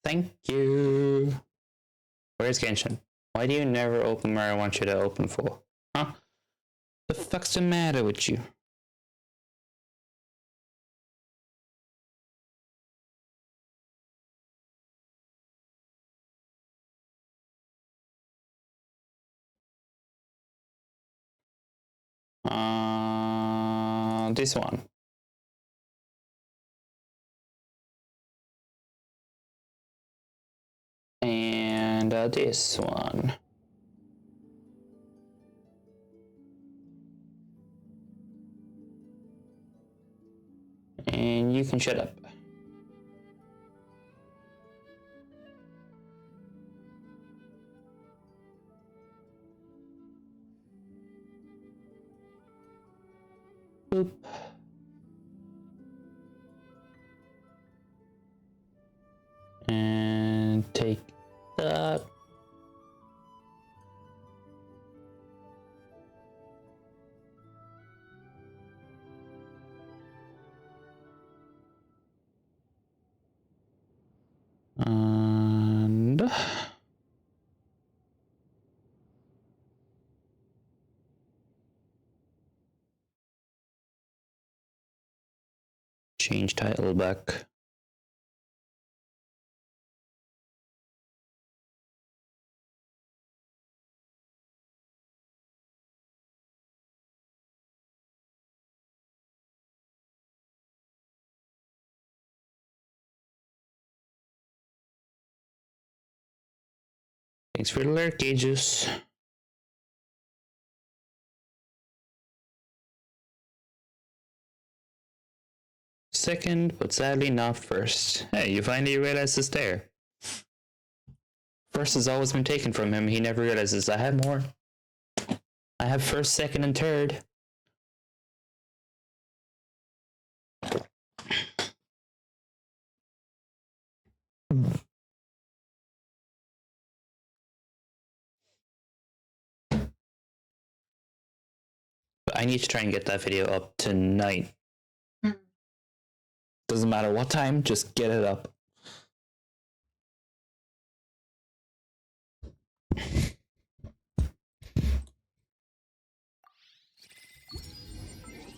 Thank you. Where's Genshin? Why do you never open where I want you to open for? Huh? The fuck's the matter with you? This one. And this one. And you can shut up. Boop. And take that. And change title back. Thanks for the alert gauges. Second, but sadly not first. Hey, you finally realized it's there. First has always been taken from him. He never realizes I have more. I have first, second, and third. But I need to try and get that video up tonight. Doesn't matter what time, just get it up.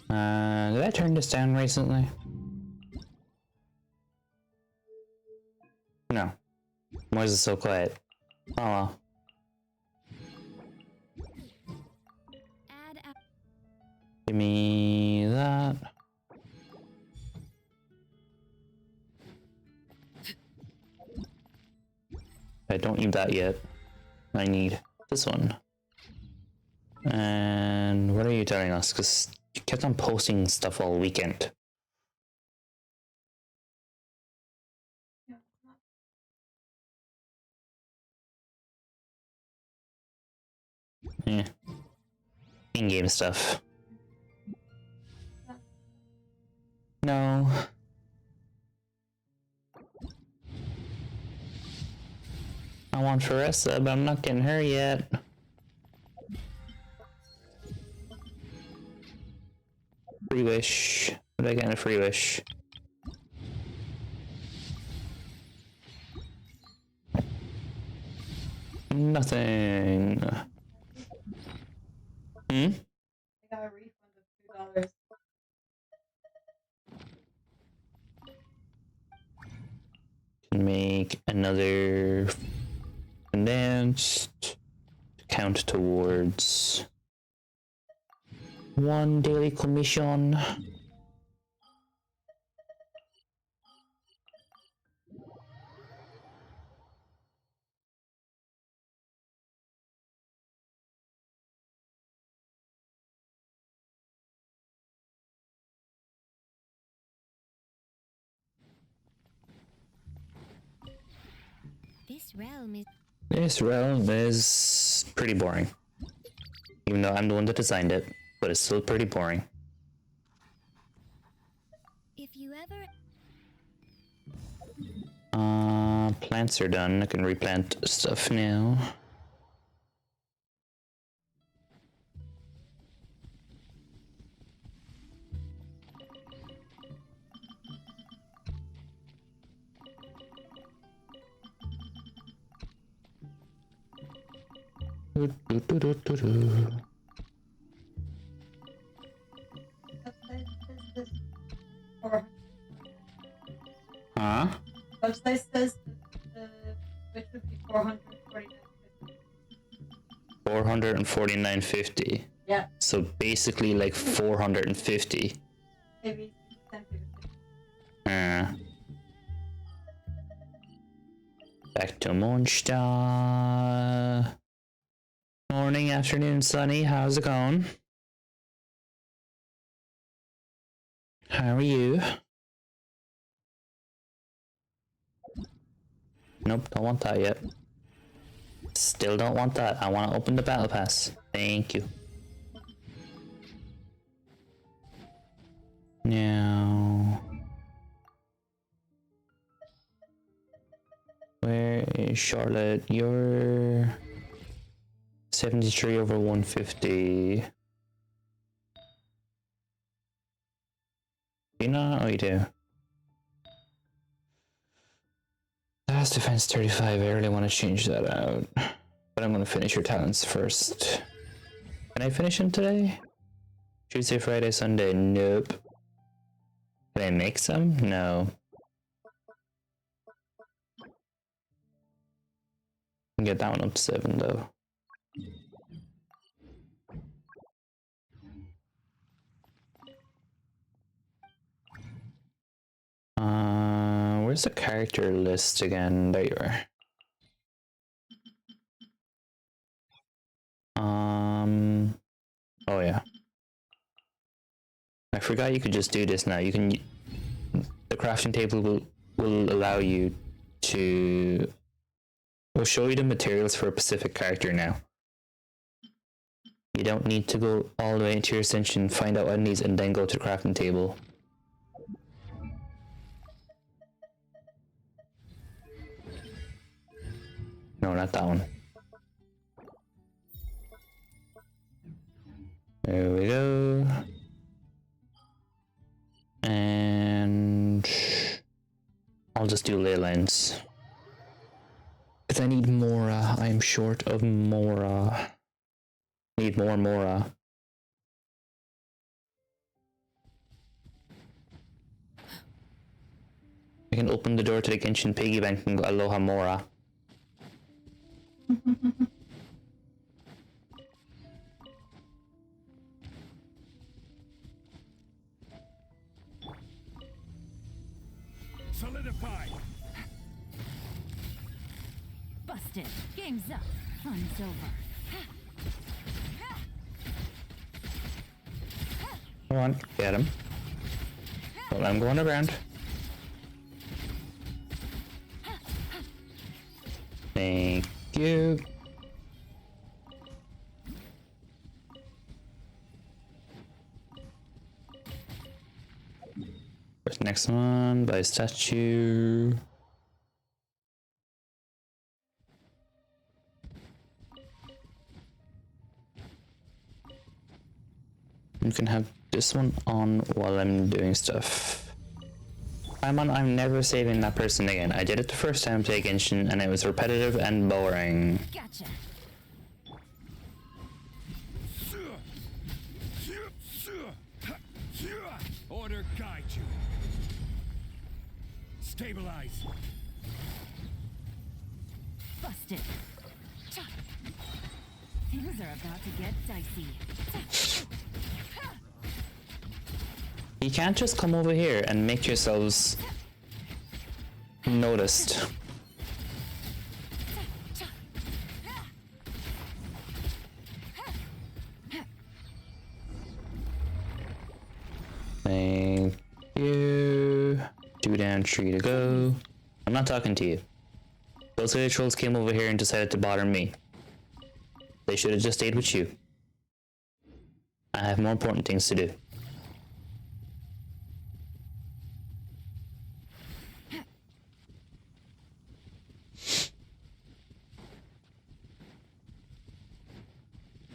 Did I turn this down recently? No. Why is it so quiet? Oh well. Give me that. I don't need that yet. I need this one. And what are you telling us? Because you kept on posting stuff all weekend. Yeah. In-game stuff. No. I want Varesa, but I'm not getting her yet. Free wish. What did I get in a free wish? Nothing. Hmm? I got a refund of $2. Can make another condensed to count towards one daily commission. This realm is pretty boring. Even though I'm the one that designed it, but it's still pretty boring. If you ever Plants are done. I can replant stuff now. Huh? Website says the which would be 449.50. Yeah. So basically like 450. Maybe 10 to 50. Back to Monster. Morning, afternoon, sunny. How's it going? How are you? Nope, don't want that yet. Still don't want that. I want to open the battle pass. Thank you. Now, where is Charlotte? You're 73 over 150. Do you not? Oh, you do. Last defense 35. I really want to change that out. But I'm going to finish your talents first. Can I finish them today? Tuesday, Friday, Sunday? Nope. Can I make some? No. Can get that one up to 7 though. Where's the character list again? There you are. Oh yeah. I forgot you could just do this now. You can. The crafting table will allow you to. Will show you the materials for a specific character now. You don't need to go all the way into your ascension, find out what it needs, and then go to the crafting table. No, not that one. There we go. And I'll just do ley lines. Because I need Mora. I'm short of Mora. Need more Mora. I can open the door to the Genshin piggy bank and go Aloha Mora. Solidify. Busted. Game's up. Fun's over. Come on, get him. Don't let him go on around. Thank you. Where's the next one? By statue. You can have this one on while I'm doing stuff. I'm never saving that person again. I did it the first time to Genshin and it was repetitive and boring. Gotcha. Order guide you. Stabilize. Busted. Things are about to get dicey. You can't just come over here and make yourselves noticed. Thank you. 2 down, 3 to go. I'm not talking to you. Those other trolls came over here and decided to bother me. They should have just stayed with you. I have more important things to do.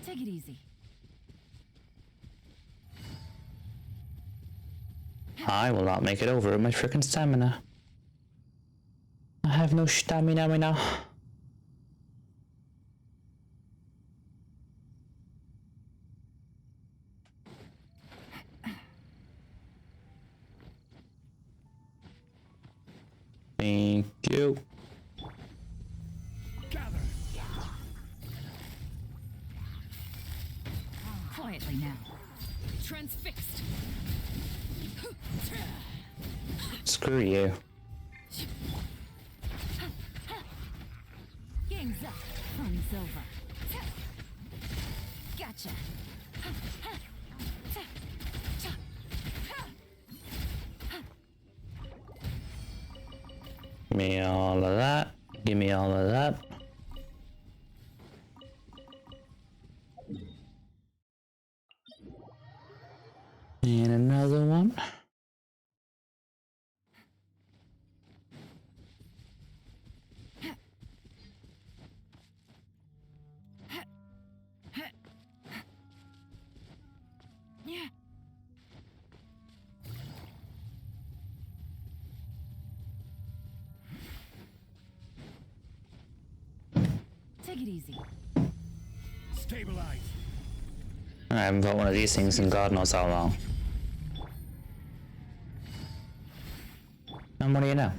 Take it easy. I will not make it over with my frickin' stamina. I have no stamina. Thank you. Gather. Quietly now. Transfixed. Screw you. Game's up. Fun's over. Gotcha. Give me all of that. Give me all of that. And another one. Yeah. Take it easy. Stabilize. I haven't fought one of these things in God knows how long. And what do you know?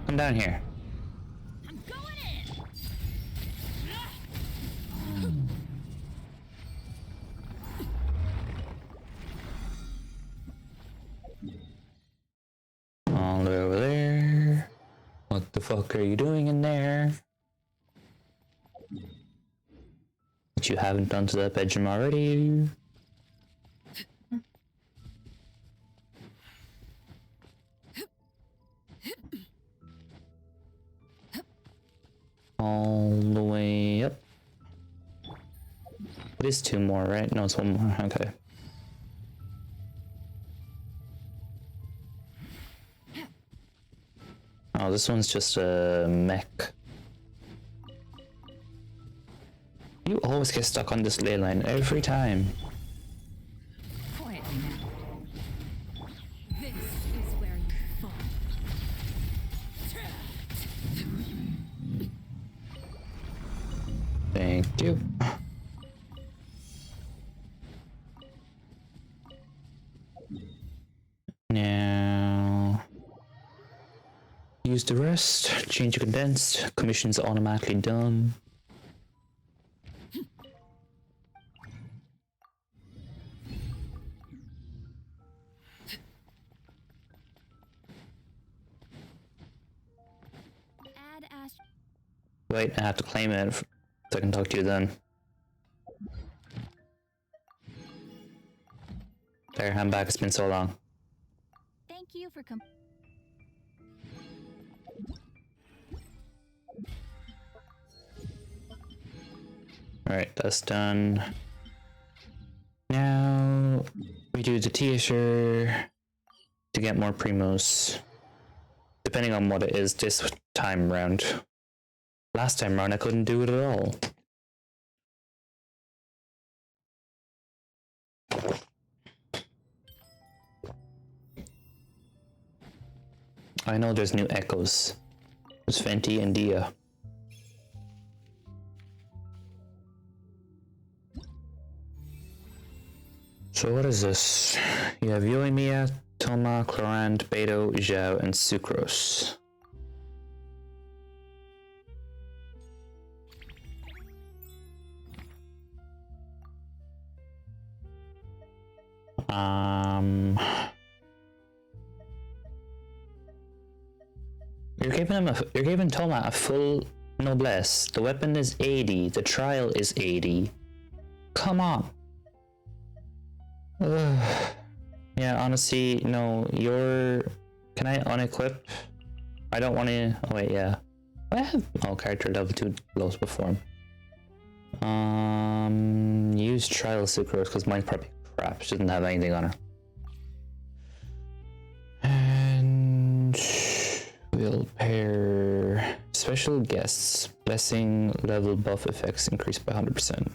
Come down here. I'm going in. All the way over there. What the fuck are you doing in there? But you haven't done to that bedroom already. All the way up. It is two more, right? No, it's one more. Okay. Oh, this one's just a mech. You always get stuck on this ley line every time. Quietly now. This is where you fall. Thank you. Now, use the rest, change to condensed, commission's automatically done. Add Ash. Wait, I have to claim it so I can talk to you then. There, I'm back, it's been so long. Thank you for Alright, that's done. Now, we do the T-shirt to get more primos. Depending on what it is this time round. Last time round I couldn't do it at all. I know there's new echoes. There's Fenty and Dia. So what is this? You have Yoimiya, Toma, Clorand, Beto, Zhao, and Sucrose. You're giving Toma a full noblesse. The weapon is 80. The trial is 80. Come on. Ugh. Yeah, honestly, no. Can I unequip? I don't want to. Oh wait, yeah. I have character level 2 lows before. Use trial sucrose because mine's probably crap. She doesn't have anything on her. And we'll pair special guests. Blessing level buff effects increased by 100%.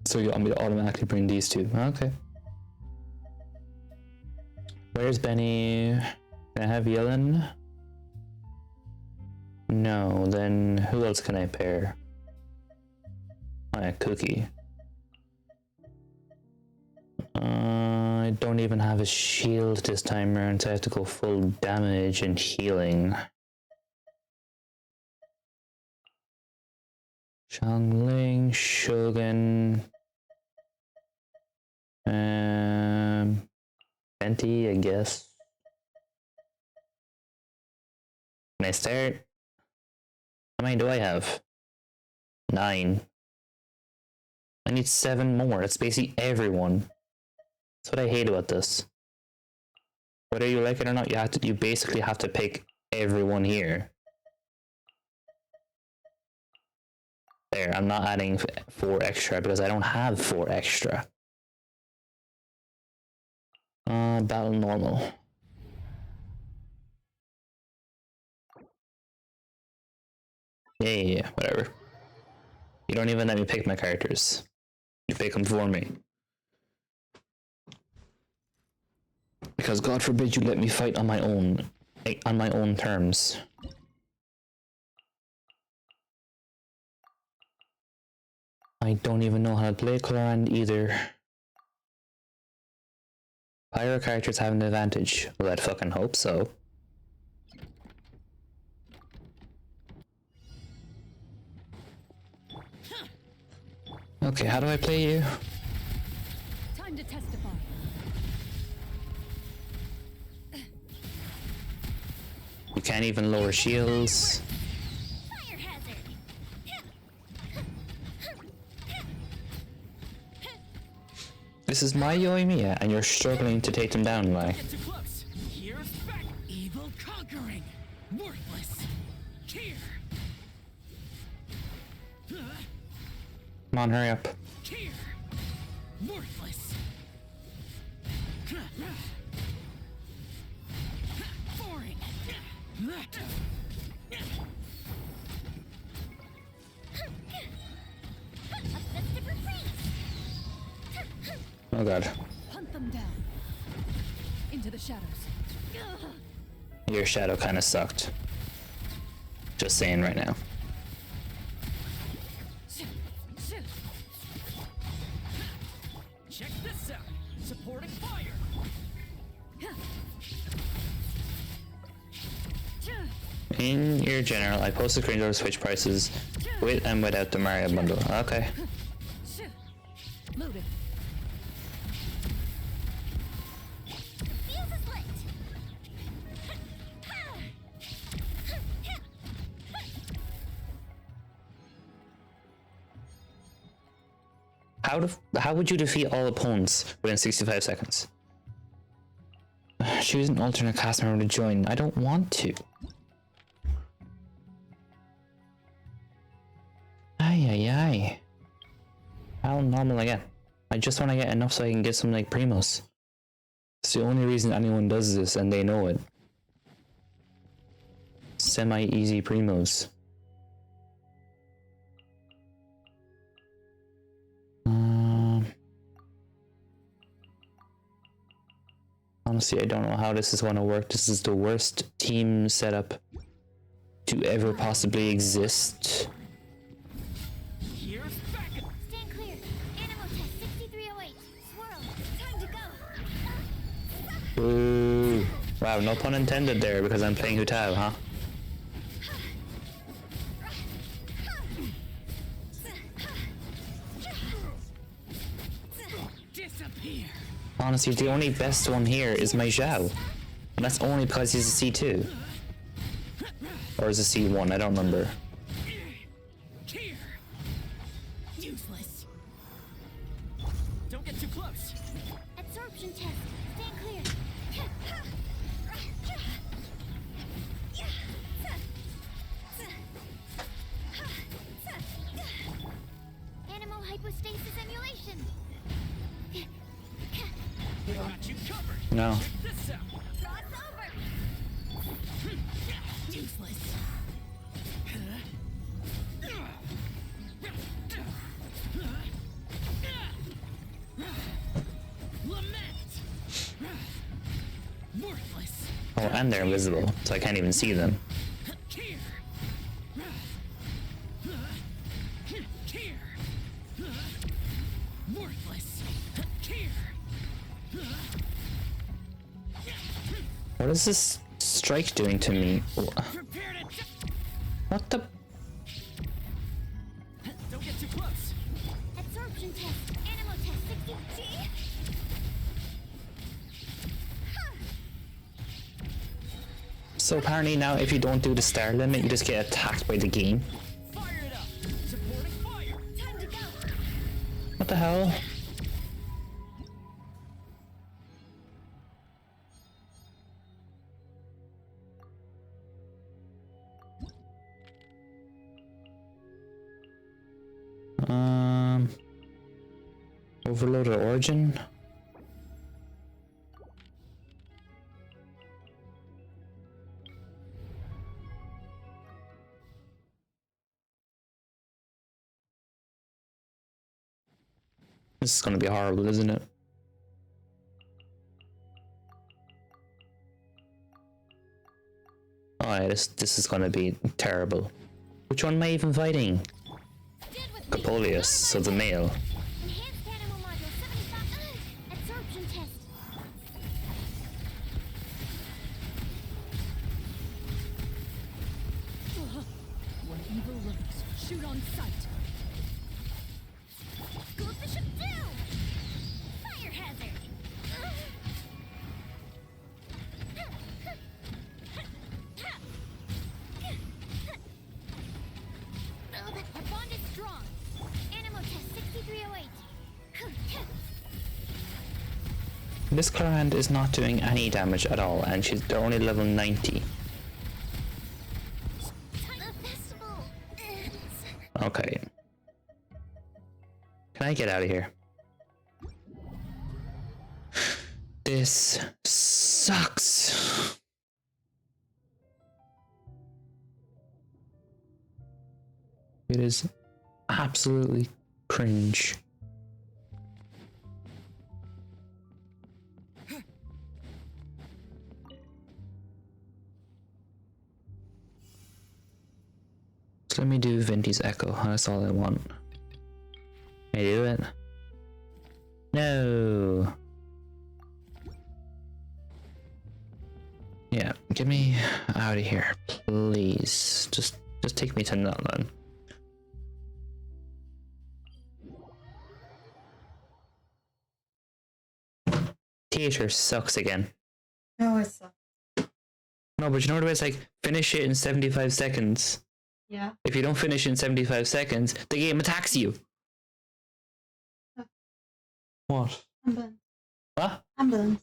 So you want me to automatically bring these two? Okay. Where's Benny? Can I have Yellen? No, then who else can I pair? Oh yeah, Cookie. I don't even have a shield this time around, so I have to go full damage and healing. Xiangling, Shogun, Fenty, I guess. Can I start? How many do I have? 9. I need 7 more. That's basically everyone. That's what I hate about this. Whether you like it or not, you basically have to pick everyone here. There, I'm not adding 4 extra because I don't have 4 extra. Battle normal. Yeah, whatever. You don't even let me pick my characters. You pick them for me. Because God forbid you let me fight on my own terms. I don't even know how to play Tollan either. Pyro characters have an advantage. Well, I'd fucking hope so. Okay, how do I play you? Time to testify. You can't even lower shields. Fire hazard. This is my Yoimiya, and you're struggling to take them down, like. Get too close. Here's back. Evil conquering. Worthless. Here. Come on, hurry up. Here. Worthless. Boring. Oh god. Hunt them down. Into the shadows. Your shadow kinda sucked. Just saying right now. Check this out. Supporting fire. In your general, I posted screenshot of Switch prices with and without the Mario bundle. Okay. Loaded. How would you defeat all opponents within 65 seconds? Choose an alternate cast member to join. I don't want to. Ay. How normal again. I just want to get enough so I can get some like primos. It's the only reason anyone does this and they know it. Semi-easy primos. Honestly, I don't know how this is going to work. This is the worst team setup to ever possibly exist. Here's back. Stand clear. Animal test 6308. Swirl. Time to go. Ooh. Wow, no pun intended there because I'm playing Hutao, huh? Disappear. Honestly, the only best one here is my Zhao. And that's only because he's a C2. Or is a C1, I don't remember. Here. Useless. Don't get too close. Absorption test. Stand clear. Animal hypostasis emulation. Got you covered. No. Check this out. Cross over. Useless. Lament. Worthless. Oh, and they're invisible, so I can't even see them. Here. Here. Worthless. Here. What is this strike doing to me? Prepare to What the? don't get too close. Absorption test. Animal test 60. So apparently now if you don't do the star limit, you just get attacked by the game. Fire it up. Supporting fire. Time to go. What the hell? Overloaded origin? This is gonna be horrible, isn't it? Oh yeah, this is gonna be terrible. Which one am I even fighting? Did with me. Capoleus, so the male. Enhanced animal module 75. Absorption test. Where evil lurks, shoot on sight. Go bishop down. Fire hazard. Our bond is strong. Animal test 6308. This Clarand is not doing any damage at all, and they're only level 90. The festival ends. Okay. Can I get out of here? This sucks. It is absolutely cringe. So let me do Venti's Echo. That's all I want. Can I do it? No. Yeah, get me out of here, please. Just take me to Natlan. Theater sucks again. No, it's No, but you know what it is? Like, finish it in 75 seconds. yeah. If you don't finish in 75 seconds, the game attacks you. What? Ambulance. What? Ambulance.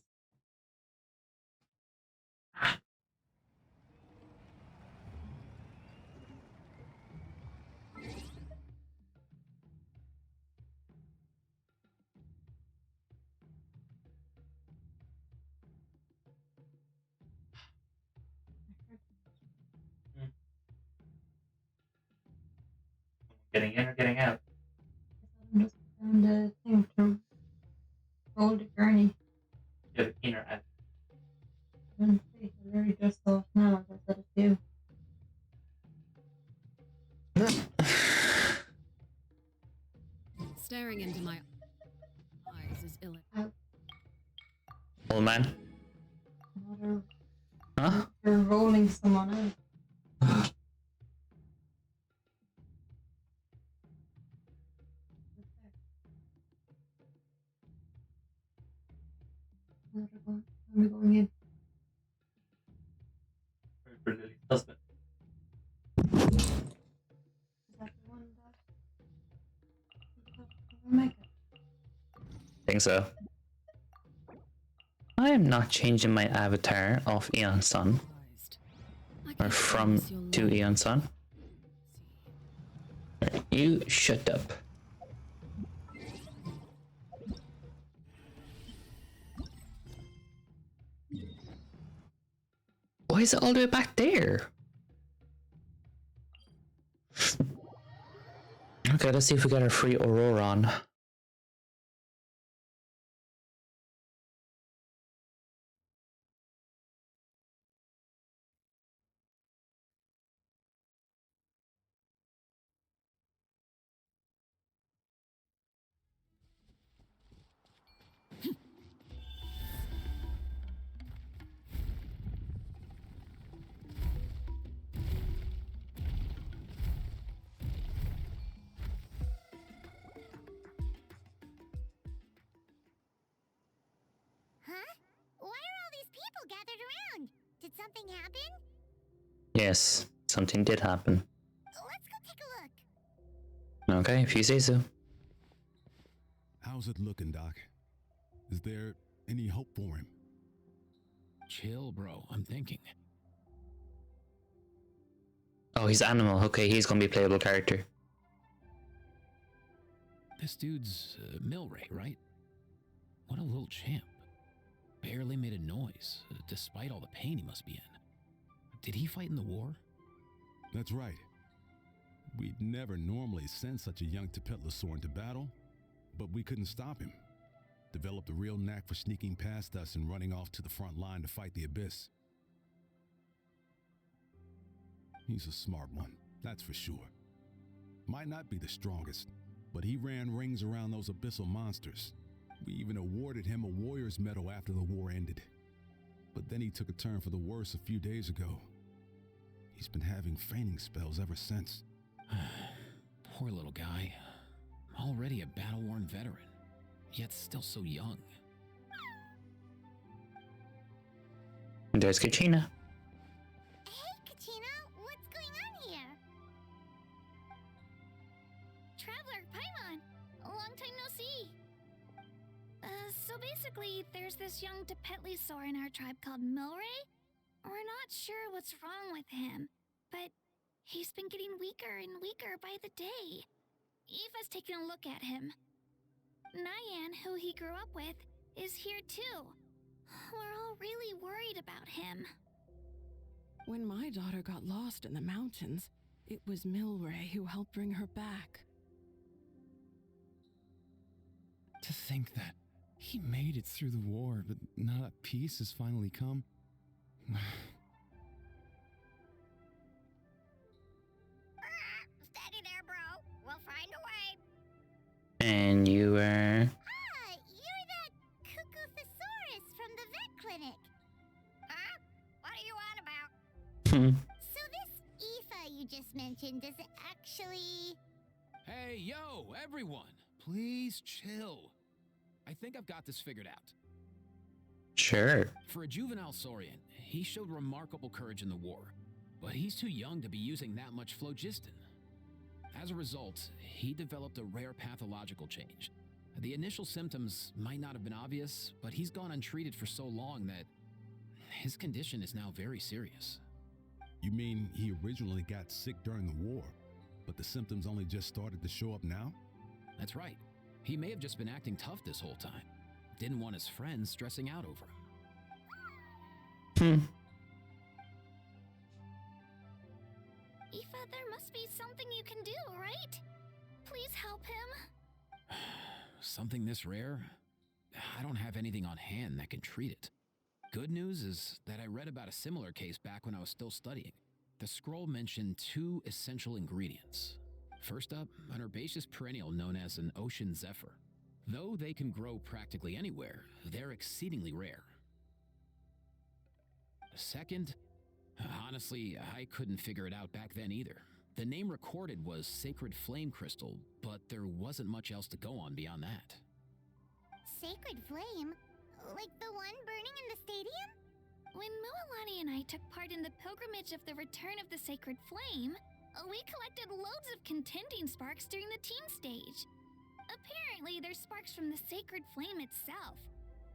Getting in or getting out? I'm just on the thing to roll the gurney. You have in or out? I don't see. I literally just thought now that I said it too. Staring into my eyes is ill. Old man? Another, Huh? you're rolling someone out. I'm going in. For Lily's husband. Is that the one that make it? Think so. I am not changing my avatar off Iansan or from to Iansan. You shut up. Why is it all the way back there? Okay, let's see if we got our free Aurora on. gathered around. Did something happen? Yes, something did happen. Let's go take a look. Okay, if you say so. How's it looking, Doc? Is there any hope for him? Chill, bro. I'm thinking. Oh, he's animal. Okay, he's gonna be a playable character. This dude's Milray, right? What a little champ. Barely made a noise, despite all the pain he must be in. Did he fight in the war? That's right. We'd never normally send such a young Tepetlosaur into battle, but we couldn't stop him. Developed a real knack for sneaking past us and running off to the front line to fight the Abyss. He's a smart one, that's for sure. Might not be the strongest, but he ran rings around those abyssal monsters. We even awarded him a Warrior's Medal after the war ended. But then he took a turn for the worse a few days ago. He's been having fainting spells ever since. Poor little guy. Already a battle-worn veteran, yet still so young. And there's Katrina. Hey, Katina, what's going on here? Traveler, Paimon, a long time no see. So basically, there's this young Tepetlosaur in our tribe called Milray. We're not sure what's wrong with him, but he's been getting weaker and weaker by the day. Eva's taking a look at him. Nyan, who he grew up with, is here too. We're all really worried about him. When my daughter got lost in the mountains, it was Milray who helped bring her back. To think that he made it through the war, but now that peace has finally come. Steady there, bro. We'll find a way. And you were... Ah, you're that Cuckoo-thesaurus from the vet clinic. Huh? What are you on about? So this Aoife you just mentioned, does it actually... Hey, yo, everyone! Please chill. I think I've got this figured out. Sure. For a juvenile saurian, he showed remarkable courage in the war, but he's too young to be using that much phlogiston. As a result, he developed a rare pathological change. The initial symptoms might not have been obvious, but he's gone untreated for so long that his condition is now very serious. You mean he originally got sick during the war, but the symptoms only just started to show up now? That's right. He may have just been acting tough this whole time. Didn't want his friends stressing out over him. Aoife, there must be something you can do, right? Please help him. Something this rare? I don't have anything on hand that can treat it. Good news is that I read about a similar case back when I was still studying. The scroll mentioned 2 essential ingredients. First up, an herbaceous perennial known as an ocean zephyr. Though they can grow practically anywhere, they're exceedingly rare. Second, honestly, I couldn't figure it out back then either. The name recorded was Sacred Flame Crystal, but there wasn't much else to go on beyond that. Sacred flame? Like the one burning in the stadium? When Mualani and I took part in the pilgrimage of the return of the Sacred Flame, we collected loads of contending sparks during the team stage. Apparently, they're sparks from the Sacred Flame itself.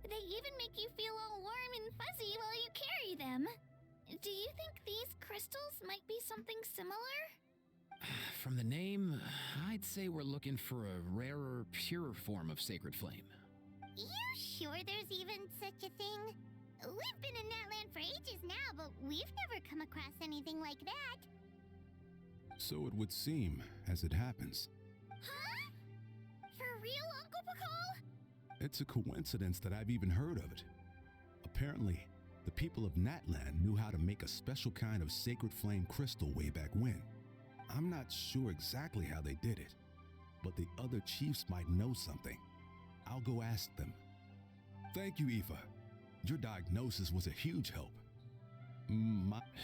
They even make you feel all warm and fuzzy while you carry them. Do you think these crystals might be something similar? From the name, I'd say we're looking for a rarer, purer form of Sacred Flame. You sure there's even such a thing? We've been in Natlan for ages now, but we've never come across anything like that. So it would seem, as it happens. Huh? For real, Uncle Pakal? It's a coincidence that I've even heard of it. Apparently, the people of Natlan knew how to make a special kind of sacred flame crystal way back when. I'm not sure exactly how they did it, but the other chiefs might know something. I'll go ask them. Thank you, Aoife. Your diagnosis was a huge help.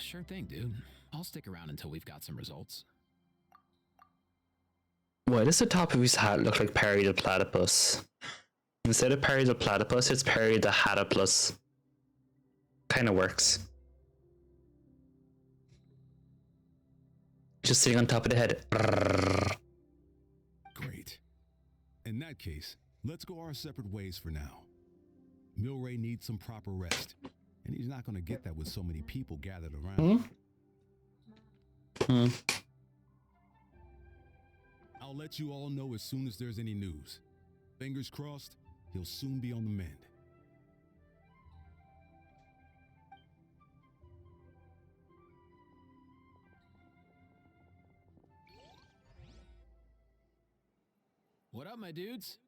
Sure thing, dude. I'll stick around until we've got some results. Why does the top of his hat look like Perry the Platypus? Instead of Perry the Platypus, it's Perry the Hatopus. Kind of works. Just sitting on top of the head. Great. In that case, let's go our separate ways for now. Milray needs some proper rest, and he's not going to get that with so many people gathered around. I'll let you all know as soon as there's any news. Fingers crossed, he'll soon be on the mend. What up, my dudes?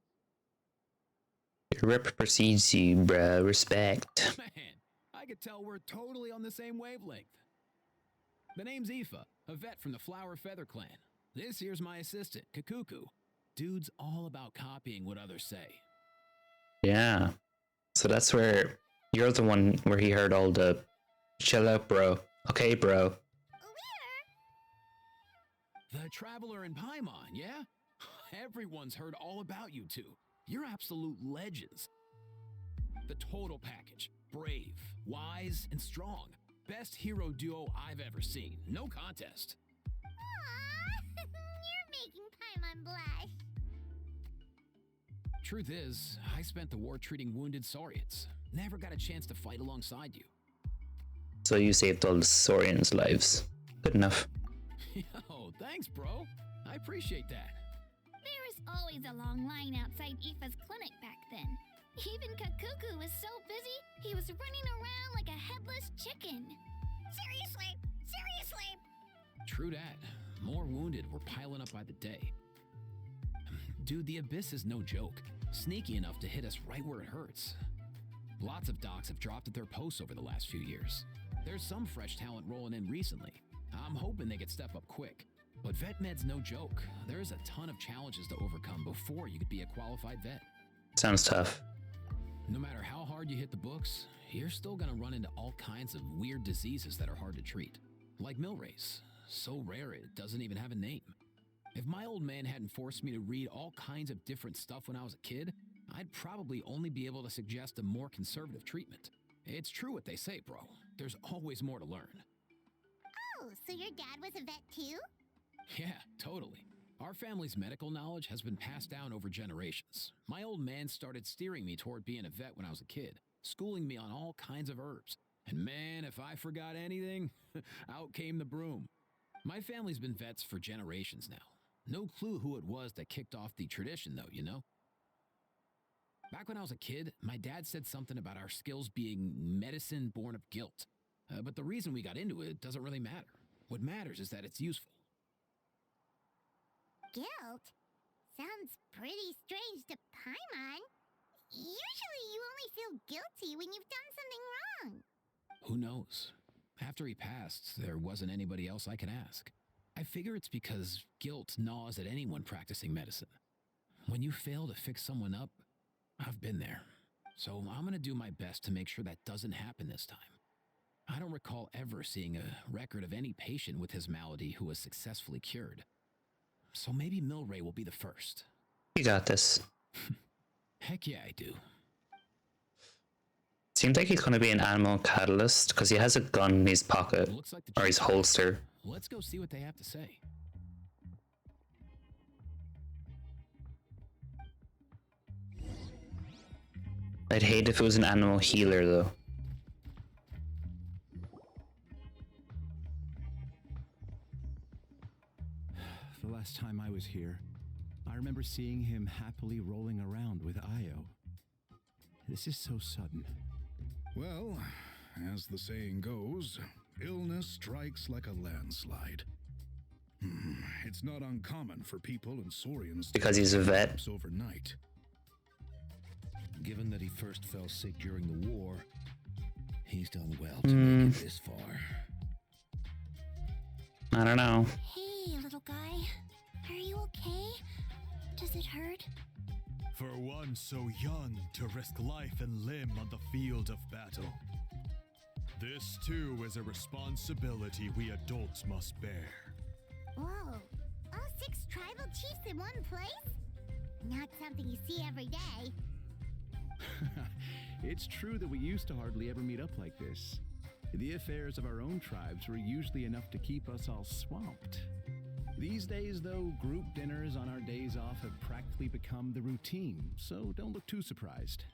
Your rep precedes you, bruh. Respect. Man, I could tell we're totally on the same wavelength. The name's Aoife, a vet from the Flower Feather clan. This here's my assistant, Kakuku. Dude's all about copying what others say. Yeah. So that's where you're the one where he heard all the chill out, bro. Okay, bro. The Traveler in Paimon, yeah? Everyone's heard all about you two. You're absolute legends. The total package. Brave, wise, and strong. Best hero duo I've ever seen. No contest. Aww, you're making Paimon blush. Truth is, I spent the war treating wounded Saurians. Never got a chance to fight alongside you. So you saved all the Saurians' lives. Good enough. Yo, thanks, bro. I appreciate that. There was always a long line outside Aoife's clinic back then. Even Kakuku was so busy, he was running around like a headless chicken. Seriously? Seriously? True that. More wounded were piling up by the day. Dude, the Abyss is no joke. Sneaky enough to hit us right where it hurts. Lots of docs have dropped at their posts over the last few years. There's some fresh talent rolling in recently. I'm hoping they could step up quick. But vet med's no joke. There's a ton of challenges to overcome before you could be a qualified vet. Sounds tough. No matter how hard you hit the books, you're still gonna run into all kinds of weird diseases that are hard to treat. Like Milray's. So rare it doesn't even have a name. If my old man hadn't forced me to read all kinds of different stuff when I was a kid, I'd probably only be able to suggest a more conservative treatment. It's true what they say, bro. There's always more to learn. Oh, so your dad was a vet too? Yeah, totally. Our family's medical knowledge has been passed down over generations. My old man started steering me toward being a vet when I was a kid, schooling me on all kinds of herbs. And man, if I forgot anything, out came the broom. My family's been vets for generations now. No clue who it was that kicked off the tradition, though, you know? Back when I was a kid, my dad said something about our skills being medicine born of guilt. But the reason we got into it doesn't really matter. What matters is that it's useful. Guilt? Sounds pretty strange to Paimon. Usually you only feel guilty when you've done something wrong. Who knows? After he passed, there wasn't anybody else I could ask. I figure it's because guilt gnaws at anyone practicing medicine. When you fail to fix someone up, I've been there. So I'm gonna do my best to make sure that doesn't happen this time. I don't recall ever seeing a record of any patient with his malady who was successfully cured. So maybe Milray will be the first. You got this. Heck yeah, I do. Seems like he's gonna be an animal catalyst because he has a gun in his pocket Looks like the or his holster. Let's go see what they have to say. I'd hate if it was an animal healer though. The last time I was here, I remember seeing him happily rolling around with Io. This is so sudden. Well, as the saying goes, illness strikes like a landslide. It's not uncommon for people and Saurians Because he's a vet. overnight. Given that he first fell sick during the war, he's done well to make it this far. I don't know. Hey, little guy. Are you okay? Does it hurt? For one so young to risk life and limb on the field of battle. This too is a responsibility we adults must bear. Whoa. All 6 tribal chiefs in one place? Not something you see every day. It's true that we used to hardly ever meet up like this. The affairs of our own tribes were usually enough to keep us all swamped. These days, though, group dinners on our days off have practically become the routine, so don't look too surprised.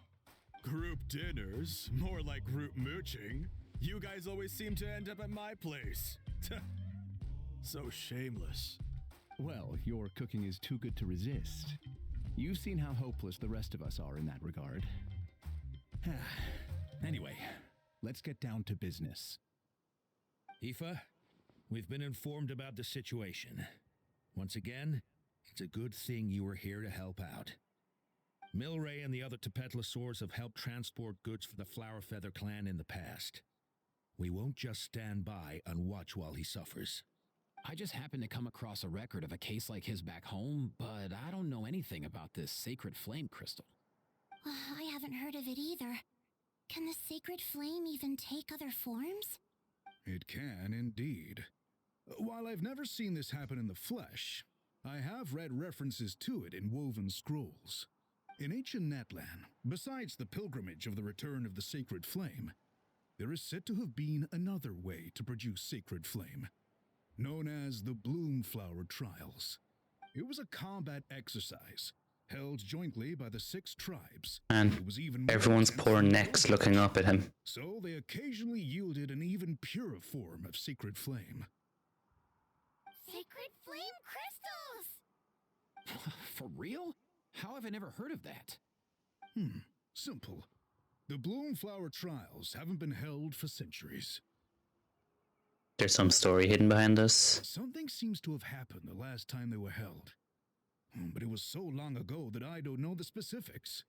Group dinners? More like group mooching. You guys always seem to end up at my place. So shameless. Well, your cooking is too good to resist. You've seen how hopeless the rest of us are in that regard. Anyway, let's get down to business. Aoife, we've been informed about the situation. Once again, it's a good thing you were here to help out. Milray and the other Tepetlosaurs have helped transport goods for the Flower Feather clan in the past. We won't just stand by and watch while he suffers. I just happened to come across a record of a case like his back home, but I don't know anything about this sacred flame crystal. I haven't heard of it either. Can the sacred flame even take other forms? It can indeed. While I've never seen this happen in the flesh, I have read references to it in woven scrolls. In ancient Natlan, besides the pilgrimage of the return of the sacred flame, there is said to have been another way to produce sacred flame, known as the Bloomflower Trials. It was a combat exercise held jointly by the 6 tribes. And it was even everyone's poor necks looking up at him. So they occasionally yielded an even purer form of sacred flame. Sacred flame crystals! For real? How have I never heard of that? Simple. The Bloomflower Trials haven't been held for centuries. There's some story hidden behind this. Something seems to have happened the last time they were held. But it was so long ago that I don't know the specifics.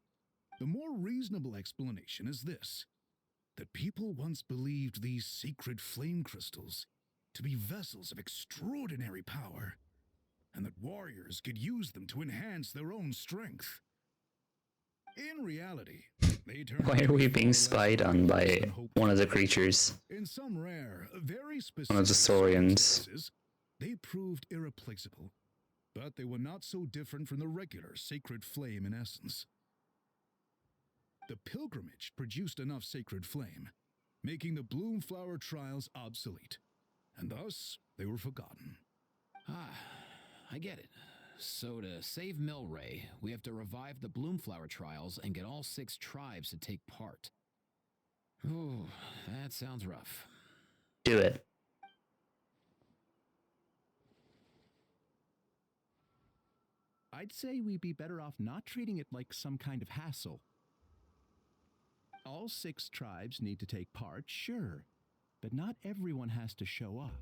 The more reasonable explanation is this: that people once believed these sacred flame crystals to be vessels of extraordinary power, and that warriors could use them to enhance their own strength. In reality, they turned Why are we being spied on by one of the creatures? In some rare, very specific One of the saurians. circumstances, they proved irreplaceable, but they were not so different from the regular sacred flame in essence. The pilgrimage produced enough sacred flame, making the Bloomflower Trials obsolete, and thus they were forgotten. I get it. So to save Milray, we have to revive the Bloomflower Trials and get all 6 tribes to take part. Ooh, that sounds rough. Do it. I'd say we'd be better off not treating it like some kind of hassle. All 6 tribes need to take part, sure, but not everyone has to show up.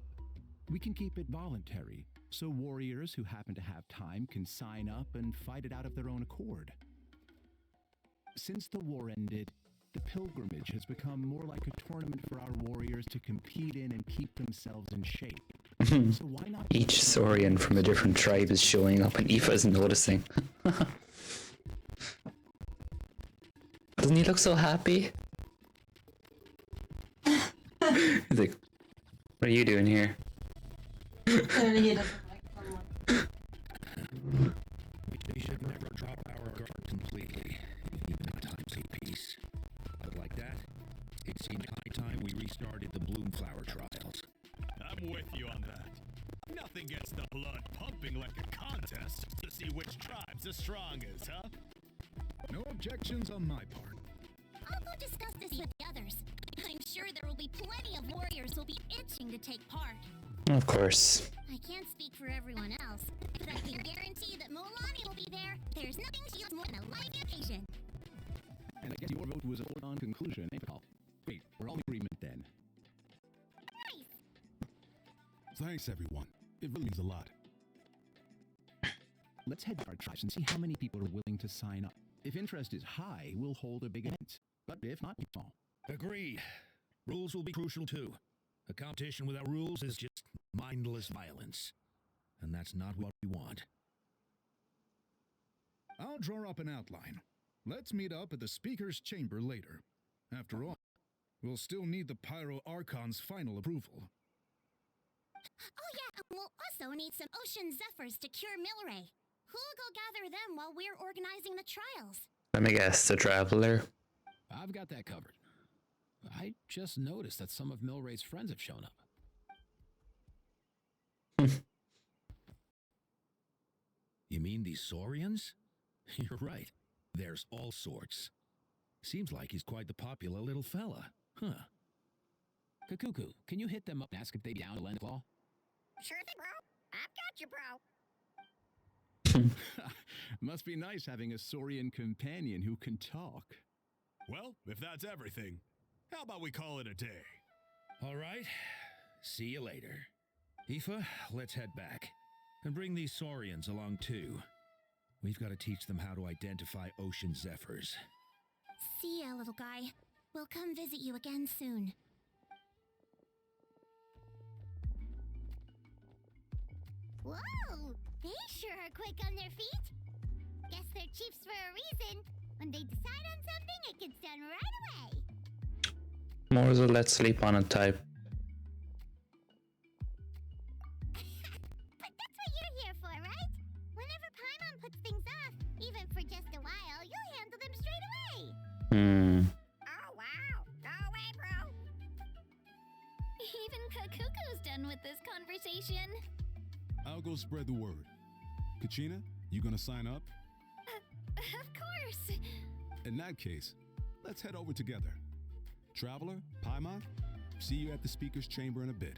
We can keep it voluntary, so warriors who happen to have time can sign up and fight it out of their own accord. Since the war ended, the pilgrimage has become more like a tournament for our warriors to compete in and keep themselves in shape. So why not? Each saurian from a different tribe is showing up and Aoife isn't noticing. Doesn't he look so happy? He's like, what are you doing here? Clearly he doesn't like someone. We should never drop our guard completely, even at times of peace. But like that, it seemed high time we restarted the Bloomflower Trials. I'm with you on that. Nothing gets the blood pumping like a contest to see which tribe's the strongest, huh? No objections on my part. I'll go discuss this with the others. I'm sure there will be plenty of warriors who'll be itching to take part. Of course. I can't speak for everyone else, but I can guarantee that Mualani will be there. There's nothing she loves more than a live occasion. And I guess your vote was a foregone conclusion, ain't it, Paul? Wait, we're all in agreement then. Nice! Thanks, everyone. It really means a lot. Let's head to our tribes and see how many people are willing to sign up. If interest is high, we'll hold a big event. But if not, it's all. Agreed. Rules will be crucial too. A competition without rules is just mindless violence. And that's not what we want. I'll draw up an outline. Let's meet up at the speaker's chamber later. After all, we'll still need the Pyro Archon's final approval. Oh yeah, and we'll also need some Ocean Zephyrs to cure Milray. Who'll go gather them while we're organizing the trials? Let me guess, the traveler? I've got that covered. I just noticed that some of Milray's friends have shown up. You mean these Saurians? You're right. There's all sorts. Seems like he's quite the popular little fella. Huh. Kakuku, can you hit them up and ask if they'd be down to lend a claw? Sure thing, bro. I've got you, bro. Must be nice having a Saurian companion who can talk. Well, if that's everything, how about we call it a day? All right. See you later. Aoife, let's head back. And bring these Saurians along too. We've got to teach them how to identify ocean zephyrs. See ya, little guy. We'll come visit you again soon. Whoa! They sure are quick on their feet. Guess they're chiefs for a reason. When they decide on something, it gets done right away. More of a let's sleep on it type. But that's what you're here for, right? Whenever Paimon puts things off, even for just a while, you'll handle them straight away. Oh, wow. Go away, bro. Even Kakuku's done with this conversation. I'll go spread the word. Kachina, you gonna sign up? Of course. In that case, let's head over together. Traveler, Paimon, see you at the speaker's chamber in a bit.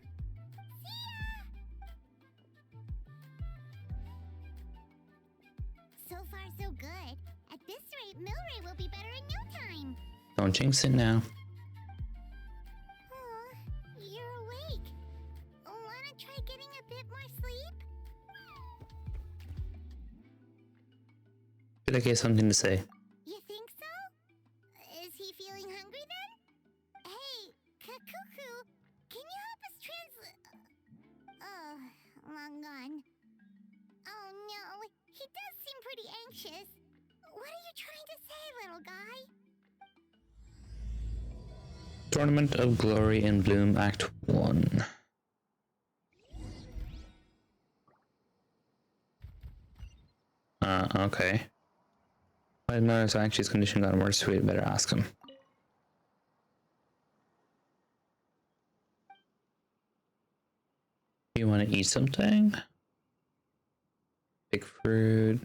So far, so good. At this rate, Milray will be better in no time. Don't jinx it now. Aw, you're awake. Wanna try getting a bit more sleep? Feel like he has something to say. You think so? Is he feeling hungry then? Hey, Kakuku, can you help us long gone. Oh no, he does seem pretty anxious. What are you trying to say, little guy? Tournament of Glory in Bloom Act 1. Okay. I noticed Angie's condition got worse, so we'd better ask him. Do you want to eat something? Big fruit.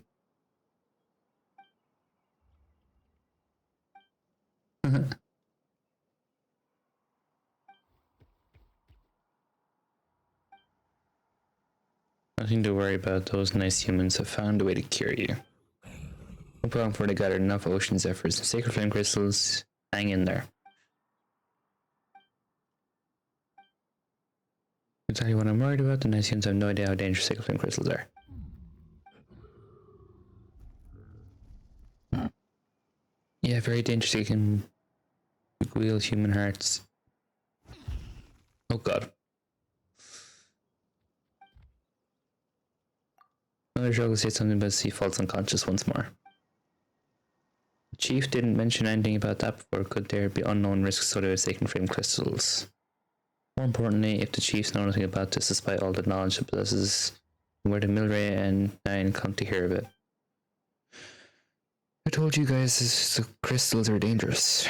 Nothing to worry about, those nice humans have found a way to cure you. No problem for they gathered enough ocean zephyrs and sacred flame crystals. Hang in there. I'll tell you what I'm worried about, the nice humans have no idea how dangerous sacred flame crystals are. Yeah, very dangerous, you can wheel human hearts. Oh god. Another struggle said something about he falls unconscious once more. The chief didn't mention anything about that before. Could there be unknown risks associated with sacred flame crystals? More importantly, if the chiefs know nothing about this despite all the knowledge it possesses, where did Milray and Nine come to hear of it? I told you guys the crystals are dangerous.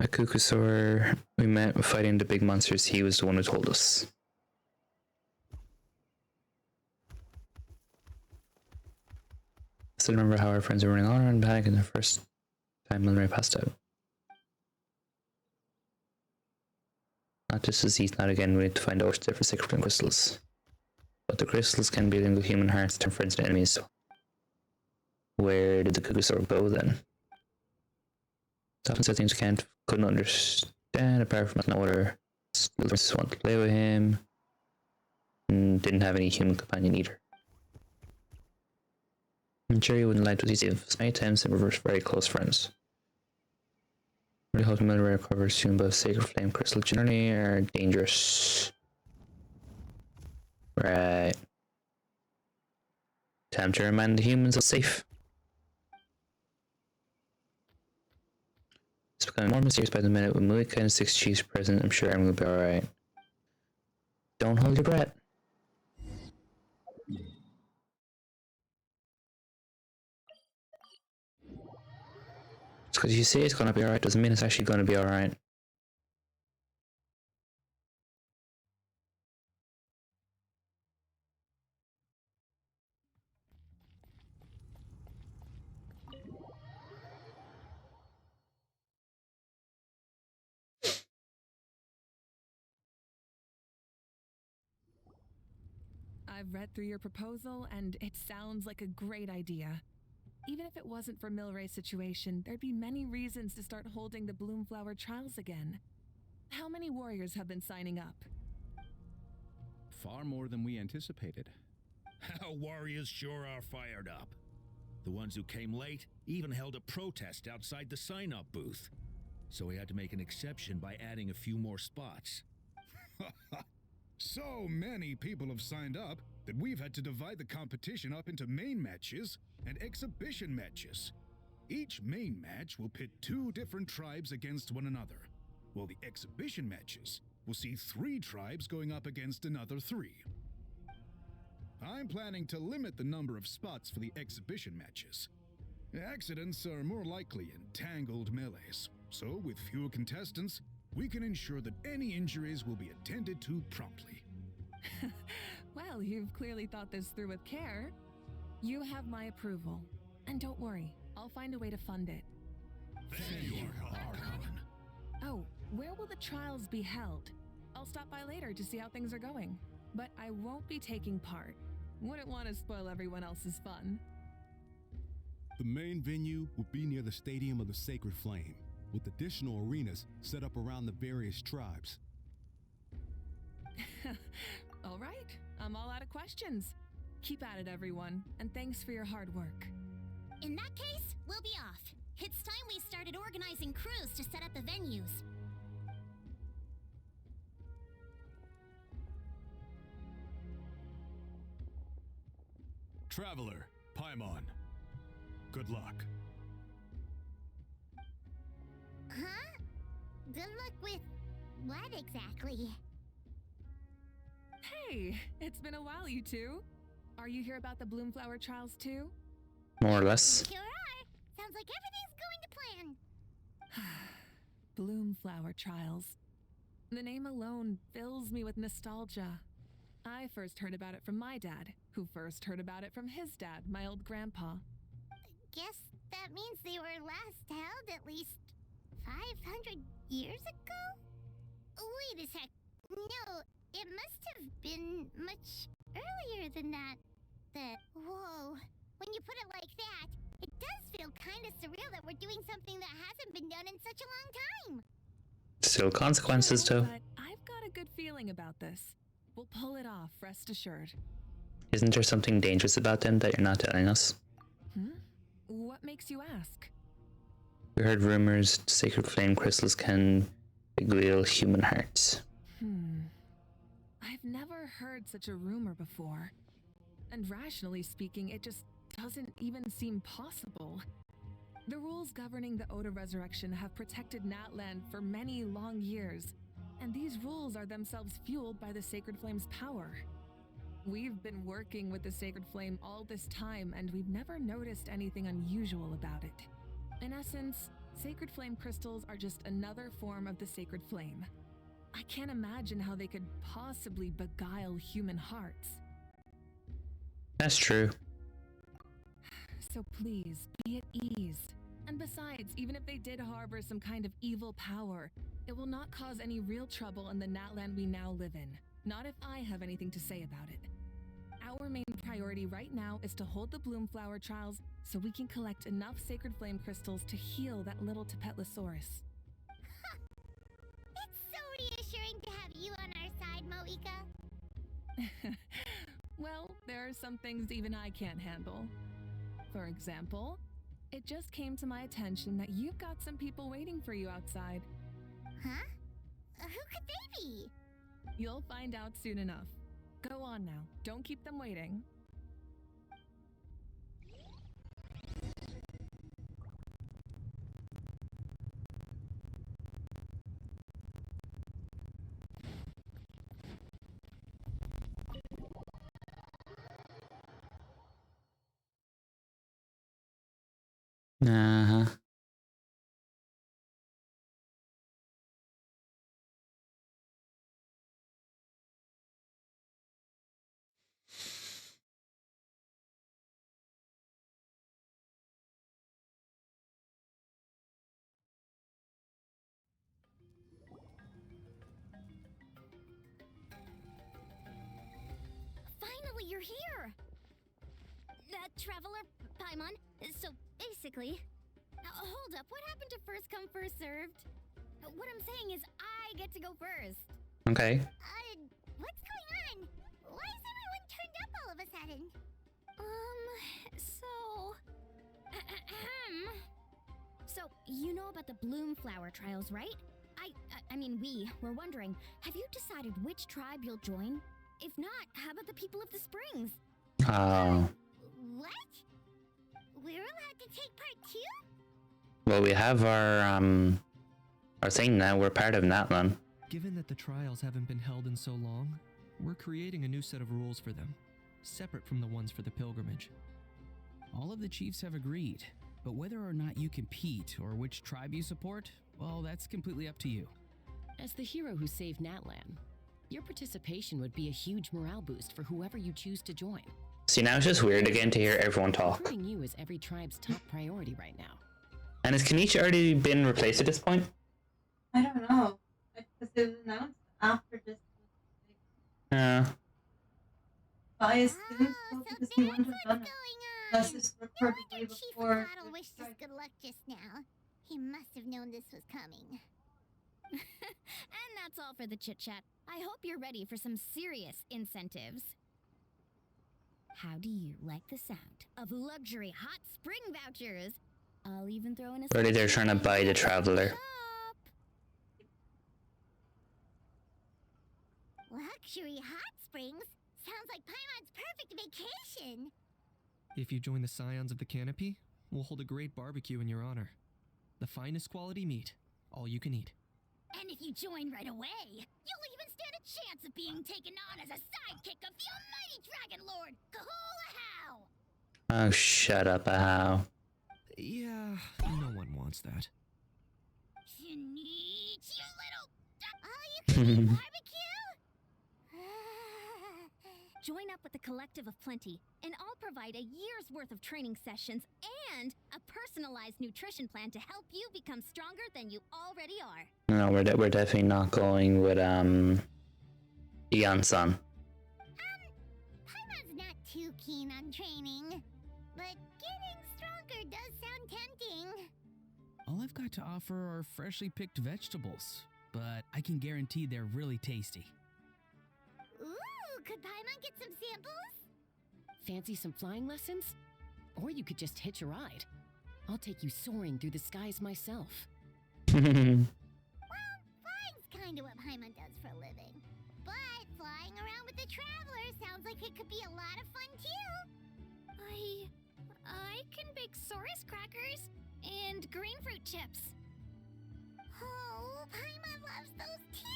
At Kukusor, we met fighting the big monsters. He was the one who told us. I still remember how our friends were running all around panic in the first time Milray passed out. Not just disease, not again, we need to find out different sacred flame crystals. But the crystals can be linked with human hearts, turn friends to enemies. Where did the Kukusor go then? Often said things I couldn't understand, apart from no other just wanted to play with him. And didn't have any human companion either. I'm sure you wouldn't like to see if many times and we were very close friends. Really hope Milray recovers soon, but sacred flame crystal generally are dangerous. Right. Time to remind the humans are safe. It's becoming more mysterious by the minute with Mulika and 6 chiefs present. I'm sure everyone will be alright. Don't hold your breath. Just because you say it's gonna be alright doesn't mean it's actually gonna be alright. I've read through your proposal, and it sounds like a great idea. Even if it wasn't for Milray's situation, there'd be many reasons to start holding the Bloomflower trials again. How many warriors have been signing up? Far more than we anticipated. Our warriors sure are fired up. The ones who came late even held a protest outside the sign-up booth. So we had to make an exception by adding a few more spots. So many people have signed up that we've had to divide the competition up into main matches and exhibition matches. Each main match will pit 2 different tribes against one another, while the exhibition matches will see 3 tribes going up against another 3. I'm planning to limit the number of spots for the exhibition matches. Accidents are more likely in tangled melees, so with fewer contestants, we can ensure that any injuries will be attended to promptly. Well, you've clearly thought this through with care. You have my approval. And don't worry, I'll find a way to fund it. Thank you, Archon. Oh, where will the trials be held? I'll stop by later to see how things are going. But I won't be taking part. Wouldn't want to spoil everyone else's fun. The main venue will be near the Stadium of the Sacred Flame, with additional arenas set up around the various tribes. All right, I'm all out of questions. Keep at it, everyone, and thanks for your hard work. In that case, we'll be off. It's time we started organizing crews to set up the venues. Traveler, Paimon. Good luck. Huh? Good luck with what exactly? Hey, it's been a while, you two. Are you here about the Bloomflower trials too? More or less. Sure are. Sounds like everything's going to plan. Bloomflower trials. The name alone fills me with nostalgia. I first heard about it from my dad, who first heard about it from his dad, my old grandpa. Guess that means they were last held at least 500 years ago? Wait a sec. No, it must have been much earlier than that. Whoa. When you put it like that, it does feel kind of surreal that we're doing something that hasn't been done in such a long time. Still consequences, though. But I've got a good feeling about this. We'll pull it off, rest assured. Isn't there something dangerous about them that you're not telling us? What makes you ask? We heard rumors sacred flame crystals can beguile human hearts. I've never heard such a rumor before. And rationally speaking, it just doesn't even seem possible. The rules governing the Oda resurrection have protected Natlan for many long years, and these rules are themselves fueled by the Sacred Flame's power. We've been working with the Sacred Flame all this time, and we've never noticed anything unusual about it. In essence, Sacred Flame crystals are just another form of the Sacred Flame. I can't imagine how they could possibly beguile human hearts. That's true. So please, be at ease. And besides, even if they did harbor some kind of evil power, it will not cause any real trouble in the Natlan we now live in. Not if I have anything to say about it. Our main priority right now is to hold the Bloomflower trials so we can collect enough Sacred Flame crystals to heal that little Tepetlosaurus. It's so reassuring to have you on our side, Moika. Well, there are some things even I can't handle. For example, it just came to my attention that you've got some people waiting for you outside. Huh? Who could they be? You'll find out soon enough. Go on now. Don't keep them waiting. Uh-huh. you're here. Traveler Paimon. So basically, hold up. What happened to first come first served? What I'm saying is, I get to go first. Okay. What's going on? Why is everyone turned up all of a sudden? So you know about the bloom flower trials, right? I mean, we were wondering, have you decided which tribe you'll join? If not, how about the people of the springs? What? We're allowed to take part too? Well, we have our thing now. We're part of Natlan. Given that the trials haven't been held in so long, we're creating a new set of rules for them, separate from the ones for the pilgrimage. All of the chiefs have agreed, but whether or not you compete or which tribe you support, well, that's completely up to you. As the hero who saved Natlan, your participation would be a huge morale boost for whoever you choose to join. See, now it's just weird again to hear everyone talk. Recruiting you is every tribe's top priority right now. And has Kanichi already been replaced at this point? I don't know. Because it was announced after this. Yeah. I assume so because he wouldn't have done it. Unless it's recorded way before. Chief wished us good luck just now. He must have known this was coming. And that's all for the chit-chat. I hope you're ready for some serious incentives. How do you like the sound of luxury hot spring vouchers? I'll even throw in a... Really, they're trying to buy the traveler. Luxury hot springs? Sounds like Paimon's perfect vacation. If you join the Scions of the Canopy, we'll hold a great barbecue in your honor. The finest quality meat, all you can eat. And if you join right away, you'll even stand a chance of being taken on as a sidekick of the almighty Dragon Lord, Kahula How! Oh, shut up, Ahau. Yeah, no one wants that. You need you little... All-you-can-eat barbecue? Join up with the Collective of Plenty, and I'll provide a year's worth of training sessions and a personalized nutrition plan to help you become stronger than you already are. No, we're definitely not going with Iansan. Paimon's not too keen on training, but getting stronger does sound tempting. All I've got to offer are freshly picked vegetables, but I can guarantee they're really tasty. Ooh, could Paimon get some samples? Fancy some flying lessons? Or you could just hitch a ride. I'll take you soaring through the skies myself. Well, flying's kinda what Paimon does for a living. But flying around with the Traveler sounds like it could be a lot of fun too. I can bake Saurus crackers and green fruit chips. Oh, Paimon loves those too!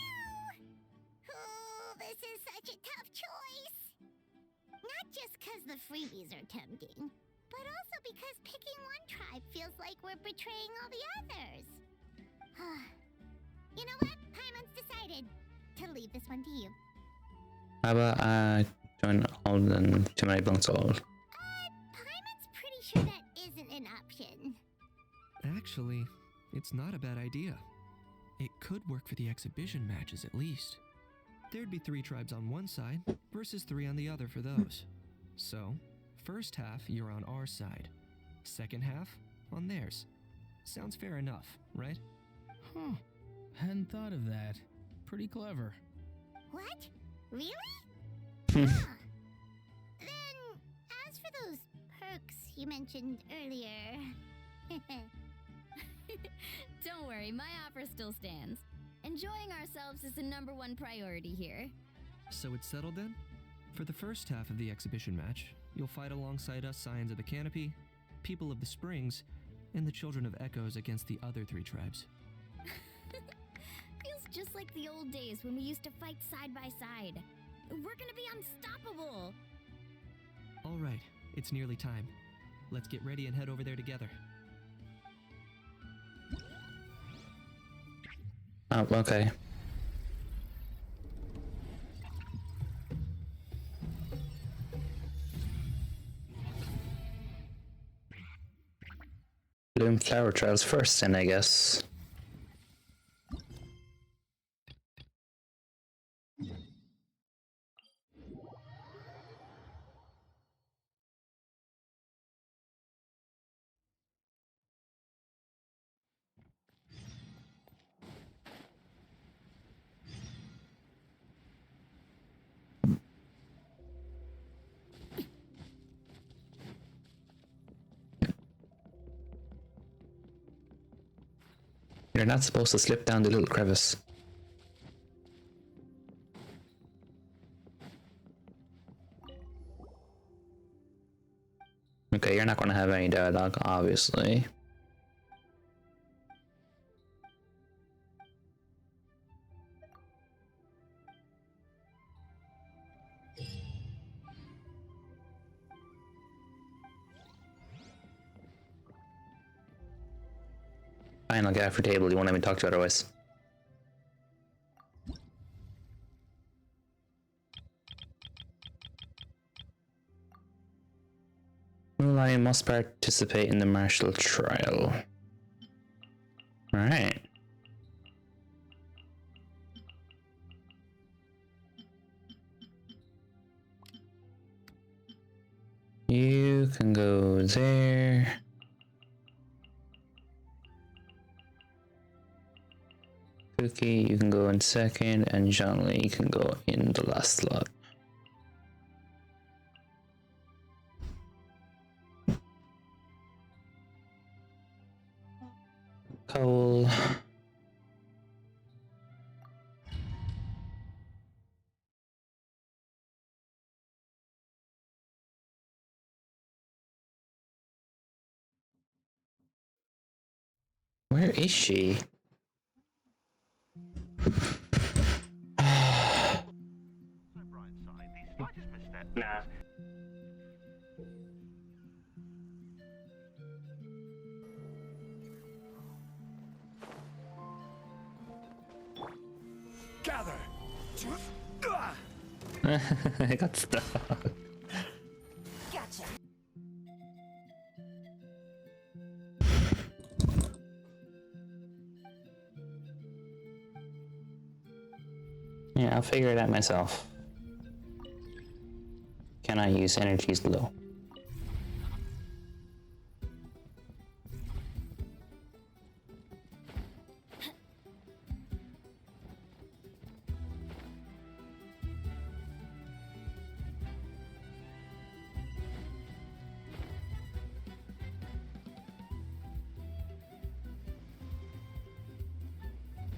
Oh, this is such a tough choice. Not just because the freebies are tempting, but also because picking one tribe feels like we're betraying all the others. You know what? Paimon's decided to leave this one to you. How about I join all of them to my bunks all? Paimon's pretty sure that isn't an option. Actually, it's not a bad idea. It could work for the exhibition matches at least. There'd be 3 tribes on one side versus 3 on the other for those. So, first half you're on our side, second half on theirs. Sounds fair enough, right? Huh. Hadn't thought of that. Pretty clever. What? Really? Then, as for those perks you mentioned earlier... Don't worry, my offer still stands. Enjoying ourselves is the #1 priority here. So it's settled then? For the first half of the exhibition match, you'll fight alongside us Scions of the Canopy, People of the Springs, and the Children of Echoes against the other 3 tribes. Feels just like the old days when we used to fight side by side. We're gonna be unstoppable! All right, it's nearly time. Let's get ready and head over there together. Oh, okay. Bloom flower trials first, then I guess. You're not supposed to slip down the little crevice. Okay, you're not going to have any dialogue, obviously. Fine, I'll get off your table. You won't let me talk to you otherwise. Lion must participate in the martial trial. Alright. You can go there. Cookie, you can go in second, and Zhongli, you can go in the last slot. Cole. Where is she? Nah. Gather. I got stuck. Gotcha. Yeah, I'll figure it out myself. Can I use energies low?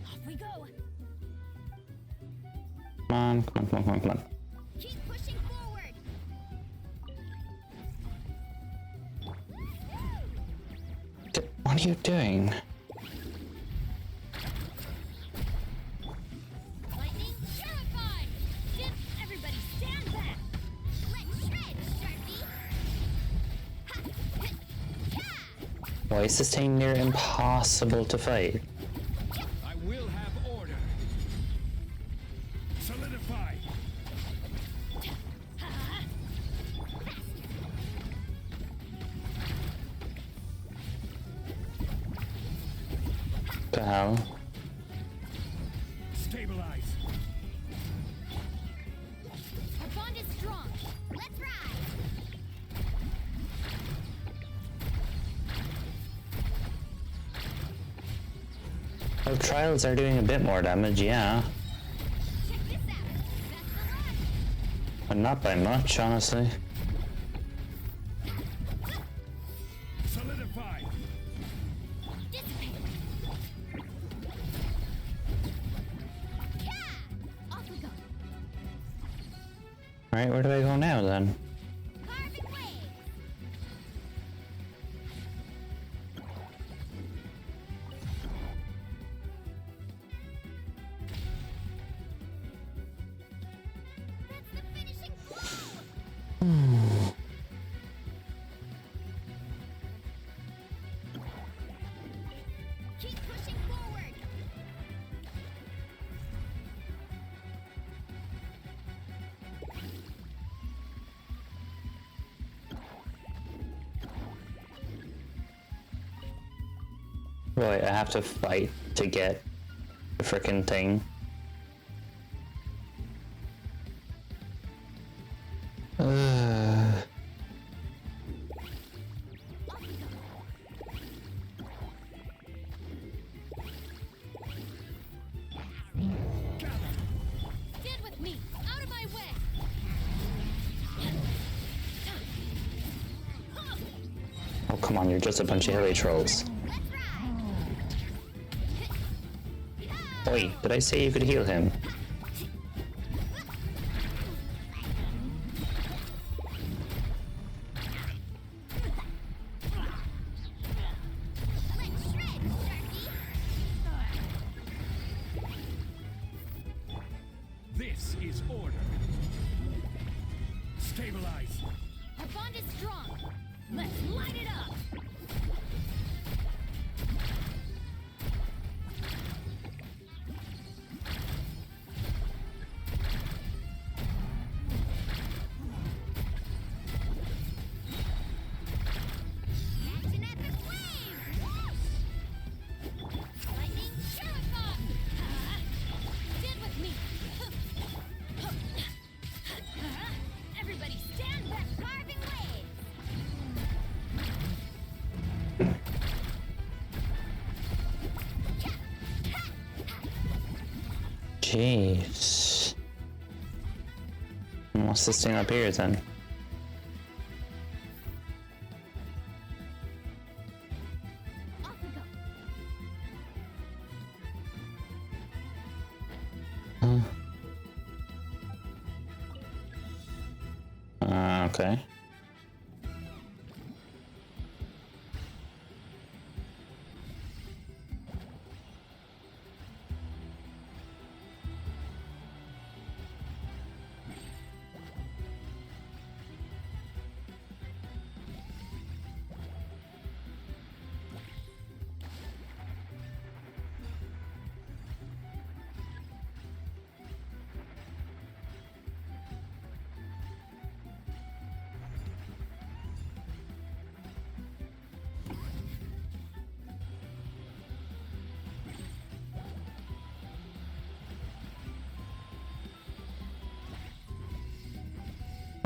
Off we go. Come on, come on, come on, come on, come on. Keep pushing forward. What are you doing? Lightning terrified. Everybody stand back. Let's shred, Sharpie. Why is this thing near impossible to fight? I will have order. Solidify. The hell? Stabilize. Our bond is strong. Let's ride. Well, trials are doing a bit more damage, yeah. Check this out. That's the run. But not by much, honestly. Solidify. Dissipate. Yeah! Off we go. Alright, where do I go now then? Carving waves. That's the finishing blow. Keep pushing forward. Right, I have to fight to get the frickin' thing. Stand with me. Out of my way. Oh, come on, you're just a bunch of hilly trolls. Let's ride. Wait, did I say you could heal him? This is order. Stabilize. Our bond is strong. Let's light it up. Action epic wave! Lightning Shuriken! Stand with me. Everybody stand back, carving waves! Jeez. What's this thing up here then? Off we go. Okay.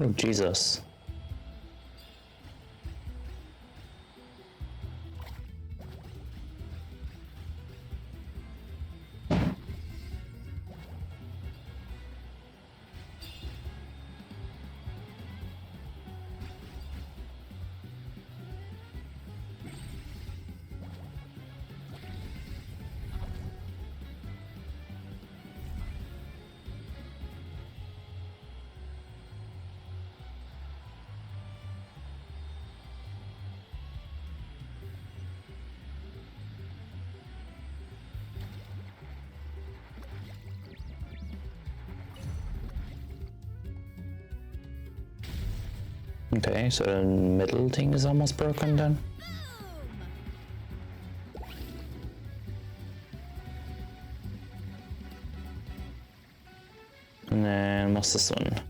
Oh, Jesus. Okay, so the middle thing is almost broken then. And then what's this one?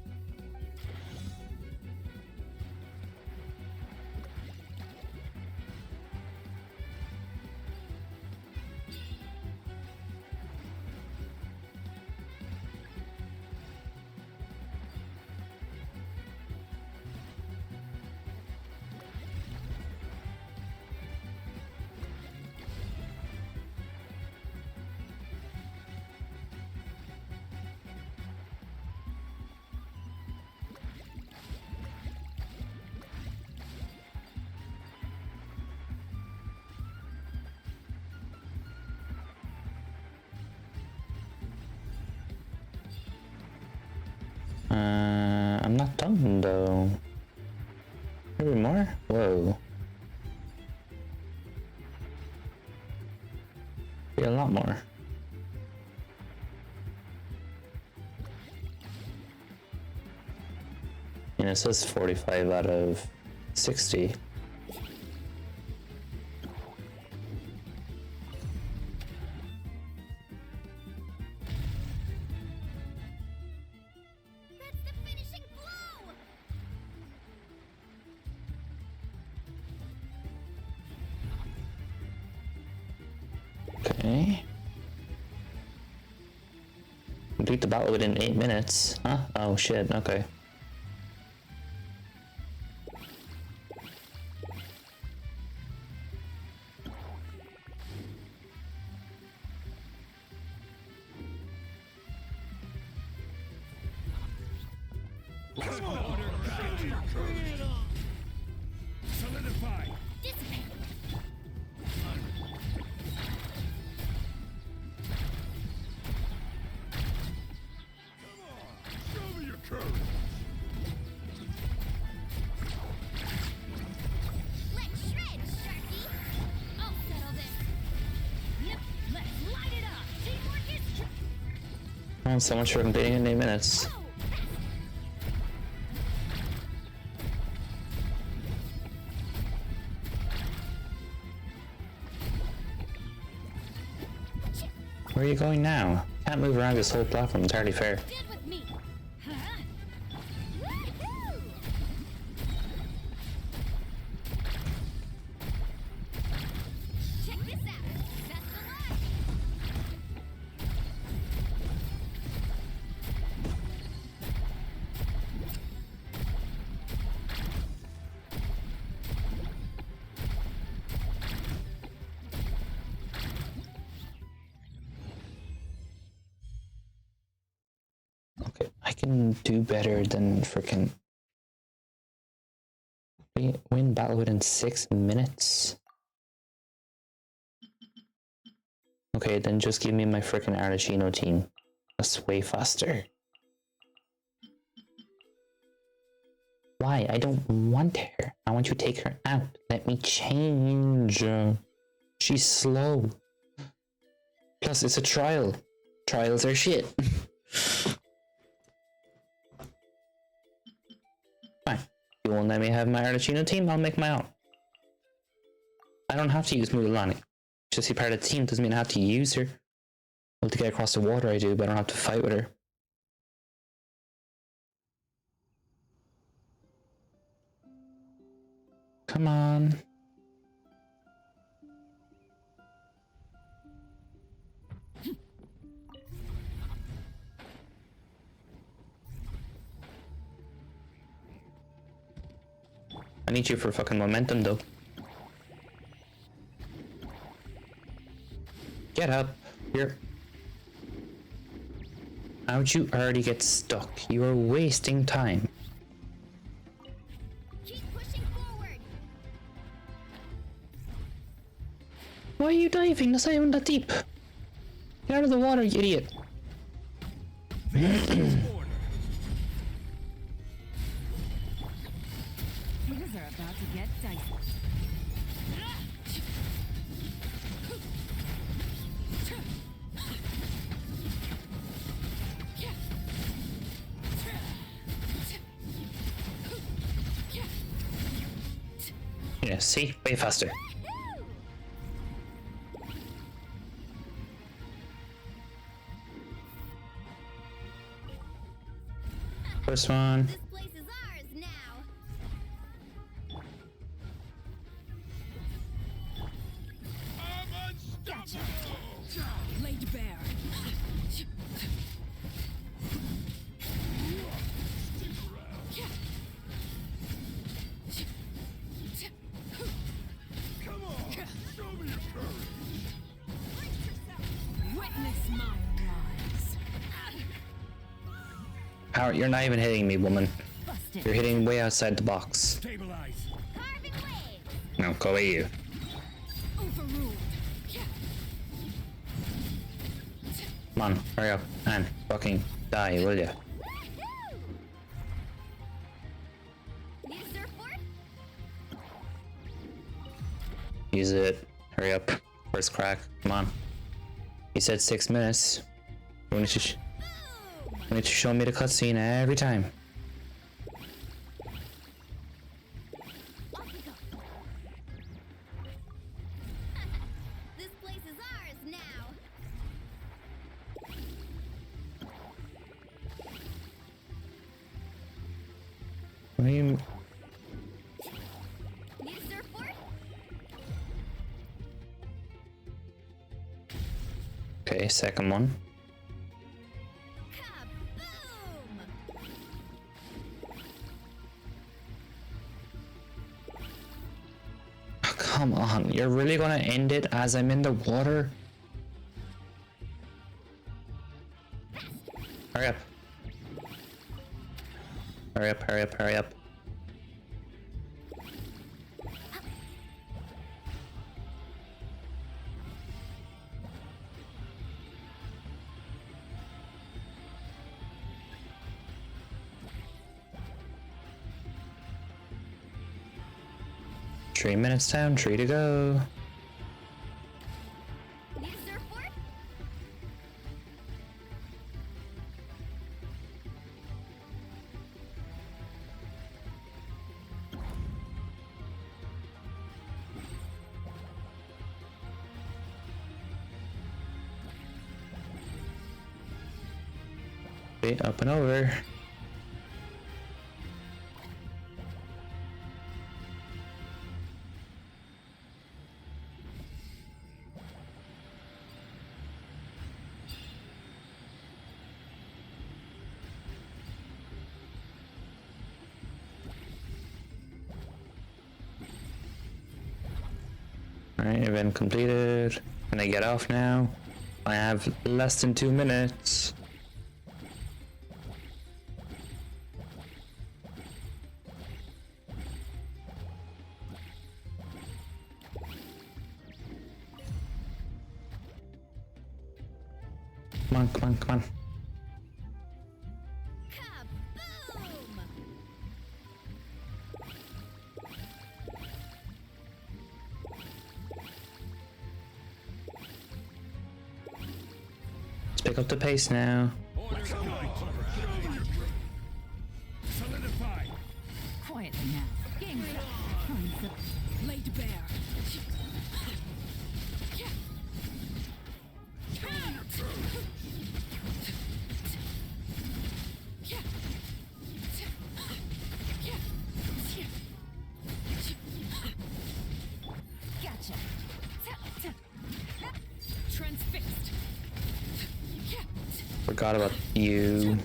I'm not done though. Maybe more? Whoa. Be a lot more. And it says 45 out of 60. Okay. Complete the battle within 8 minutes. Huh? Oh shit, okay. Solidify. Oh, so much for completing in 8 minutes. Where are you going now? Can't move around this whole platform, it's hardly fair. Okay, I can do better than freaking win battle within 6 minutes. Okay, then just give me my freaking Arlecchino team. That's way faster. Why? I don't want her. I want you to take her out. Let me change. She's slow. Plus, it's a trial. Trials are shit. Fine. You won't let me have my Arlecchino team, I'll make my own. I don't have to use Mulan. Just be part of the team doesn't mean I have to use her. Well, to get across the water I do, but I don't have to fight with her. Come on. I need you for fucking momentum though. Get up. You're... How'd you already get stuck? You are wasting time. Keep pushing forward. Why are you diving? That's not even that deep. Get out of the water, you idiot. Things are about to get dicey. Yeah, see? Way faster. First one. This place is ours now. Gotcha. Laid bare. Witness my rise. Howard, you're not even hitting me, woman. Busted. You're hitting way outside the box. Stabilize. Carving waves. No, go away, you. Overruled. Come on, hurry up and fucking die, will ya? Need a surfboard? Use it. Hurry up. First crack. Come on. He said 6 minutes. You need to show me the cutscene every time. Off we go. This place is ours now. What do you... Need a surfboard? Okay, second one. Kaboom! Oh, come on, you're really gonna end it as I'm in the water? Hurry up. Hurry up, hurry up, hurry up. Three minutes down, 3 to go. Need a surfboard? Okay, up and over. Alright, event completed. Can I get off now? I have less than 2 minutes. Come on, come on, come on. Let's pick up the pace now. Solidify. Quietly now. Game's up. Time's up. Laid bare. Gotcha. Transfixed. Forgot about you.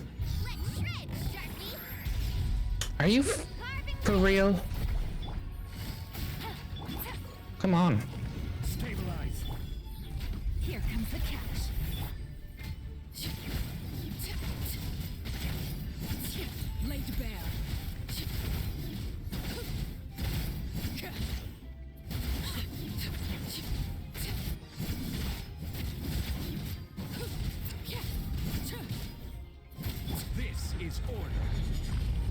Are you for real? Come on. Stabilize. Here comes the catch. Laid bare. This is order.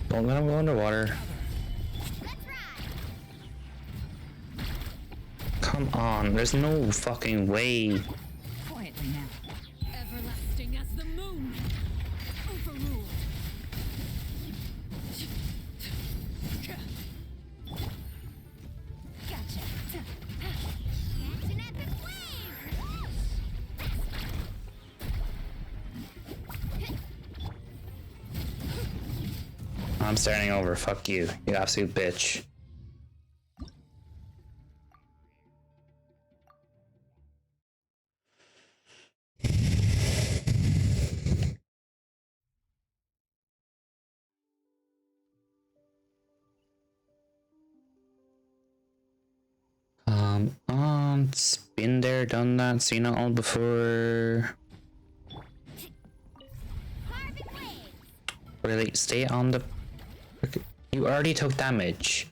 Don't let him go underwater. Come on, there's no fucking way. Quietly now. Everlasting as the moon. Overruled. Gotcha. Catch an epic wave! I'm starting over. Fuck you, you absolute bitch. Come on, it's been there, done that, seen it all before. Really, stay on the... You already took damage.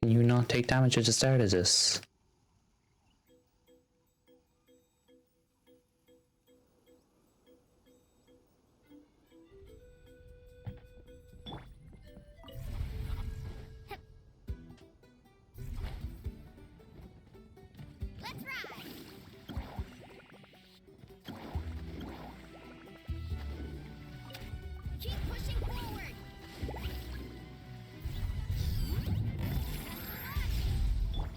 Can you not take damage at the start of this? Let's ride! Keep pushing forward!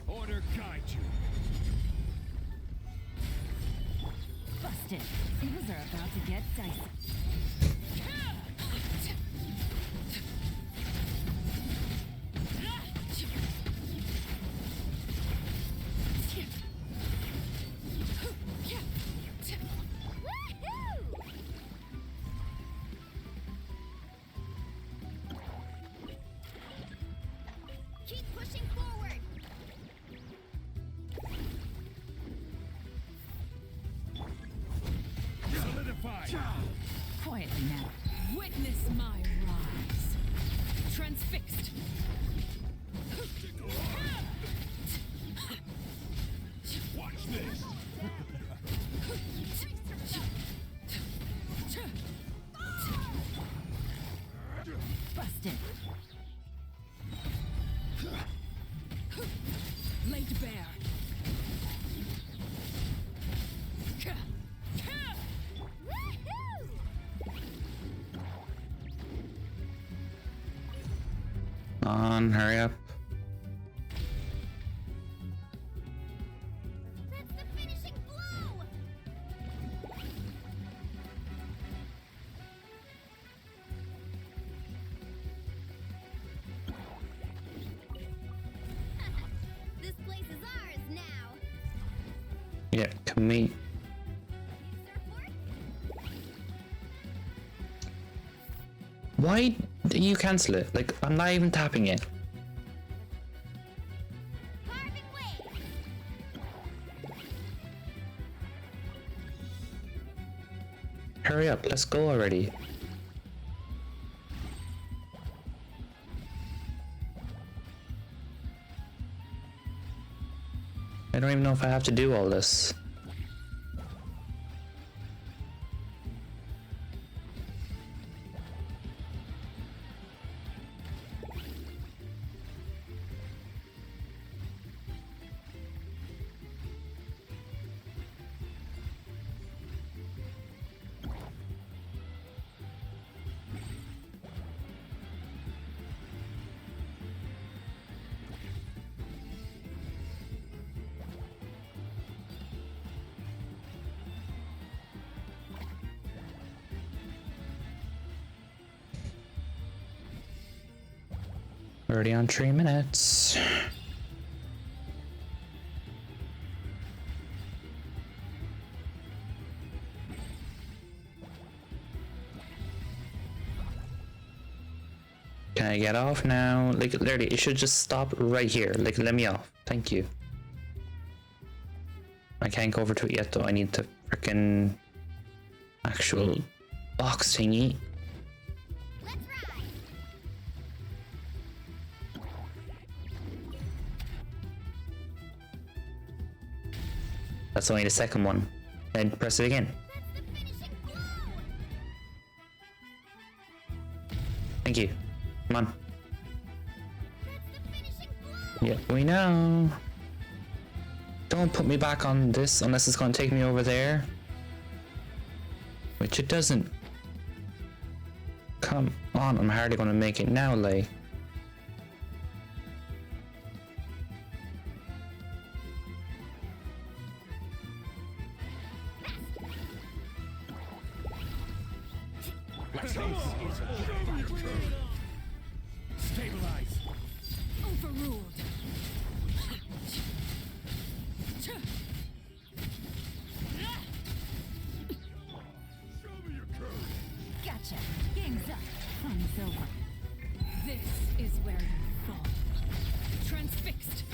Order guide you. Busted. Things are about to get dicey. Keep pushing forward! Solidify. Quietly now. Witness my rise. Transfixed. Watch this. Busted. Laid bare. On, hurry up. Yeah, can we... Why do you cancel it? Like, I'm not even tapping it. Hurry up, let's go already. I don't even know if I have to do all this. Already on 3 minutes. Can I get off now? Like, literally, it should just stop right here. Like, let me off. Thank you. I can't go over to it yet, though. I need the frickin' actual box thingy. That's only the second one. Then press it again. Thank you. Come on. Yeah, we know. Don't put me back on this unless it's going to take me over there. Which it doesn't. Come on, I'm hardly going to make it now, like. Stabilize. Overruled. Gotcha. Game's up. Fun's over. This is where you fall. Transfixed.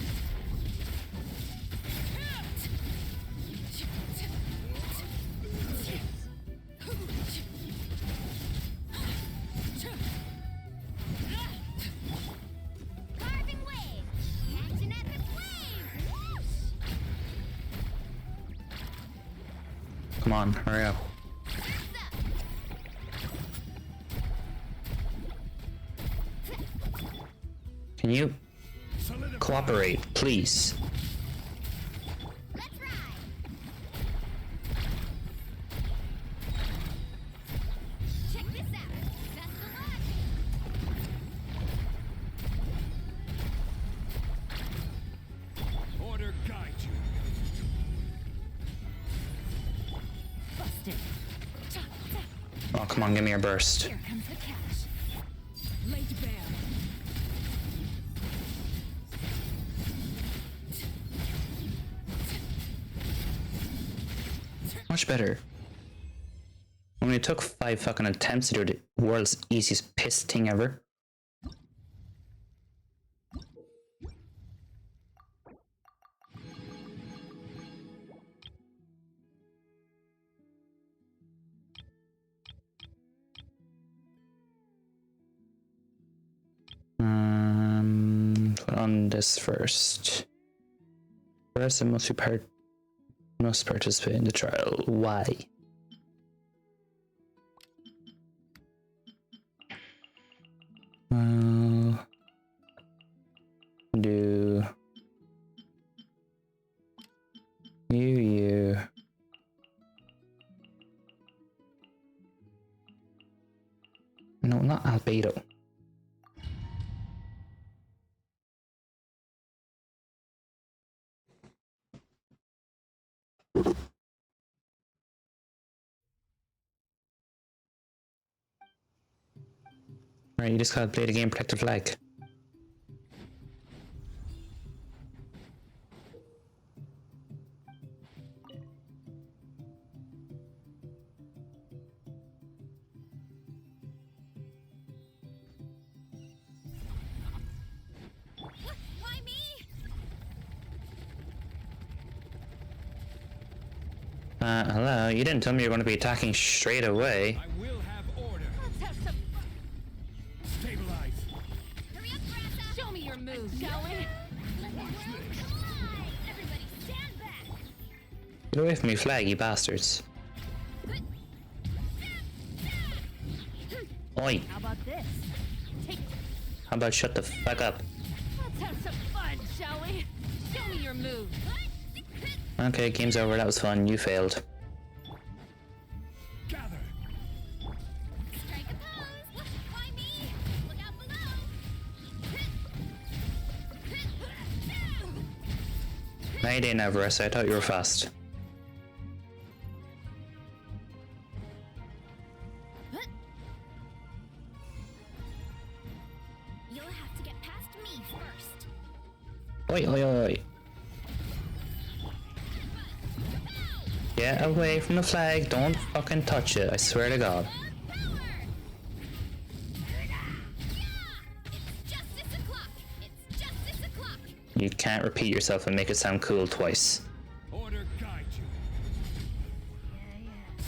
Carving wave. Catching at the flame. Whoosh! Come on, hurry up. Can you cooperate, please? Let's ride. Check this out. Best of luck. Order guide you. Busted. Oh, come on, give me a burst. Here comes the catch. Laid bare. Much better. Only it took 5 fucking attempts to do the world's easiest piss thing ever. Put on this first. Varesa must participate in the trial. Why? Well, do you no, not albedo. Right, you just gotta play the game, protect the flag. Hello? You didn't tell me you're going to be attacking straight away. I will have order. Let's have some Stabilize. Hurry up, Varesa! Show me your moves, shall we? Let the world collide! Everybody stand back! Get away from me, flag, you bastards. Oi! How about this? Take it. How about shut the fuck up? Let's have some fun, shall we? Show me your moves. Okay, game's over, that was fun, you failed. Gather. Strike a pose! Why me? Look out below! Night in, Varesa, I thought you were fast. You'll have to get past me first. Oi, oi, oi, oi. Get away from the flag, don't fucking touch it, I swear to God. It's justice o'clock! It's justice o'clock! You can't repeat yourself and make it sound cool twice. Order guide you.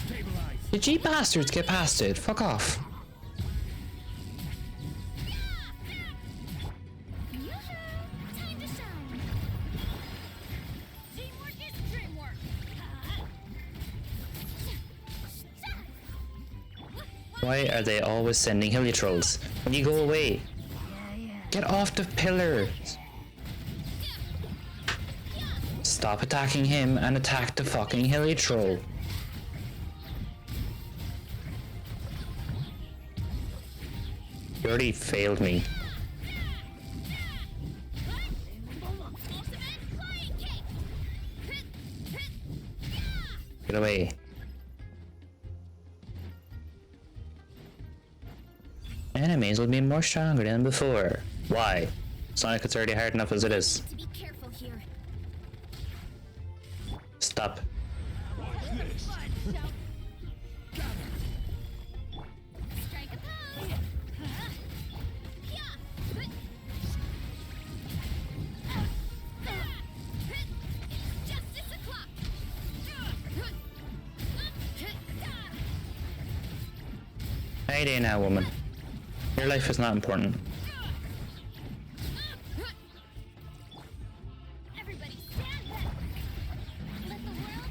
Stabilize. Did you bastards get past it? Fuck off. Time to shine! Teamwork is dreamwork! Why are they always sending hilly trolls? When you go away? Get off the pillar! Stop attacking him and attack the fucking hilly troll. You already failed me. Get away. Enemies will be more stronger than before. Why? Sonic, it's already hard enough as it is. To be careful here. Stop. Strike a pose! It's justice o'clock! Hey there now, woman. Your life is not important. Everybody stand back! Let the world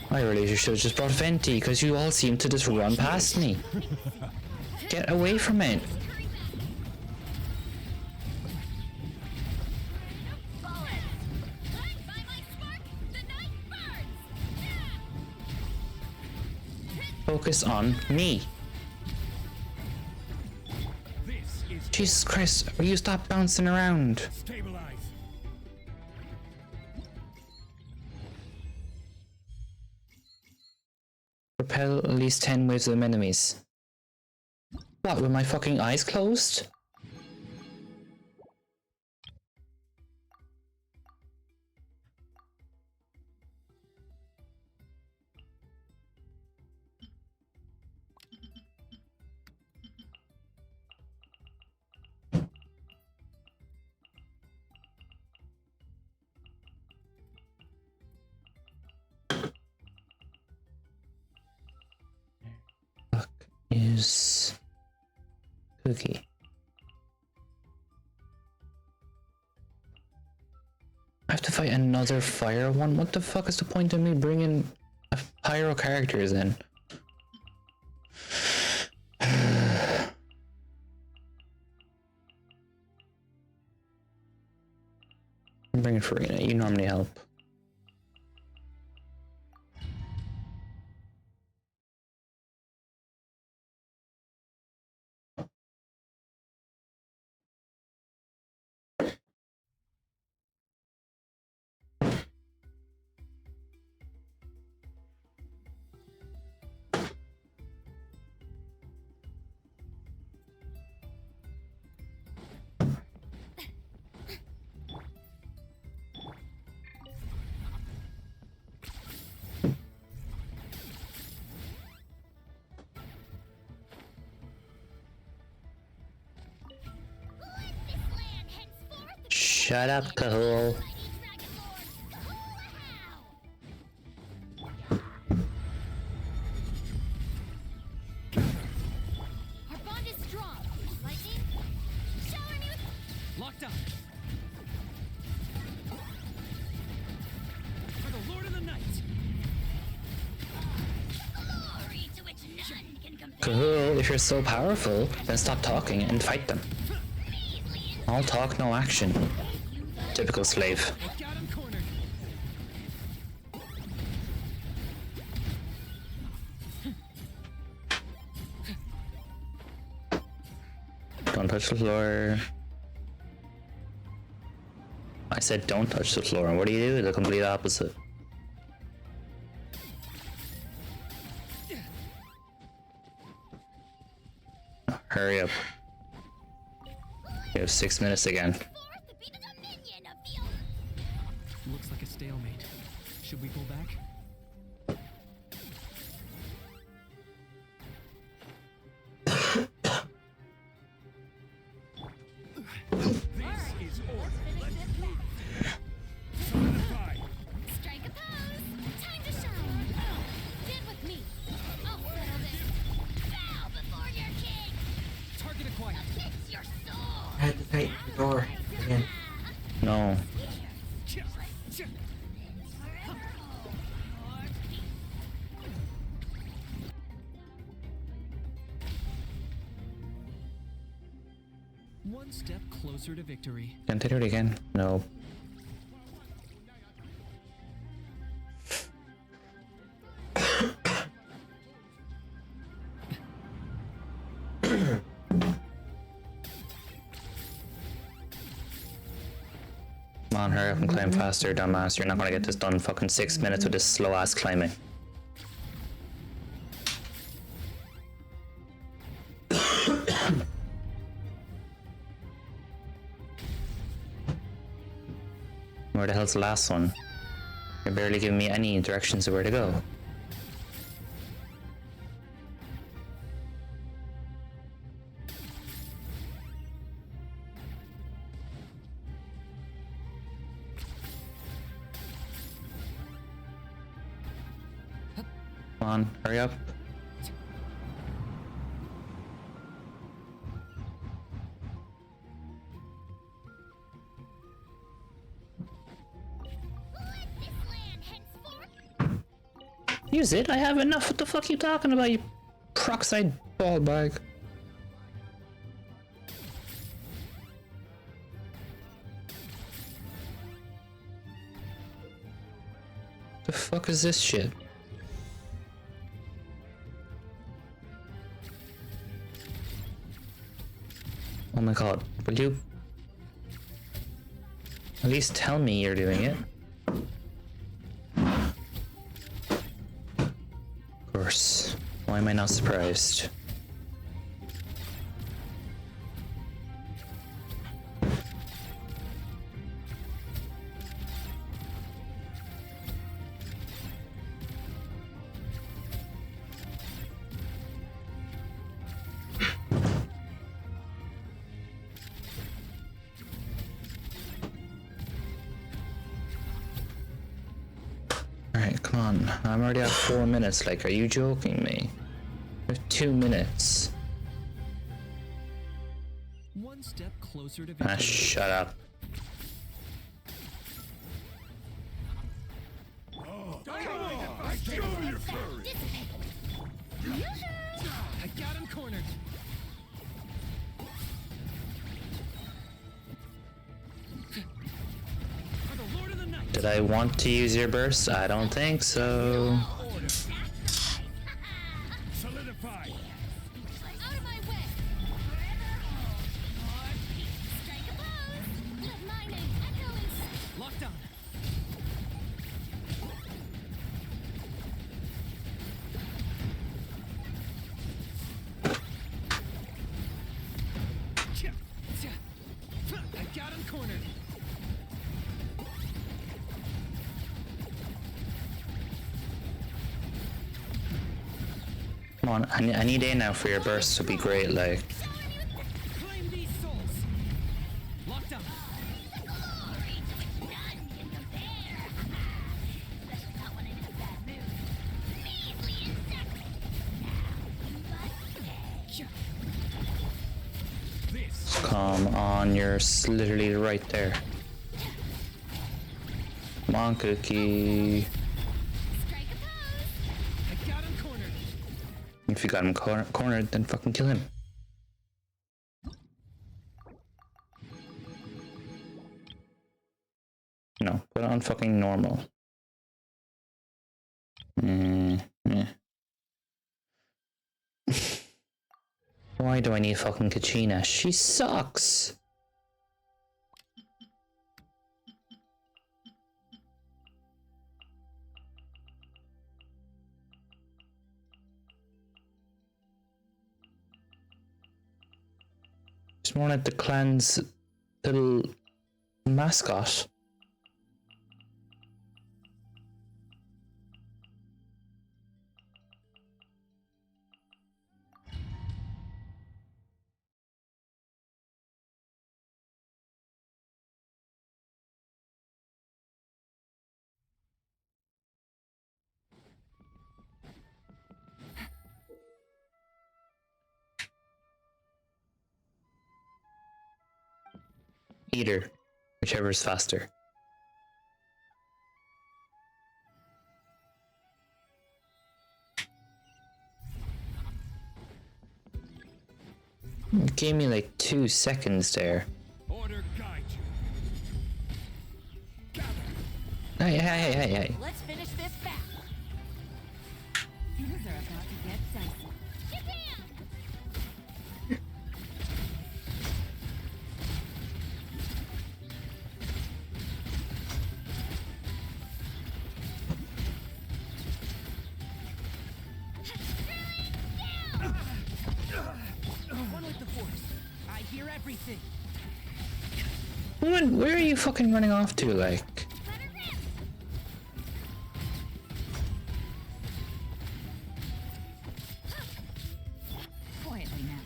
collide! I really should have just brought Venti, because you all seem to just run past me. Get away from it. Hurry back! Bullets! By my spark, the night burns! Focus on me. This is Jesus Christ, will you stop bouncing around? stabilize. Repel at least 10 waves of enemies. What, with my fucking eyes closed? Is Cookie. I have to fight another fire one? What the fuck is the point of me bringing pyro characters in? I'm bringing Farina, you normally help. Shut up, Cahul. Cool, if you're so powerful, then stop talking and fight them. All talk, no action. Typical slave. Don't touch the floor. I said don't touch the floor, and what do? The complete opposite. Hurry up. You have 6 minutes again. Looks like a stalemate. Should we pull back? Strike a pose! Time to shine! Get with me! I'll settle this! Bow before your king! Target acquired! Fix your soul! I had to tighten the door again. No. One step closer to victory. Can I do it again? No. Come on, hurry up and climb faster, dumbass. You're not gonna get this done in fucking 6 minutes with this slow ass climbing. Where the hell's the last one? You're barely giving me any directions of where to go. Come on, hurry up. Use it, I have enough. What the fuck are you talking about, you peroxide ball bag? The fuck is this shit? Oh my god, will you at least tell me you're doing it? Of course. Why am I not surprised? Alright, come on. I'm already at 4 minutes. Like, are you joking me? We have 2 minutes. One step closer to victory. Ah, shut up. I got him cornered. Did I want to use your burst? I don't think so. Solidify! Out of my way! Strike a pose! Let my name echo in... Locked on. I got him cornered. Come on, I need A now for your burst to be great, like. Claim these souls. Locked on. Come on, you're literally right there. Come on, Cookie. I got him cornered. You if you got him cornered, then fucking kill him. No, put on fucking normal. Why do I need fucking Kachina? She sucks! She's more like the clan's little mascot. Either, whichever is faster. It gave me like 2 seconds there. Order guide you. Hey. Let's finish this fast. Things are about to get dicey. Get down! One with the force. I hear everything. Woman, where are you fucking running off to, like? Quietly now.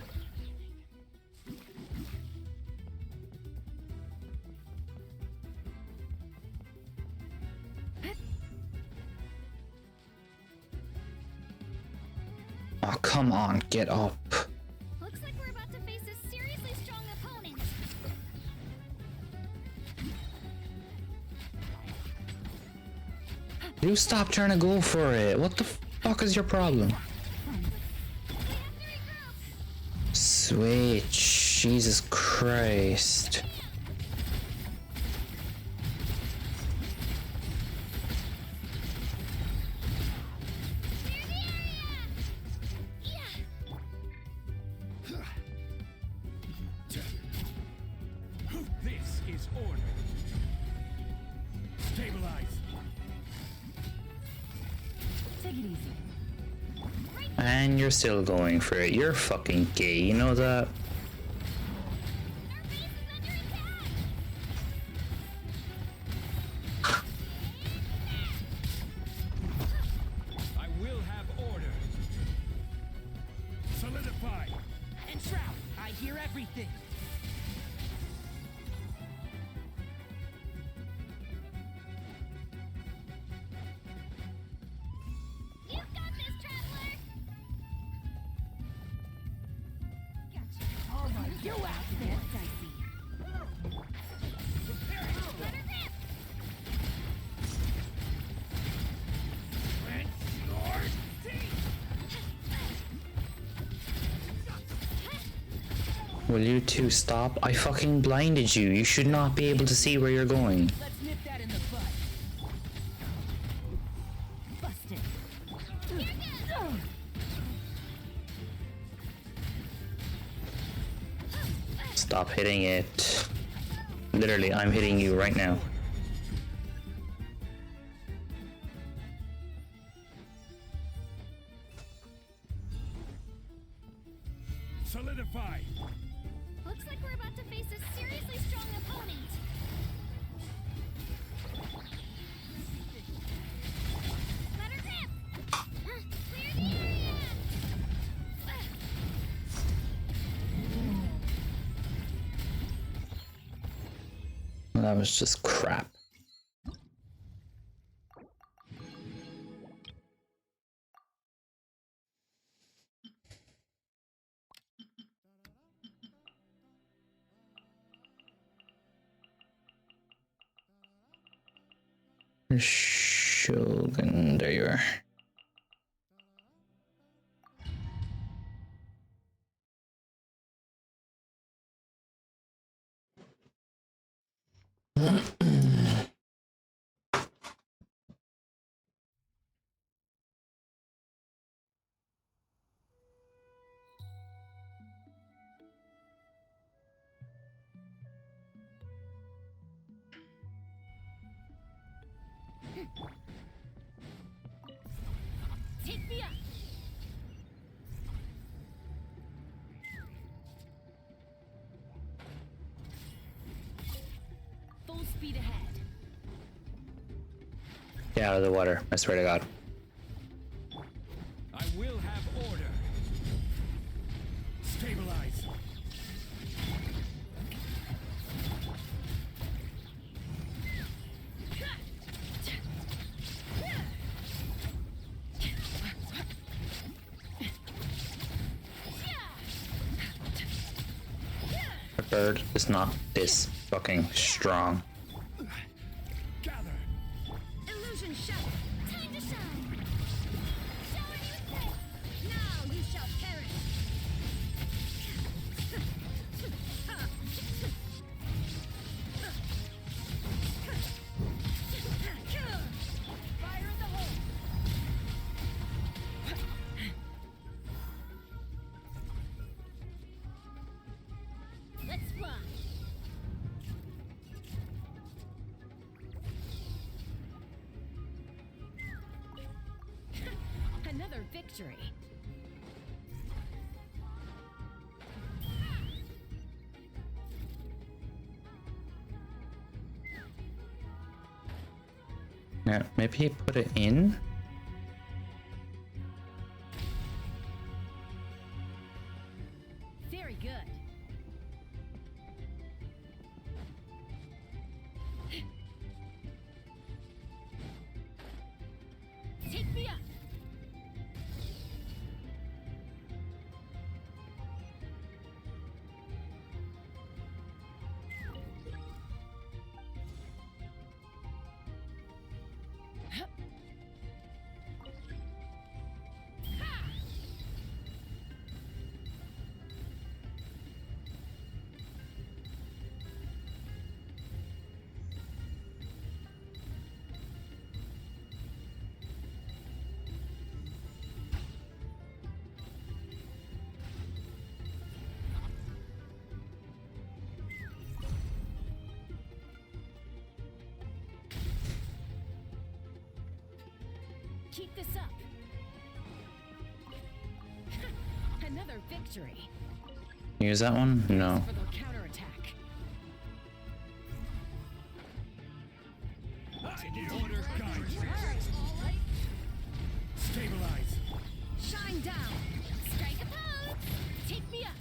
Oh, come on, get up. Looks like we're about to face a seriously strong opponent. You stop trying to go for it. What the fuck is your problem? Sweet Jesus Christ. This is order. Stabilize. Take it easy. And you're still going for it. You're fucking gay, you know that? I will have order. Solidify. And Shroud, I hear everything. You've got this, traveler. All right, you out to get dicey. Will you two stop? I fucking blinded you. You should not be able to see where you're going. Let's nip that in the bud. Busted. Stop hitting it. Literally, I'm hitting you right now. Solidify. Looks like we're about to face a seriously strong opponent. Let her rip. Clear the area. That was just crap. Shogun, there you are. Take me up. Full speed ahead. Get out of the water, I swear to God. I will have order. Stabilize. The bird is not this fucking strong. Illusion shut. Time to shine. Show a new thing. Now you shall perish. Fire in the hole. Let's fly. Another victory. Yeah, maybe put it in. Very good. Take me up. Keep this up. Another victory. Use that one? No. For the counterattack. Order guides. Stabilize. Shine down. Strike a pose. Take me up.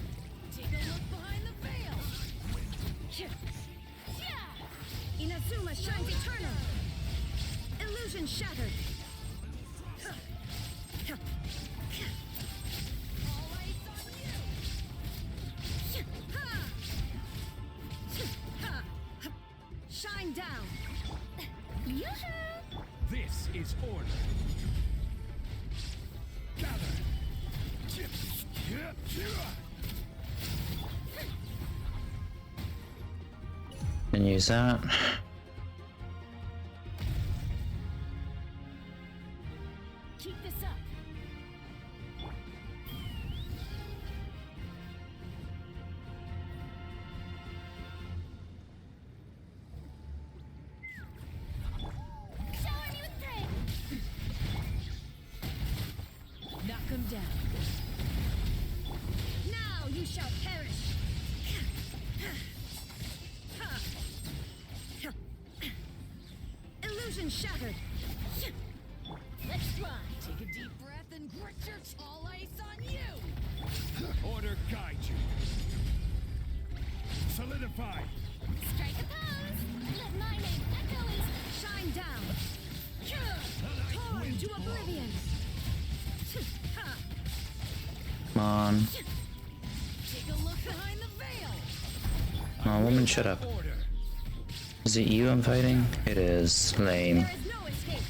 Take a look behind the veil. Inazuma shines eternal. Illusion shattered. Shine down. This is order. Gather. And use that. Keep this up. Show a new thing. Knock him down. Now you shall perish. Illusion shattered. Let's fly. Take a deep breath and grit your tall ice on you. Order guide you. Solidify. Strike a pose. Let my name echo in. Shine down. Torn to oblivion. Come on. Take a look behind the veil. Come on, woman, shut up. Is it you I'm fighting? It is. Lame. There is no escape.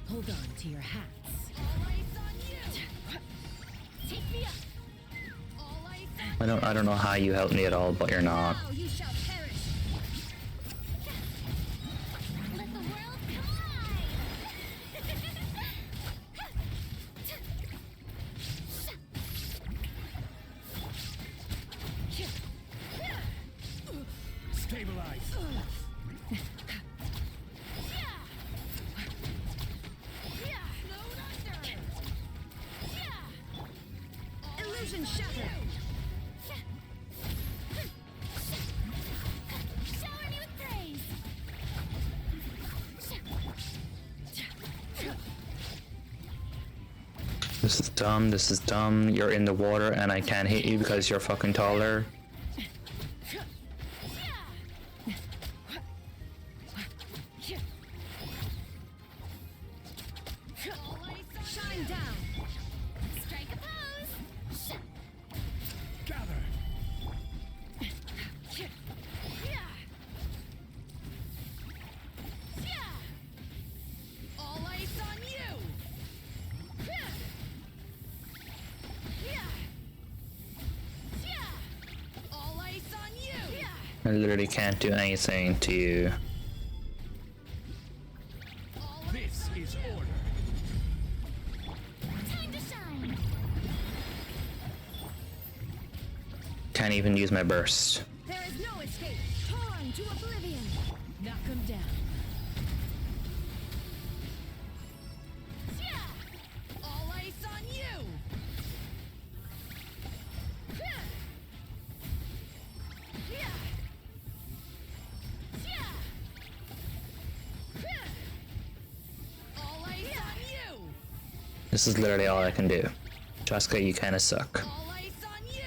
Hold on to your hats. All eyes on you. Take me up. All eyes on I don't know how you helped me at all, but you're not. Now you shall perish. This is dumb, this is dumb. You're in the water and I can't hit you because you're fucking taller. Shine down. Strike a pose. Gather. All ice on you! All ice on you! I literally can't do anything to you. This is order. Time to shine. Can't even use my burst. There is no escape! Tollan to oblivion! Knock him down. All ice on you! All ice on you! This is literally all I can do. Jaska, you kinda suck. All ice on you!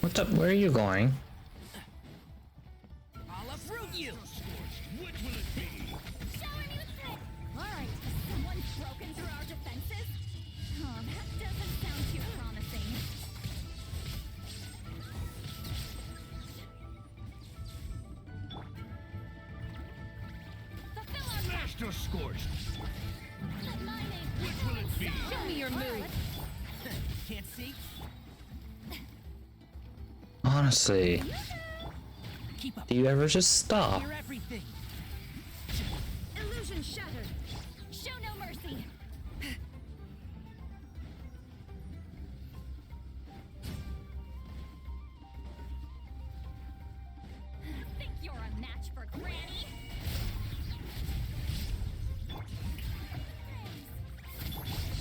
What's up? Where are you going? I'll uproot you! Which will it be? Shower me with praise. Alright, someone broken through our defenses? Oh, that doesn't sound too promising. Fulfill our Smashed or scorched? mining. Which will it be? Show me your move! Can't see? Honestly, Keep up. do you ever just stop? Hear everything! Illusion shattered! Show no mercy. Think you're a match for Granny?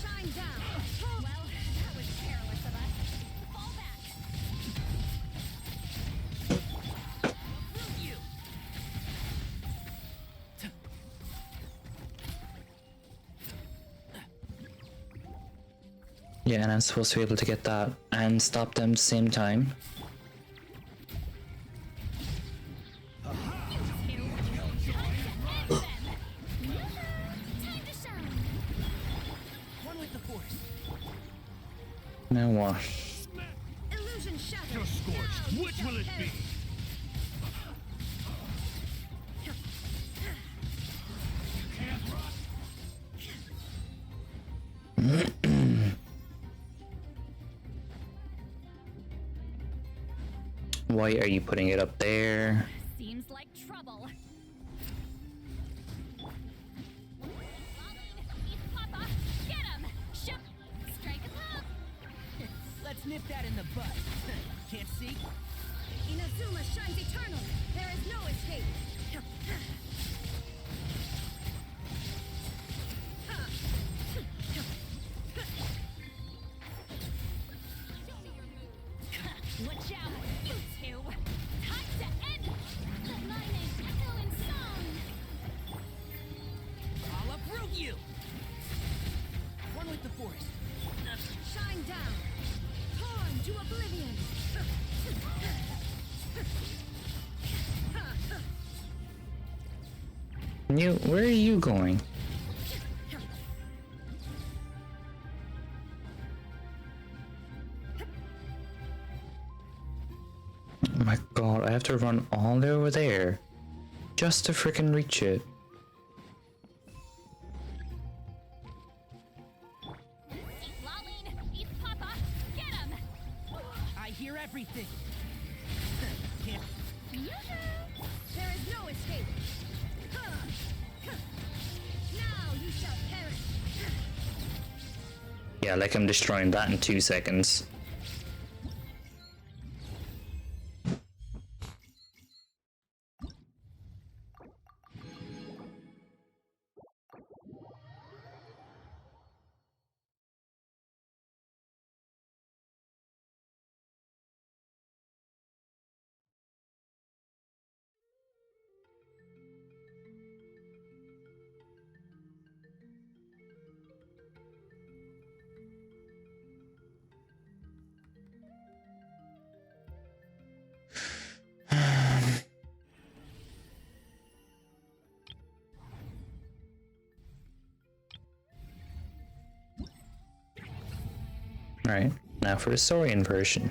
Shine down! Well, that was careless of us. Fall back. Uproot you! Yeah, and I'm supposed to be able to get that and stop them at the same time. Time to shine. One with the force. Now what? Illusion shattered! You're scorched. Which will it be? Why are you putting it up there? Seems like trouble. Papa, get him. Strike a pop. Let's nip that in the bud. Can't see? Inazuma shines eternal! There is no escape! Watch out, you two. Time to end. The mining echo in song. I'll uproot you! One with the force. Shine down! Torn to oblivion! Where are you going? have to run all the way over there just to freaking reach it. I hear everything. Can't. There is no escape. Now you shall perish. Yeah, like I'm destroying that in 2 seconds. Alright, now for the Saurian version.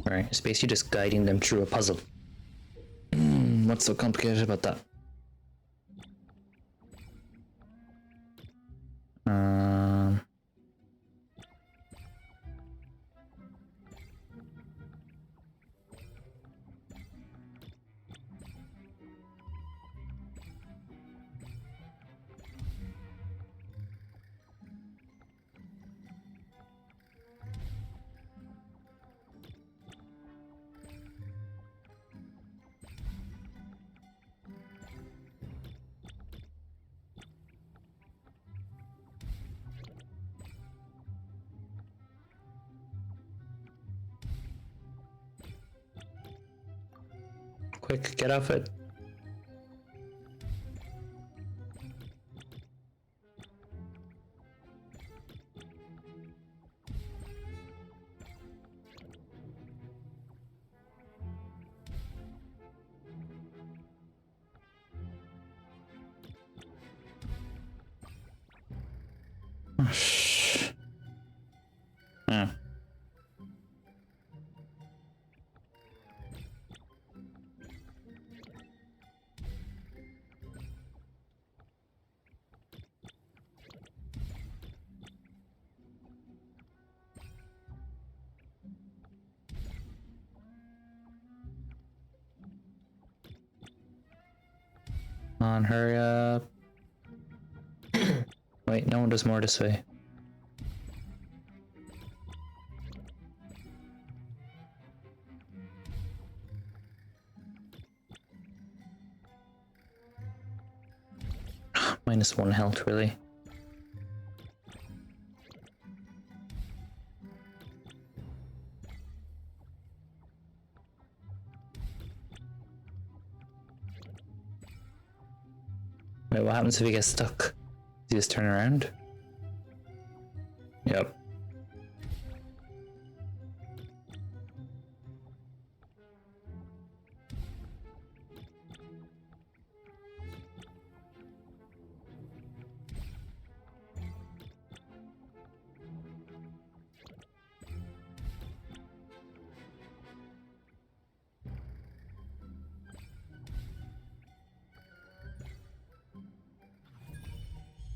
Alright, it's basically just guiding them through a puzzle. What's so complicated about that? Quick, get off it. Yeah. Come on, hurry up. Wait, no, there's more this way. -1 health, really. Wait, what happens if he gets stuck? Does he just turn around? Yep.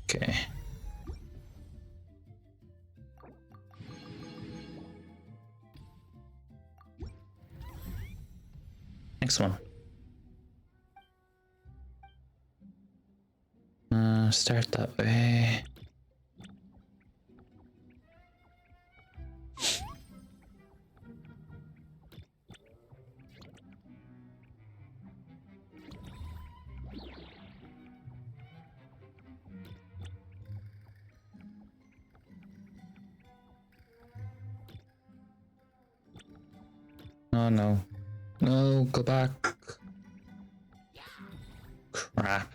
Okay. Next one. Start that way. Oh no. No, go back. Crap.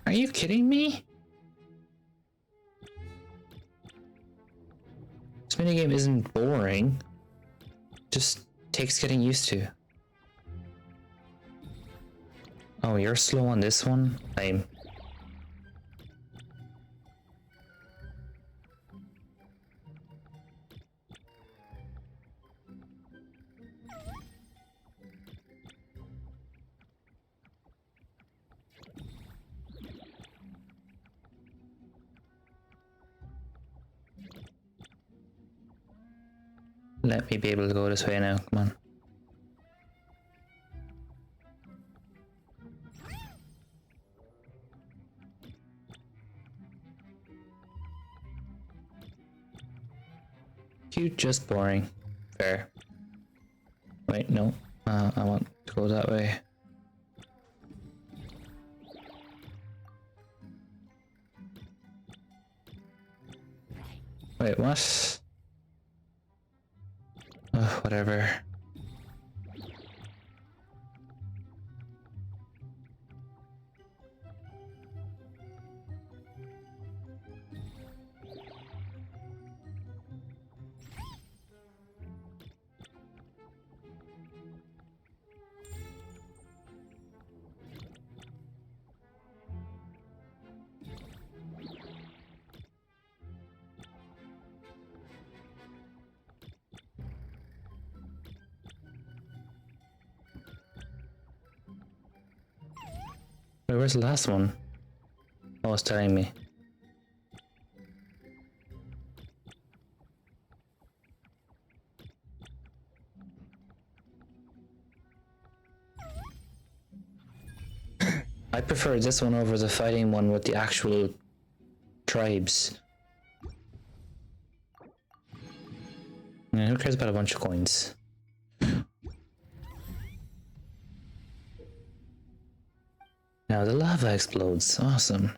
Are you kidding me? This minigame isn't boring. Just takes getting used to. Oh, you're slow on this one? Let me be able to go this way now, come on. Cute, just boring. Fair. Wait, no. I want to go that way. Wait, what? Whatever. Wait, where's the last one? Oh, it's telling me. I prefer this one over the fighting one with the actual tribes. Yeah, who cares about a bunch of coins? Now the lava explodes. Awesome.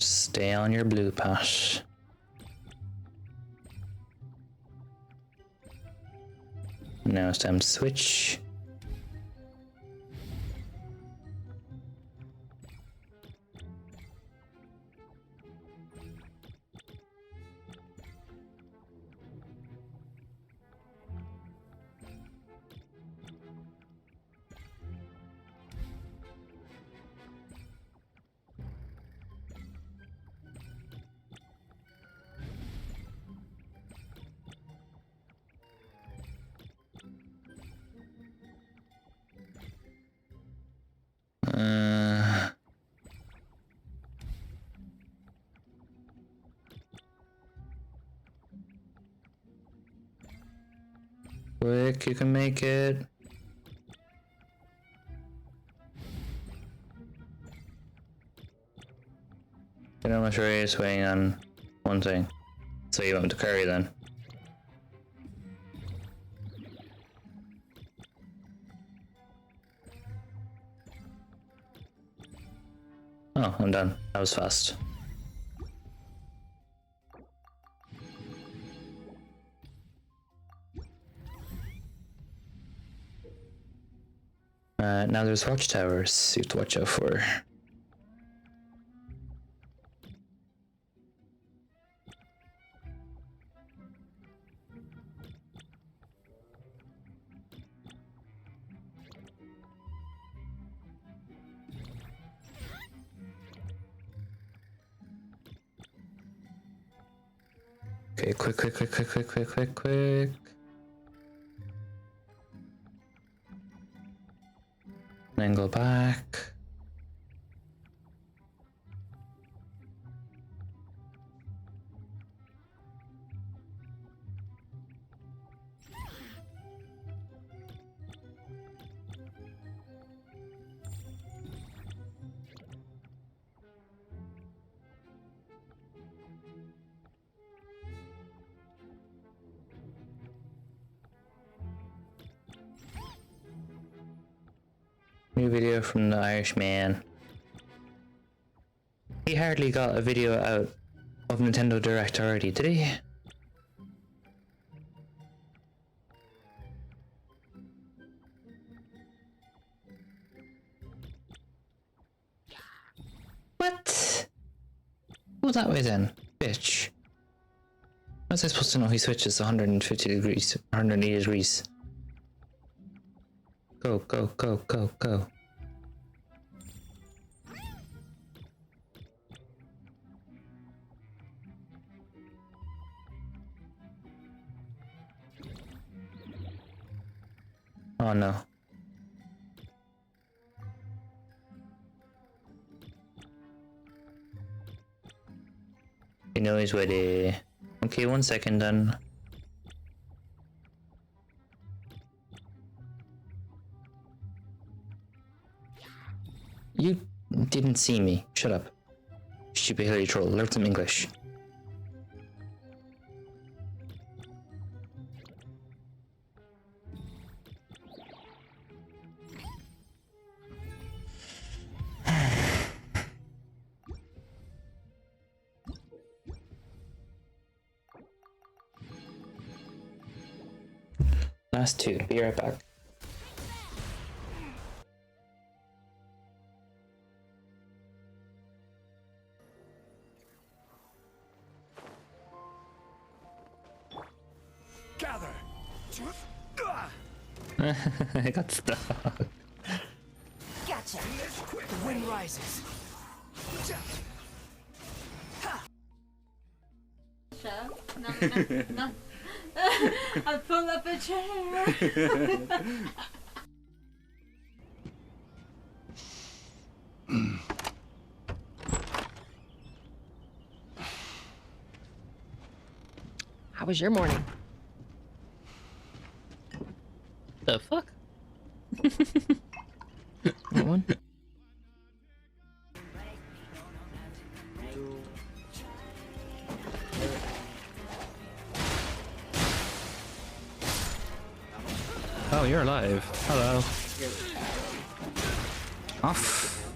Stay on your blue path. Now it's time to switch. Quick, you can make it. You know, I'm sure he's waiting on one thing. So you want to carry then? Oh, I'm done. That was fast. Now there's watchtowers you have to watch out for. Okay, quick. Then go back. New video from the Irishman. He hardly got a video out of Nintendo Direct already, did he? What? Go that way then, bitch. How was I supposed to know he switches 150 degrees, 180 degrees? Go. Oh no. You know he's ready. Okay, 1 second then. You didn't see me. Shut up. Stupid hairy troll. Learn some English. Last two. Be right back. Gather. I got stuck. Gotcha. The wind rises. No. I pull up a chair. How was your morning? The fuck? That one? Oh, you're alive. Hello. Off.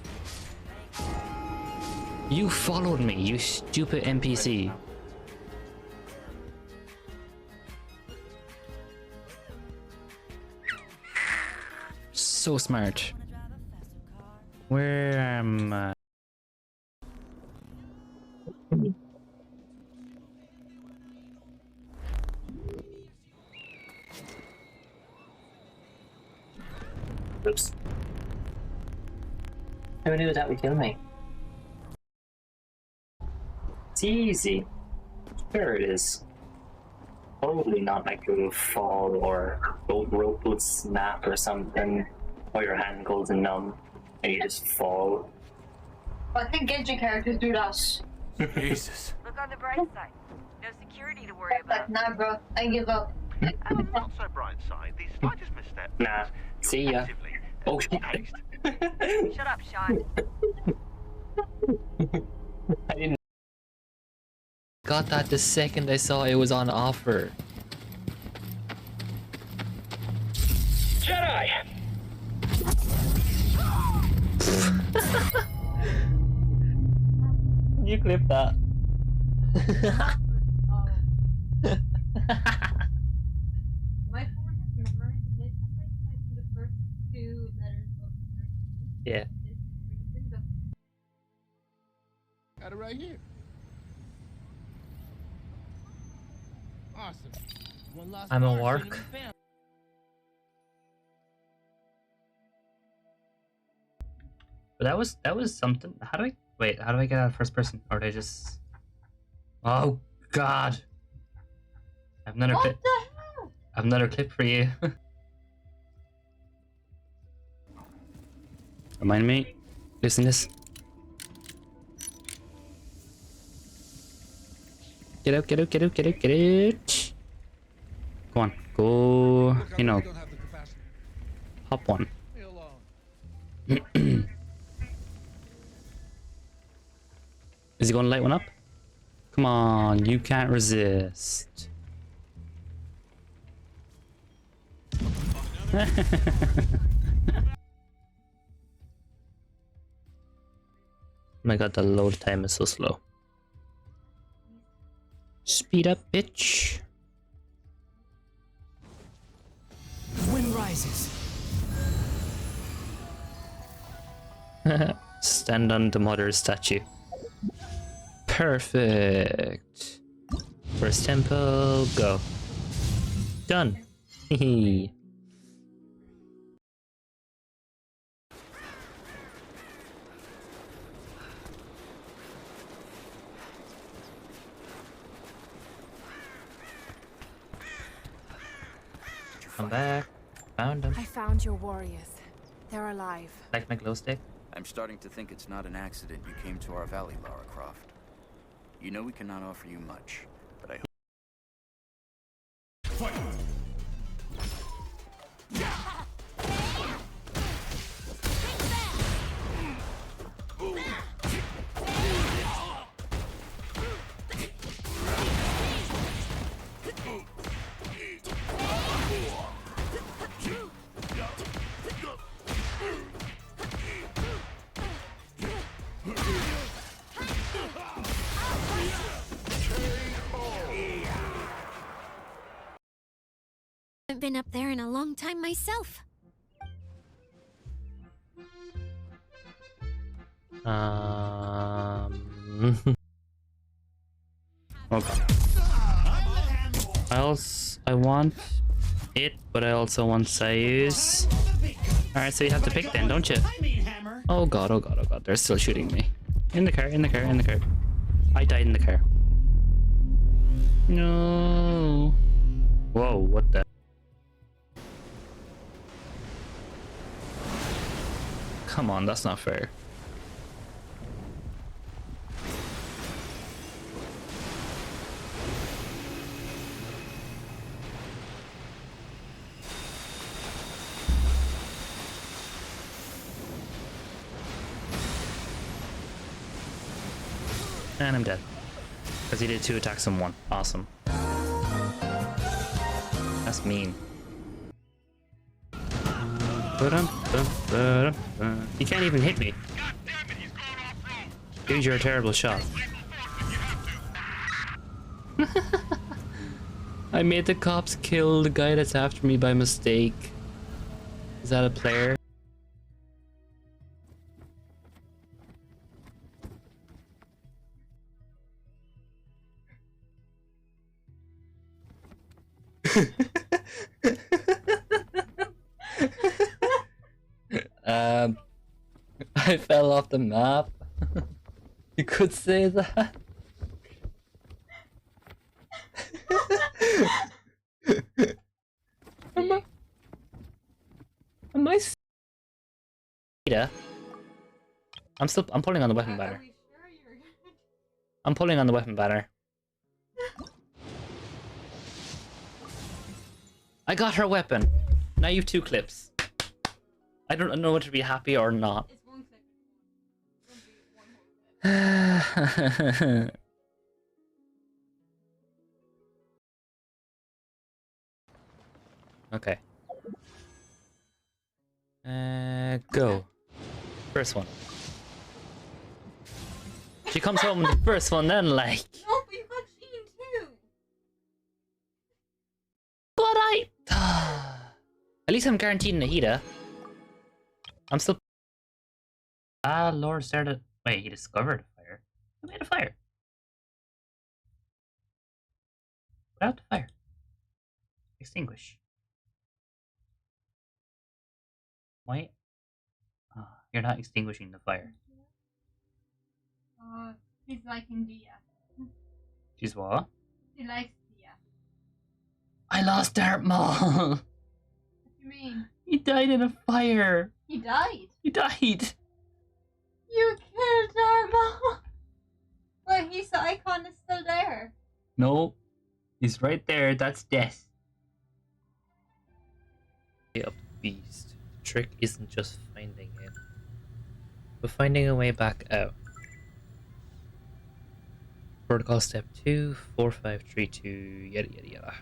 You followed me, you stupid NPC. So smart. Where am I? Oops. Who knew that would kill me? It's easy. There it is. Probably not like it will fall or the rope will snap or something, or your hand goes numb and you just fall. I think Genshin characters do that. Jesus. Look on the bright side. No security to worry about. Nah, bro. I give up. Not so bright side. The slightest misstep. Nah. See ya. Oh shit. Shut up, Sean. I didn't. Got that the second I saw it was on offer. Jedi! You clip that. My phone has memorized the first two letters of the Yeah. Got it right here. Awesome. One last I'm a person work. in the family. But that was something. How do I get out of first person? Or did I just? Oh God! I have another What clip. the hell? I have another clip for you. Remind me. Listen this. Get out, get out, get out, get out, get out. Go on. Go. You know. Hop one. Is he going to light one up? Come on, you can't resist. Oh my god, the load time is so slow. Speed up, bitch. Wind rises. Stand on the mother's statue. Perfect. First tempo, go. Done. Hehe. I'm back. Found them. I found your warriors. They're alive. Like my glow stick? I'm starting to think it's not an accident you came to our valley, Lara Croft. You know we cannot offer you much, but I hope... Haven't been up there in a long time myself. Okay. I want it, but I also want Sayus. Alright, so you have to pick then, don't you? Oh god, oh god, oh god, they're still shooting me. In the car, in the car, in the car. I died in the car. No. Whoa, what the? Come on, that's not fair. And I'm dead. Because he did 2 attacks in 1. Awesome. That's mean. He can't even hit me. Dude, you're a terrible shot. I made the cops kill the guy that's after me by mistake. Is that a player? I fell off the map. You could say that. Am I I'm pulling on the weapon banner. I'm pulling on the weapon banner. I got her weapon. Now you've 2 clips. I don't know whether to be happy or not. Okay. Go. First one. She comes home with the first one then, like. No, but you got Sheen too. But at least I'm guaranteed Nahida. I'm still. Ah, Lord started. Wait, he discovered a fire. Who made a fire? Put out the fire. Extinguish. Wait. Oh, you're not extinguishing the fire. He's liking Dia. She's what? He likes Dia. I lost Dartmouth. What do you mean? He died in a fire. He died? He died. You killed Dartmouth! Wait, his icon is still there. No, he's right there. That's death. Of the beast. The trick isn't just finding it, but finding a way back out. Protocol step 2, 4532, yada yada yada.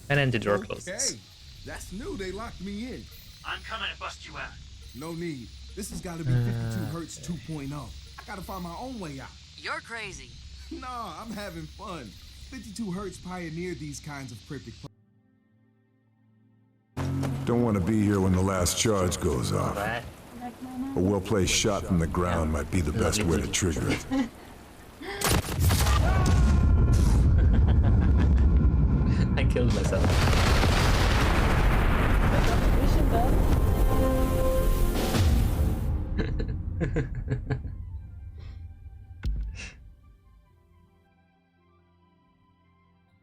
And then the door closes. Okay, that's new. They locked me in. I'm coming to bust you out. No need. This has got to be 52 Hertz 2.0. I gotta find my own way out. You're crazy. Nah, I'm having fun. 52 Hertz pioneered these kinds of cryptic. Don't want to be here when the last charge goes off. A well-placed shot from the ground might be the best way to trigger it. I killed myself.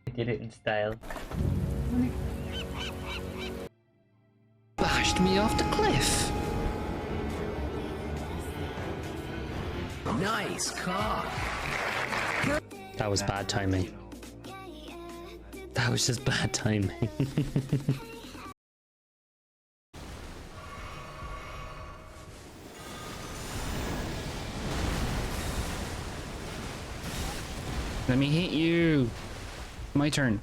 I did it in style. Bashed me off the cliff. Nice cock. That was bad timing. That was just bad timing. Let me hit you. My turn.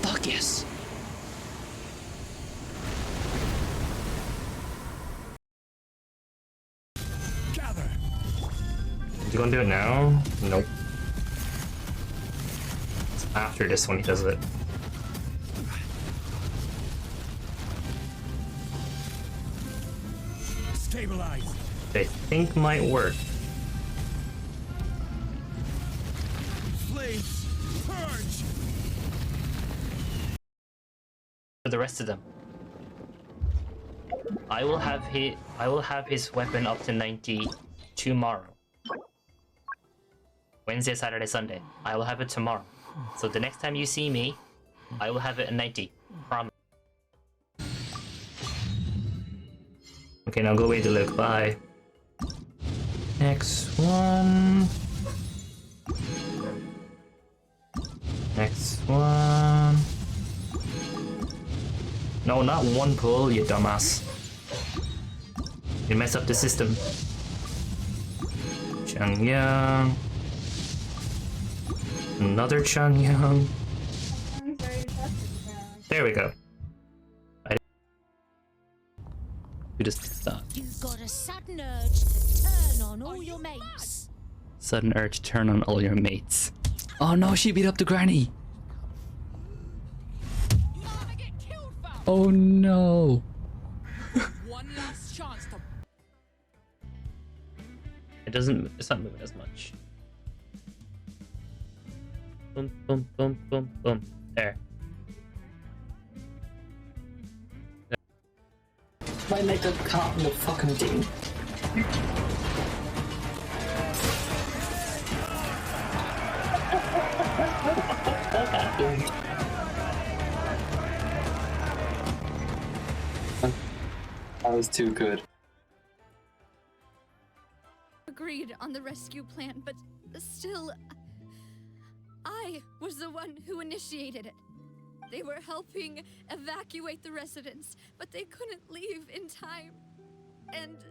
Fuck yes. Gather. You gonna do it now? Nope. It's after this one he does it. Stabilize. Which I think might work. Flames. Purge. For the rest of them. I will have his weapon up to 90 tomorrow. Wednesday, Saturday, Sunday. I will have it tomorrow. So the next time you see me, I will have it at 90. Promise. Okay, now go away to look. Bye. Next one. Next one. No, not one pull, you dumbass. You mess up the system. Changyang. Another Changyang. There we go. We just stop. You've got a sudden urge to turn on all your mates. Sudden urge to turn on all your mates. Oh no, she beat up the granny. Oh no. One last chance to. It's not moving as much. Boom, boom, boom, boom, boom. There. My leg got caught in the fucking thing. What happened? That was too good. Agreed on the rescue plan, but still, I was the one who initiated it. They were helping evacuate the residents, but they couldn't leave in time. And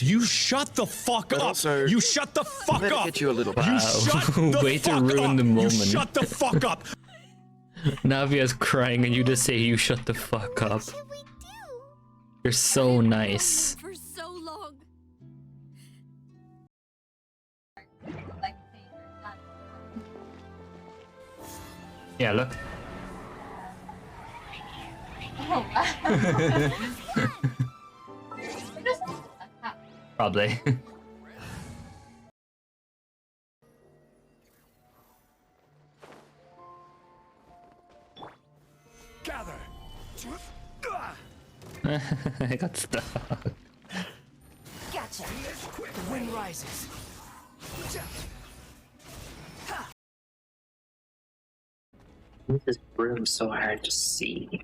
You shut the fuck But up! also, You shut the fuck let it up! get you a little You shut the Way to fuck ruin up! the moment. You shut the fuck up! Navia's crying and you just say you shut the fuck up. You're so nice. for so long. Yeah, look. Probably. I got stuck. Gotcha. The wind rises. This broom so hard to see.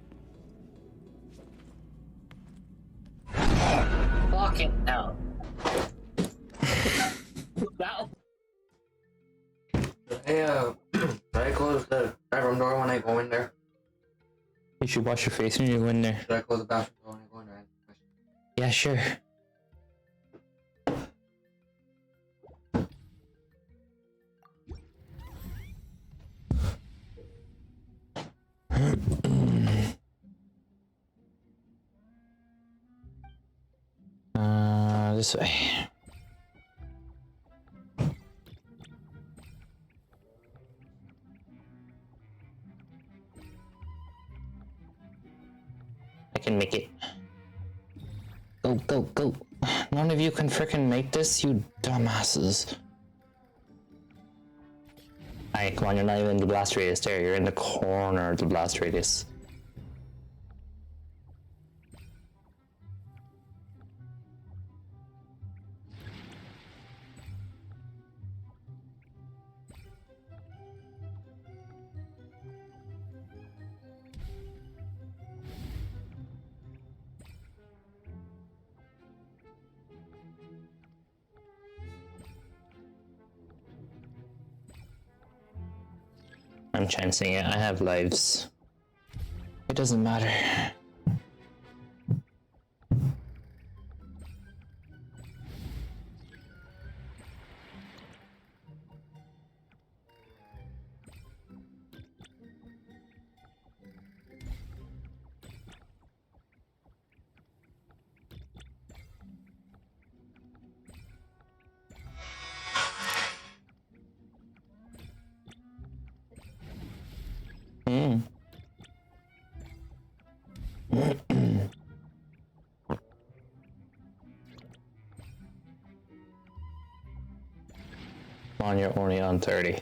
Fucking hell. Wow. Hey, should I close the bedroom door when I go in there? You should wash your face when you go in there. Should I close the bathroom door when I go in there? Yeah, sure. This way. I can make it. Go, go, go. None of you can frickin' make this, you dumbasses. Alright, come on, you're not even in the blast radius there. You're in the corner of the blast radius. I'm chancing it. I have lives. It doesn't matter. Come on, you're only on 30.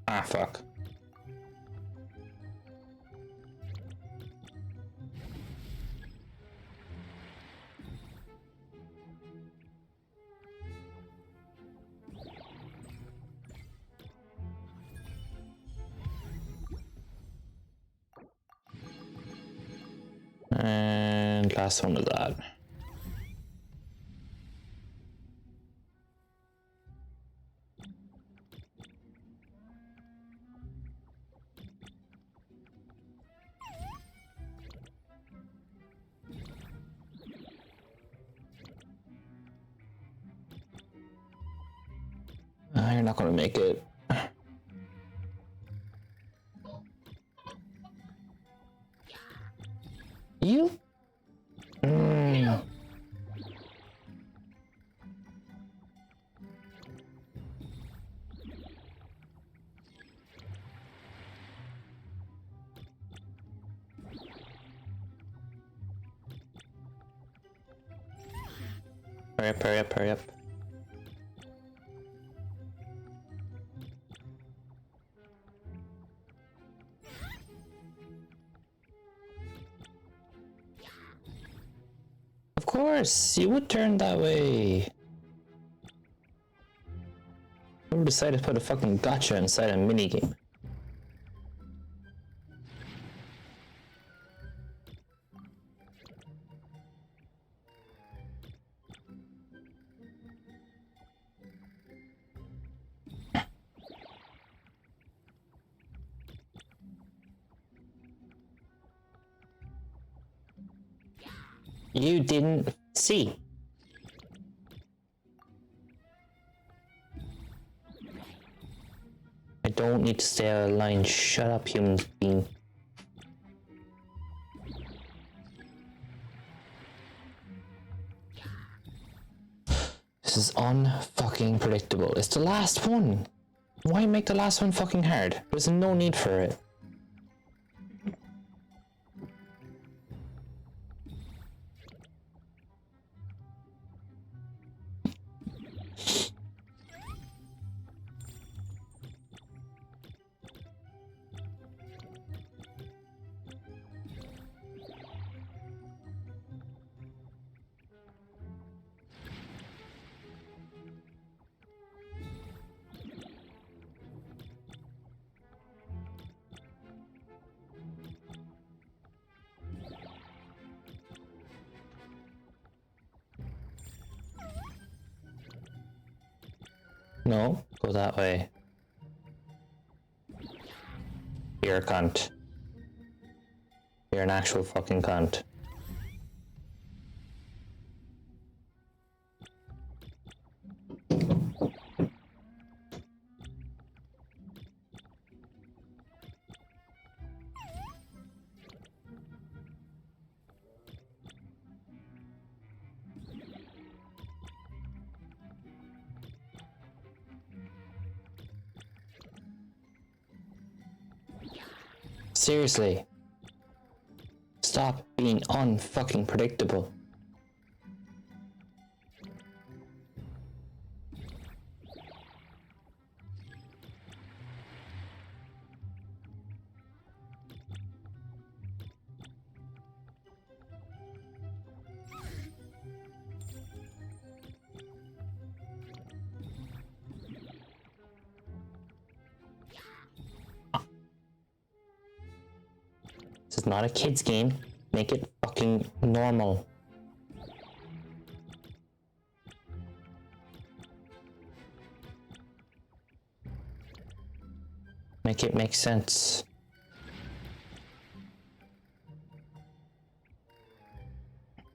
Ah, fuck. And last one of that. You're not gonna make it. You? Hurry up, hurry up, hurry up. Of course, you would turn that way. Whoever decided to put a fucking gotcha inside a minigame? You didn't see. I don't need to stay out of line. Shut up, human being. This is unfucking predictable. It's the last one. Why make the last one fucking hard? There's no need for it. No, go that way. You're a cunt. You're an actual fucking cunt. Seriously. Stop being unfucking predictable. This is not a kid's game. Make it fucking normal. Make it make sense.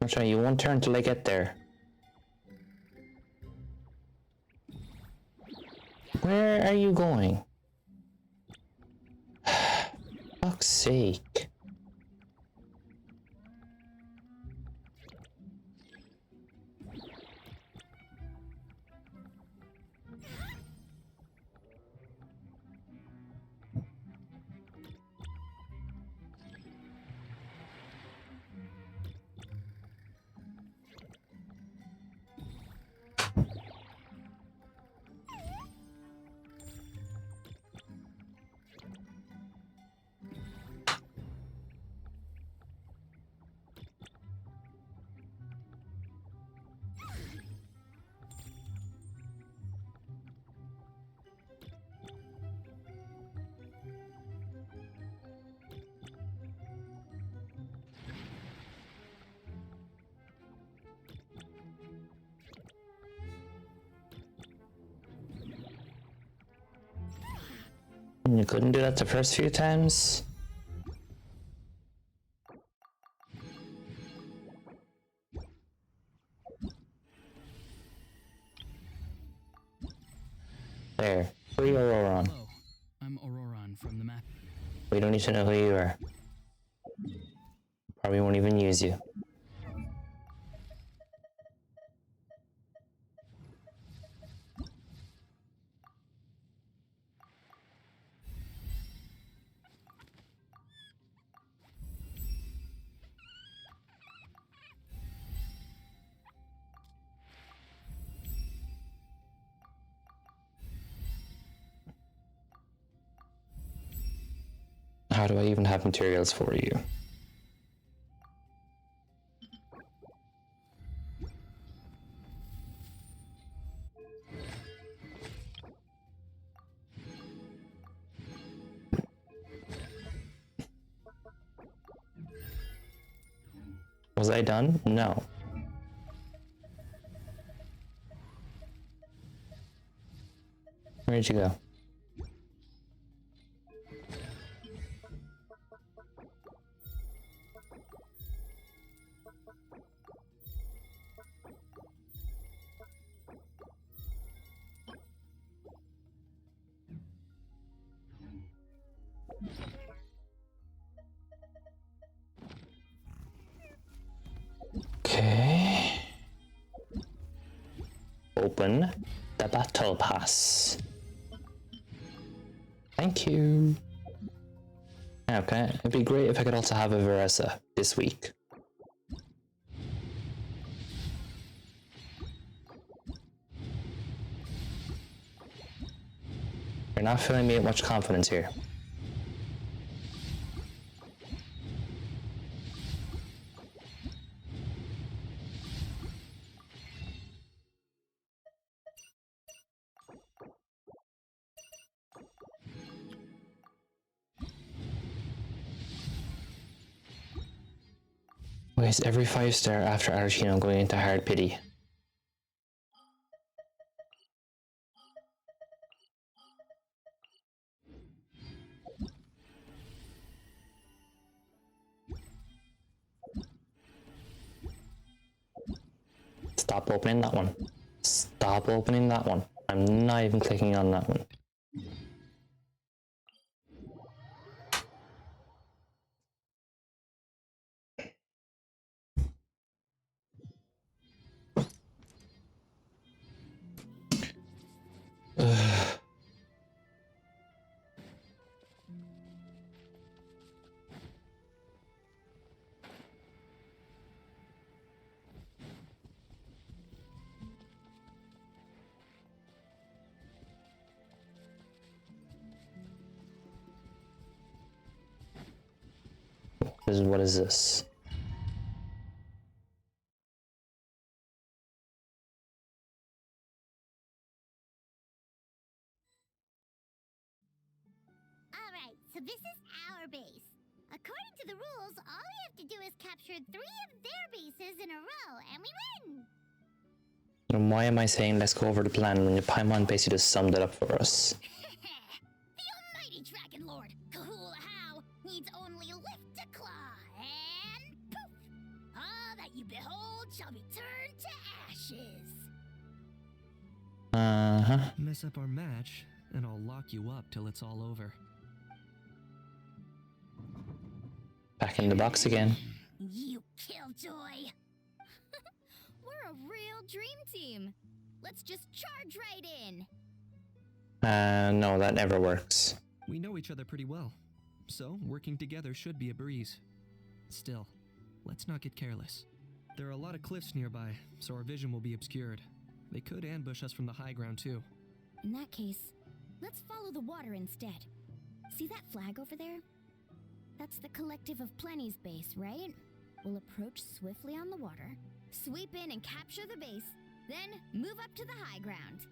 I'm trying. You won't turn till I get there. Where are you going? Fuck's sake. You couldn't do that the first few times? There. Who are you, Auroron? Hello, I'm Auroron from the map. We don't need to know who you are. Probably won't even use you. How do I even have materials for you? Was I done? No. Where'd you go? Okay. open the battle pass. Thank you. Okay, it'd be great if I could also have a Varesa this week. You're not filling me with much confidence here. Why is every 5-star after Archino going into hard pity? Stop opening that one. Stop opening that one. I'm not even clicking on that one. What is this? Alright, so this is our base. According to the rules, all we have to do is capture 3 of their bases in a row, and we win! And why am I saying let's go over the plan when the Paimon basically just summed it up for us? The almighty Dragon Lord, Kahula How, needs only lift a claw, and poof! All that you behold shall be turned to ashes. Mess up our match, and I'll lock you up till it's all over. Back in the box again. You killjoy! We're a real dream team. Let's just charge right in. No, that never works. We know each other pretty well, so working together should be a breeze. Still, let's not get careless. There are a lot of cliffs nearby, so our vision will be obscured. They could ambush us from the high ground too. In that case, let's follow the water instead. See that flag over there? That's the Collective of Plenty's base, right? We'll approach swiftly on the water, sweep in and capture the base, then move up to the high ground.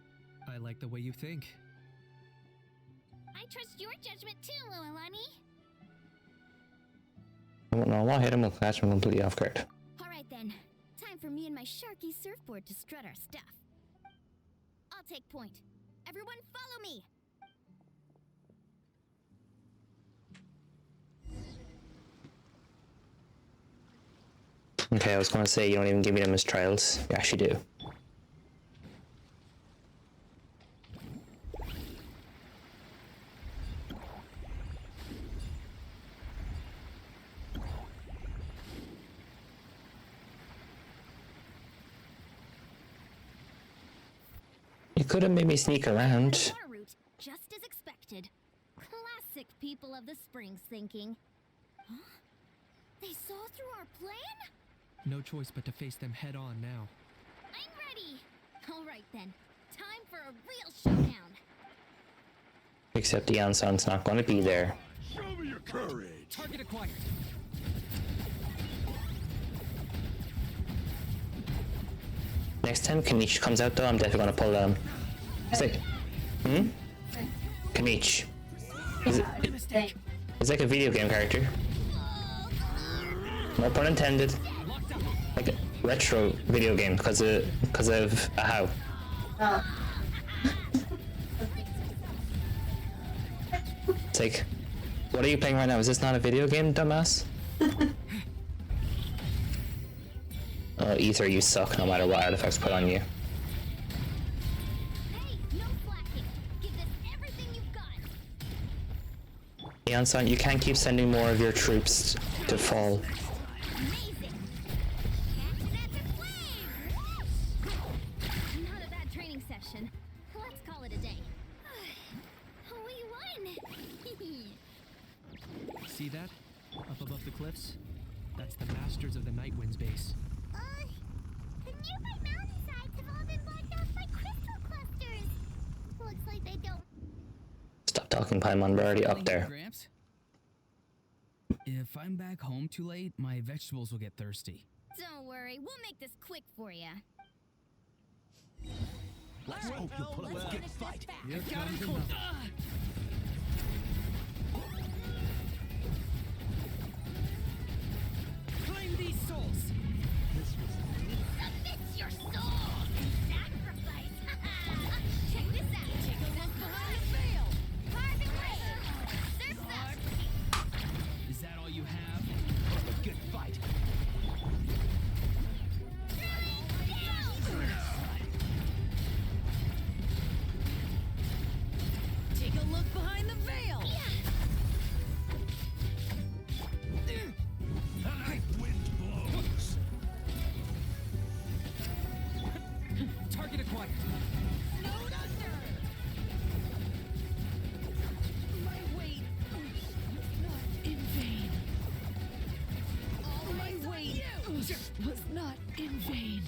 I like the way you think. I trust your judgment too, Lualani. I don't know what hit him will catch him completely off guard. Alright then, time for me and my Sharky surfboard to strut our stuff. I'll take point. Everyone follow me! Okay, I was gonna say you don't even give me them as trials. You actually do. You could have made me sneak around. Our route, just as expected. Classic people of the Springs thinking. Huh? They saw through our plan? No choice but to face them head on now. I'm ready! Alright then, time for a real showdown. Except the Iansan's not gonna be there. Show me your courage. Target acquired. Next time Kanish comes out though, I'm definitely gonna pull them. It's like, Kanish. It's like a video game character. No pun intended. Like a retro video game because of a how. It's like, what are you playing right now? Is this not a video game, dumbass? Oh, Ether, you suck no matter what artifacts put on you. Hey, no flacking. Give this everything you've got. Iansan, you can't keep sending more of your troops to fall. None of that train That's the Masters of the Night Winds base. The nearby mountainsides have all been blocked off by crystal clusters. Looks like they don't. Stop talking, Paimon. We're already up there. Gramps? If I'm back home too late, my vegetables will get thirsty. Don't worry, we'll make this quick for you. Let's hope you pull up a good fight. Here comes another. Claim these souls. Submit your soul in sacrifice. Check this out. Take a look behind the veil. Carbon laser. Surf's up. Is that all you have? A good fight. Take a look behind the veil. Wind blows. Target acquired. Snowed under. My weight was not in vain. All my weight was not in vain.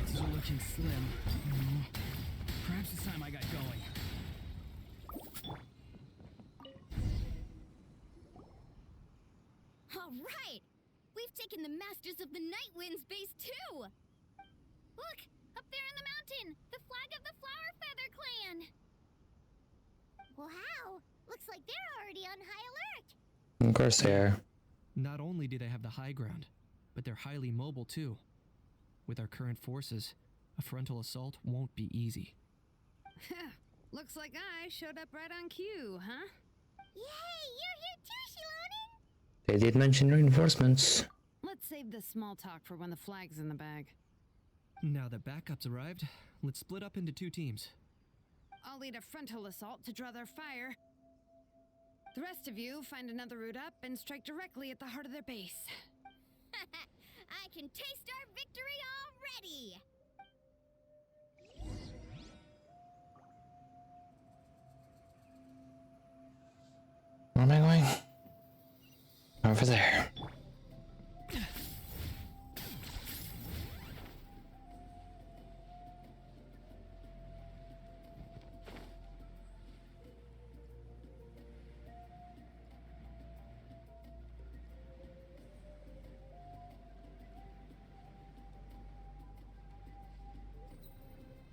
It's looking slim. Perhaps it's time I got going. All right! We've taken the Masters of the Night Winds base too! Look, up there in the mountain, the flag of the Flower Feather Clan. Wow, looks like they're already on high alert. Of course they are. Not only do they have the high ground, but they're highly mobile too. With our current forces, a frontal assault won't be easy. Looks like I showed up right on cue, huh? Yay, you're here too, Shilonen. They did mention reinforcements. Let's save this small talk for when the flag's in the bag. Now that backup's arrived, let's split up into 2 teams. I'll lead a frontal assault to draw their fire. The rest of you find another route up and strike directly at the heart of their base. I can taste our victory already! Where am I going? Over there.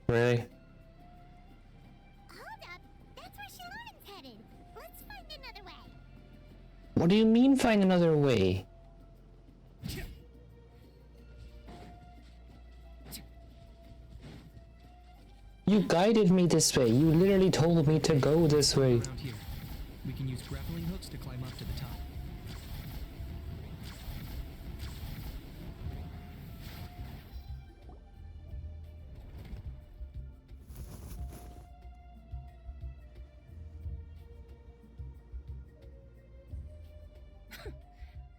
Really? Hold up, that's where Shilonen's headed. Let's find another way. What do you mean find another way? You guided me this way. You literally told me to go this way. Around here, we can use grappling hooks to climb up to the top.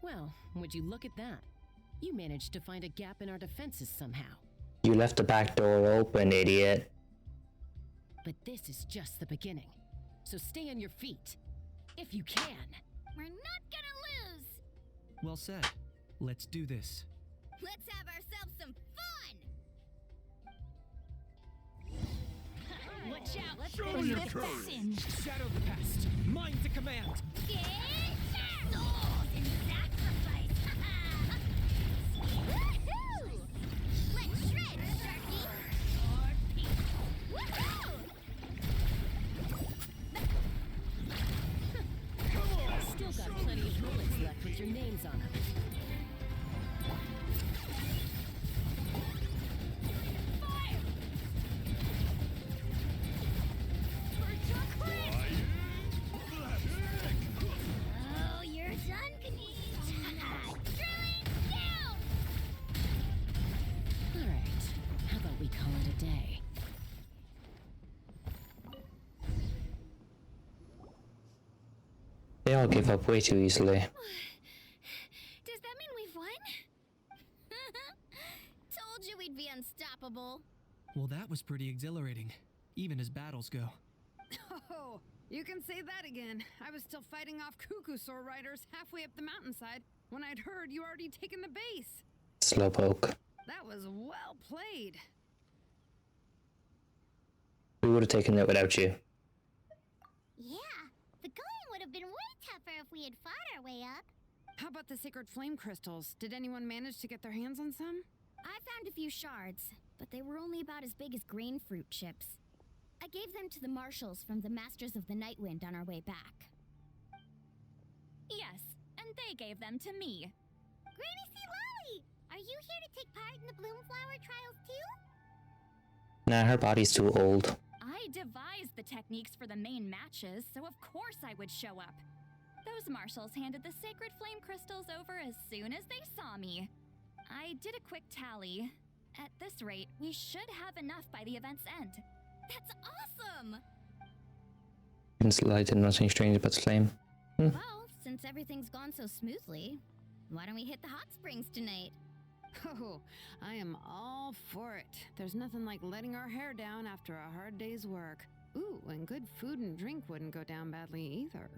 Well, would you look at that? You managed to find a gap in our defenses somehow. You left the back door open, idiot. But this is just the beginning. So stay on your feet. If you can. We're not gonna lose. Well said. Let's do this. Let's have ourselves some fun! Watch out! Let's Show your courage. Shadow the past. Mind to command. Get souls in sacrifice. Woohoo! Let's shred, Sharky. Woohoo! Still got plenty of bullets left with your names on them. Oh, you're done, Knight. Drilling down. All right. How about we call it a day? They all give up way too easily. Does that mean we've won? Told you we'd be unstoppable. Well, that was pretty exhilarating, even as battles go. Oh, you can say that again. I was still fighting off Cuckoo Sword riders halfway up the mountainside. When I'd heard you already taken the base. Slowpoke. That was well played. We would have taken it without you. Yeah, the going would have been way tougher if we had fought our way up. How about the sacred flame crystals? Did anyone manage to get their hands on some? I found a few shards, but they were only about as big as grain fruit chips. I gave them to the marshals from the Masters of the Nightwind on our way back. Yes, and they gave them to me. Granny C. Lolly, are you here to take part in the Bloomflower trials too? Nah, her body's too old. I devised the techniques for the main matches, so of course I would show up. Those marshals handed the sacred flame crystals over as soon as they saw me. I did a quick tally. At this rate, we should have enough by the event's end. That's awesome! Didn't slide in nothing strange about the flame. Well, since everything's gone so smoothly, why don't we hit the hot springs tonight? Oh, I am all for it. There's nothing like letting our hair down after a hard day's work. Ooh, and good food and drink wouldn't go down badly either.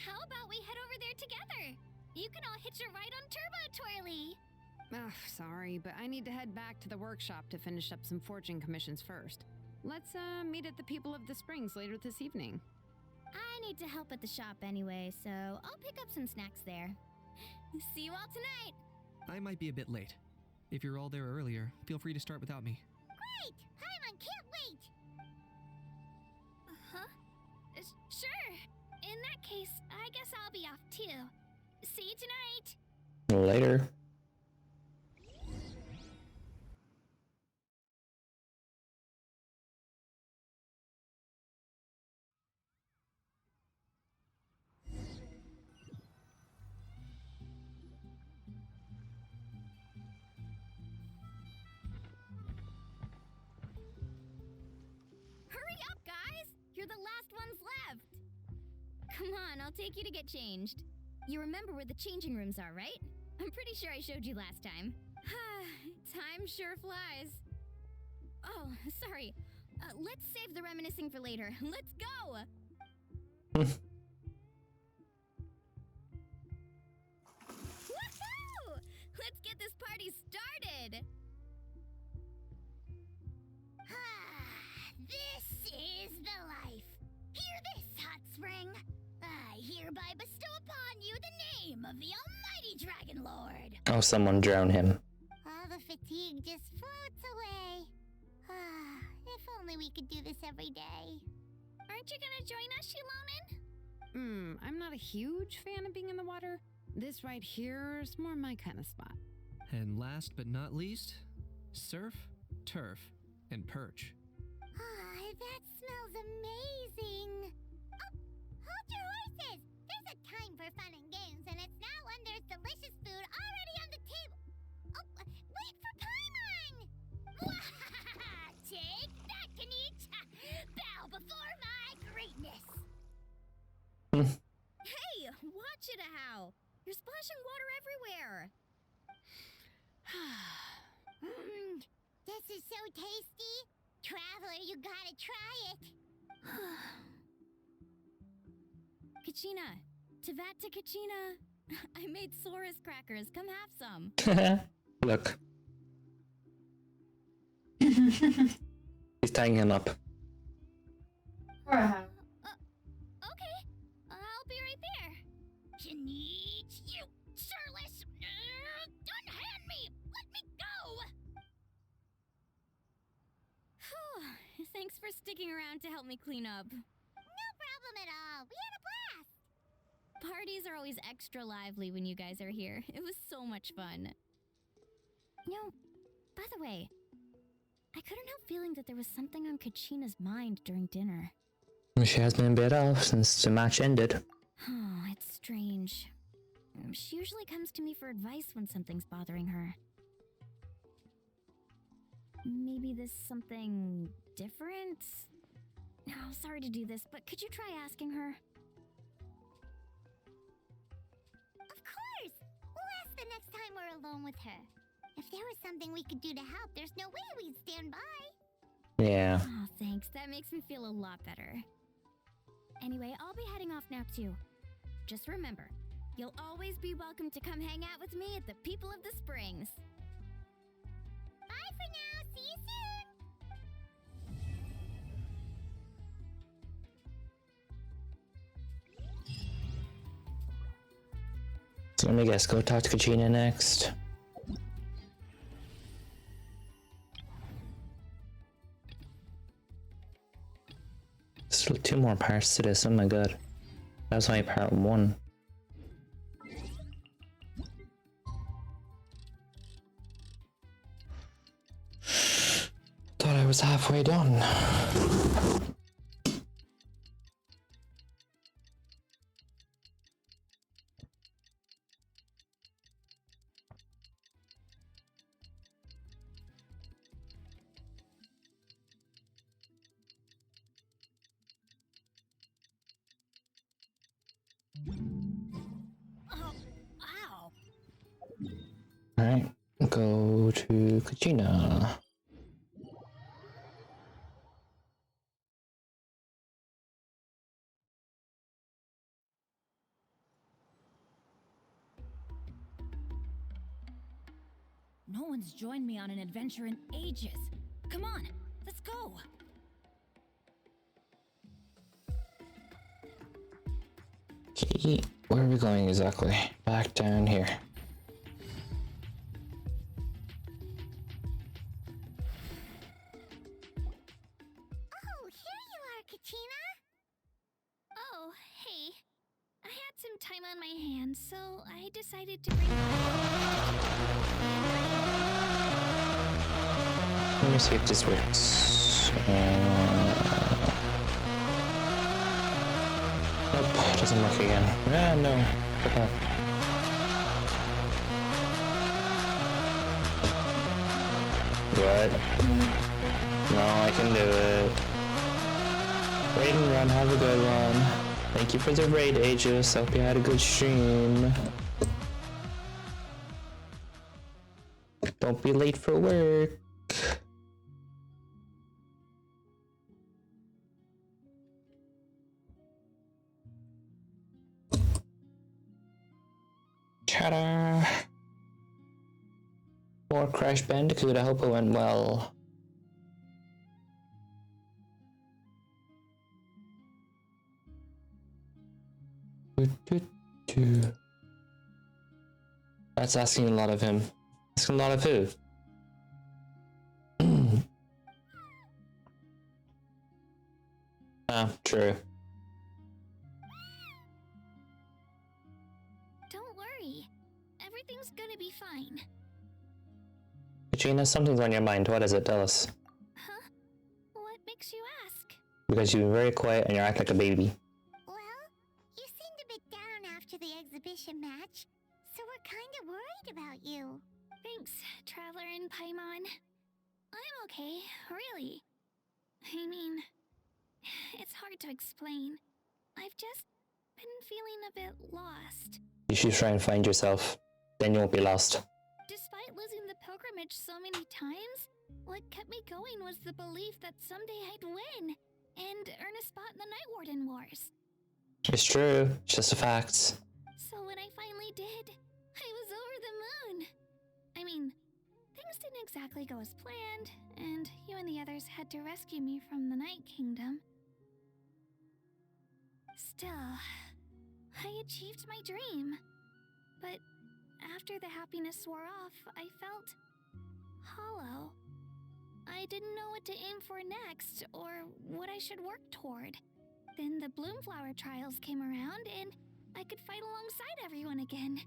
How about we head over there together? You can all hitch a ride on Turbo Twirly. Ugh, sorry, but I need to head back to the workshop to finish up some forging commissions first. Let's meet at the People of the Springs later this evening. I need to help at the shop anyway, so I'll pick up some snacks there. See you all tonight! I might be a bit late. If you're all there earlier, feel free to start without me. Great! Paimon can't wait! Huh? Sure. In that case, I guess I'll be off too. See you tonight! Later. Hurry up, guys! You're the last ones left! Come on, I'll take you to get changed. You remember where the changing rooms are, right? I'm pretty sure I showed you last time. Time sure flies. Oh, sorry. Let's save the reminiscing for later. Let's go! Woohoo! Let's get this party started! This is the life. Hear this, Hot Spring. I hereby bestow upon you the name of the Almighty Dragon Lord. Oh, someone drown him. All the fatigue just floats away. If only we could do this every day. Aren't you gonna join us, Shilonen? I'm not a huge fan of being in the water. This right here is more my kind of spot. And last but not least, surf, turf, and perch. That smells amazing. Oh, hold your horses. There's a time for fun and games, and it's now when there's delicious food already on the table. Oh, wait for Paimon! Take that, Kanich! Bow before my greatness! Hey, watch it, how! You're splashing water everywhere! This is so tasty! Traveler, you gotta try it! Kachina! Tavata Kachina! I made Saurus crackers, come have some! Look. He's tying him up. Okay, I'll be right there. Kanich, you shirtless! Unhand me! Let me go! Thanks for sticking around to help me clean up. No problem at all. We had a blast. Parties are always extra lively when you guys are here. It was so much fun. By the way, I couldn't help feeling that there was something on Kachina's mind during dinner. She has been a bit off since the match ended. Oh, it's strange. She usually comes to me for advice when something's bothering her. Maybe there's something different? Oh, sorry to do this, but could you try asking her? Of course! We'll ask the next time we're alone with her. If there was something we could do to help, there's no way we'd stand by. Yeah. Oh, thanks. That makes me feel a lot better. Anyway, I'll be heading off now too. Just remember, You'll always be welcome to come hang out with me at the People of the Springs. Bye for now. See you soon. So let me guess, go talk to Kachina next. Still 2 more parts to this, oh my god. That was only part 1. Thought I was halfway done. Oh, ow. Alright, go to Kachina. No one's joined me on an adventure in ages. Come on, let's go. Okay, where are we going exactly? Back down here. Oh, here you are, Kachina. Oh, hey. I had some time on my hands, so I decided to bring... Let me see if this works. Nope, it doesn't work again. Ah, no. Okay. What? No, I can do it. Raid and run, have a good one. Thank you for the raid, Aegis. Hope you had a good stream. Don't be late for work. Ta-da! More Crash Bandicoot, I hope it went well. That's asking a lot of him. Asking a lot of who? Ah, true. Don't worry. Everything's gonna be fine. Katrina, something's on your mind. What is it? Tell us. Huh? What makes you ask? Because you've been very quiet and you act like a baby. Well, you seemed a bit down after the exhibition match, so we're kind of worried about you. Thanks, Traveler and Paimon. I'm okay, really. I mean, it's hard to explain. I've just been feeling a bit lost. You should try and find yourself. Then you won't be lost. Despite losing the pilgrimage so many times, what kept me going was the belief that someday I'd win and earn a spot in the Night Warden Wars. It's true. It's just a fact. So when I finally did, I was over the moon. I mean, things didn't exactly go as planned, and you and the others had to rescue me from the Night Kingdom. Still, I achieved my dream. But after the happiness wore off, I felt hollow. I didn't know what to aim for next, or what I should work toward. Then the Bloomflower trials came around, and I could fight alongside everyone again.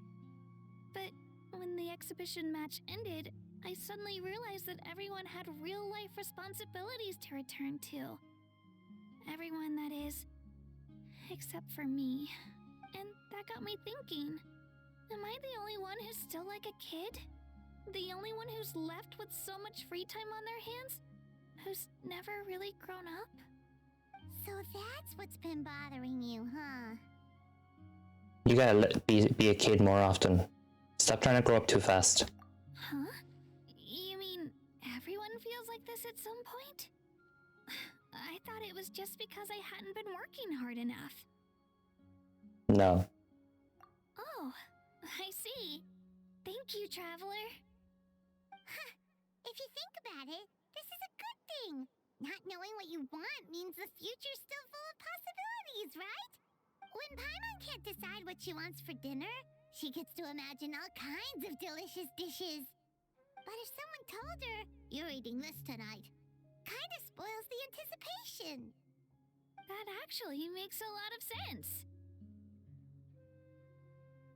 But when the exhibition match ended, I suddenly realized that everyone had real-life responsibilities to return to. Everyone, that is, except for me. And that got me thinking, am I the only one who's still like a kid? The only one who's left with so much free time on their hands? Who's never really grown up? So that's what's been bothering you, huh? You gotta be a kid more often. Stop trying to grow up too fast. Huh? You mean everyone feels like this at some point? I thought it was just because I hadn't been working hard enough. No. Oh, I see. Thank you, Traveler. Huh. If you think about it, this is a good thing. Not knowing what you want means the future's still full of possibilities, right? When Paimon can't decide what she wants for dinner, she gets to imagine all kinds of delicious dishes. But if someone told her, "You're eating this tonight," kinda spoils the anticipation. That actually makes a lot of sense.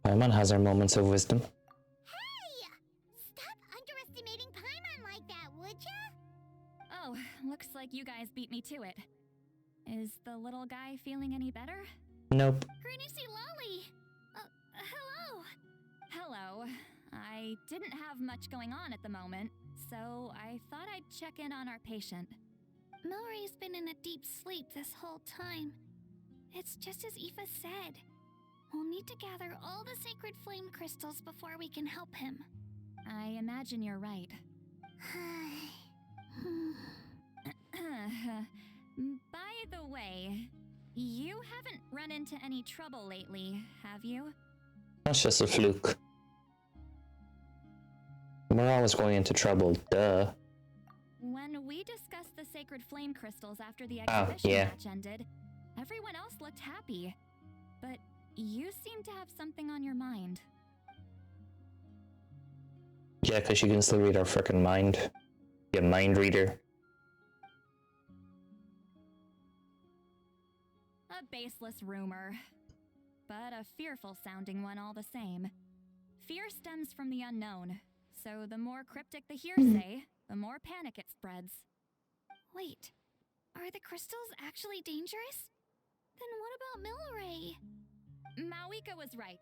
Paimon has her moments of wisdom. Hey! Stop underestimating Paimon like that, would ya? Oh, looks like you guys beat me to it. Is the little guy feeling any better? Nope. Greenicy Lolly! Hello! Hello. I didn't have much going on at the moment, so I thought I'd check in on our patient. Milray's been in a deep sleep this whole time. It's just as Aoife said. We'll need to gather all the sacred flame crystals before we can help him. I imagine you're right. By the way, you haven't run into any trouble lately, have you? That's just a fluke. We're always going into trouble, duh. When we discussed the sacred flame crystals after the exhibition match ended, everyone else looked happy. But you seem to have something on your mind. Yeah, because you can still read our frickin' mind. You mind reader. A baseless rumor, but a fearful sounding one all the same. Fear stems from the unknown, so the more cryptic the hearsay, the more panic it spreads. Wait, are the crystals actually dangerous? Then what about Milray? Mawika was right.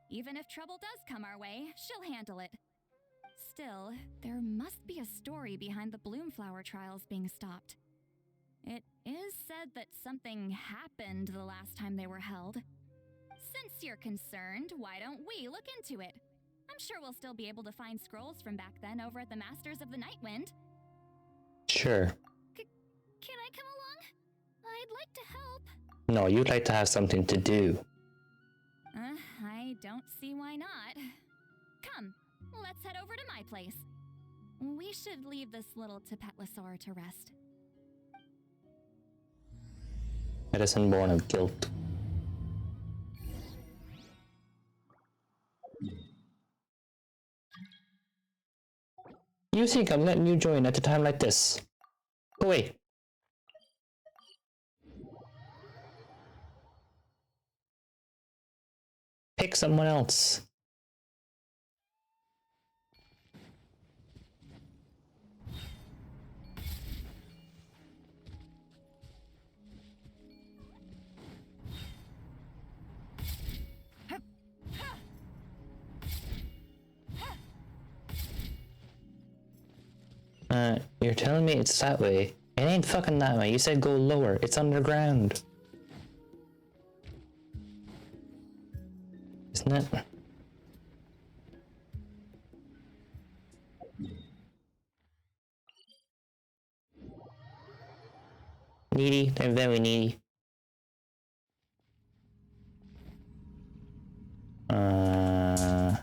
Even if trouble does come our way, she'll handle it. Still, there must be a story behind the Bloomflower trials being stopped. It is said that something happened the last time they were held. Since you're concerned, why don't we look into it? I'm sure we'll still be able to find scrolls from back then over at the Masters of the Nightwind. Sure. Can I come along? I'd like to help. No, you'd like to have something to do. I don't see why not. Come, let's head over to my place. We should leave this little Tapetlosaur to rest. Medicine born of guilt. You think I'm letting you join at a time like this? Go away. Pick someone else. You're telling me it's that way? It ain't fucking that way. You said go lower. It's underground. Isn't it? Needy. They're very needy. Huh?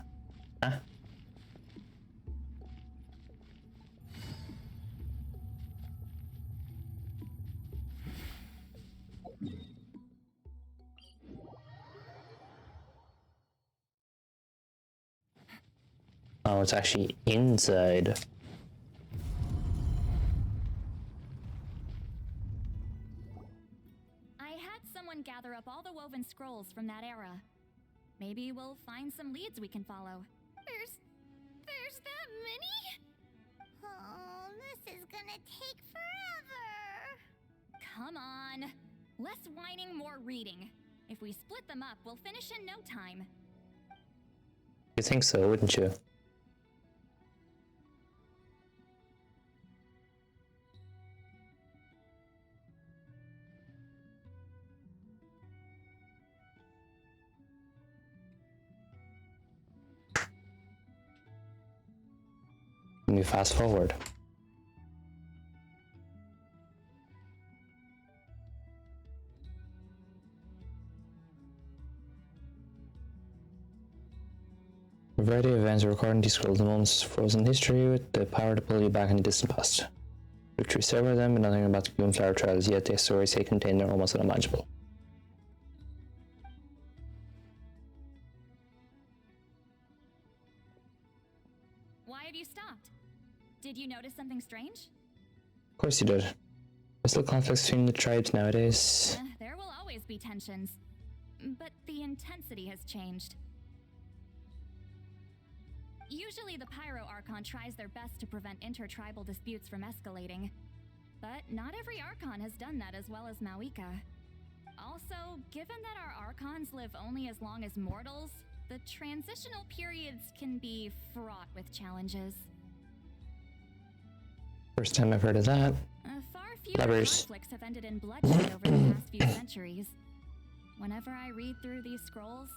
Oh, it's actually inside. I had someone gather up all the woven scrolls from that era. Maybe we'll find some leads we can follow. There's that many? Oh, this is gonna take forever. Come on. Less whining, more reading. If we split them up, we'll finish in no time. You think so, wouldn't you? Let me fast forward. variety of events are recorded in these scrolls, the moments frozen in history with the power to pull you back in the distant past. Look through several of them, but nothing about the Bloomflower Trials, yet the stories they contain are almost unimaginable. Why have you stopped? Did you notice something strange? Of course you did. There's still conflicts between the tribes nowadays. There will always be tensions, but the intensity has changed. Usually the Pyro Archon tries their best to prevent intertribal disputes from escalating, but not every Archon has done that as well as Mawika. Also, given that our Archons live only as long as mortals, the transitional periods can be fraught with challenges. First time I've heard of that. Far fewer conflicts have ended in bloodshed over the past few centuries. Whenever I read through these scrolls,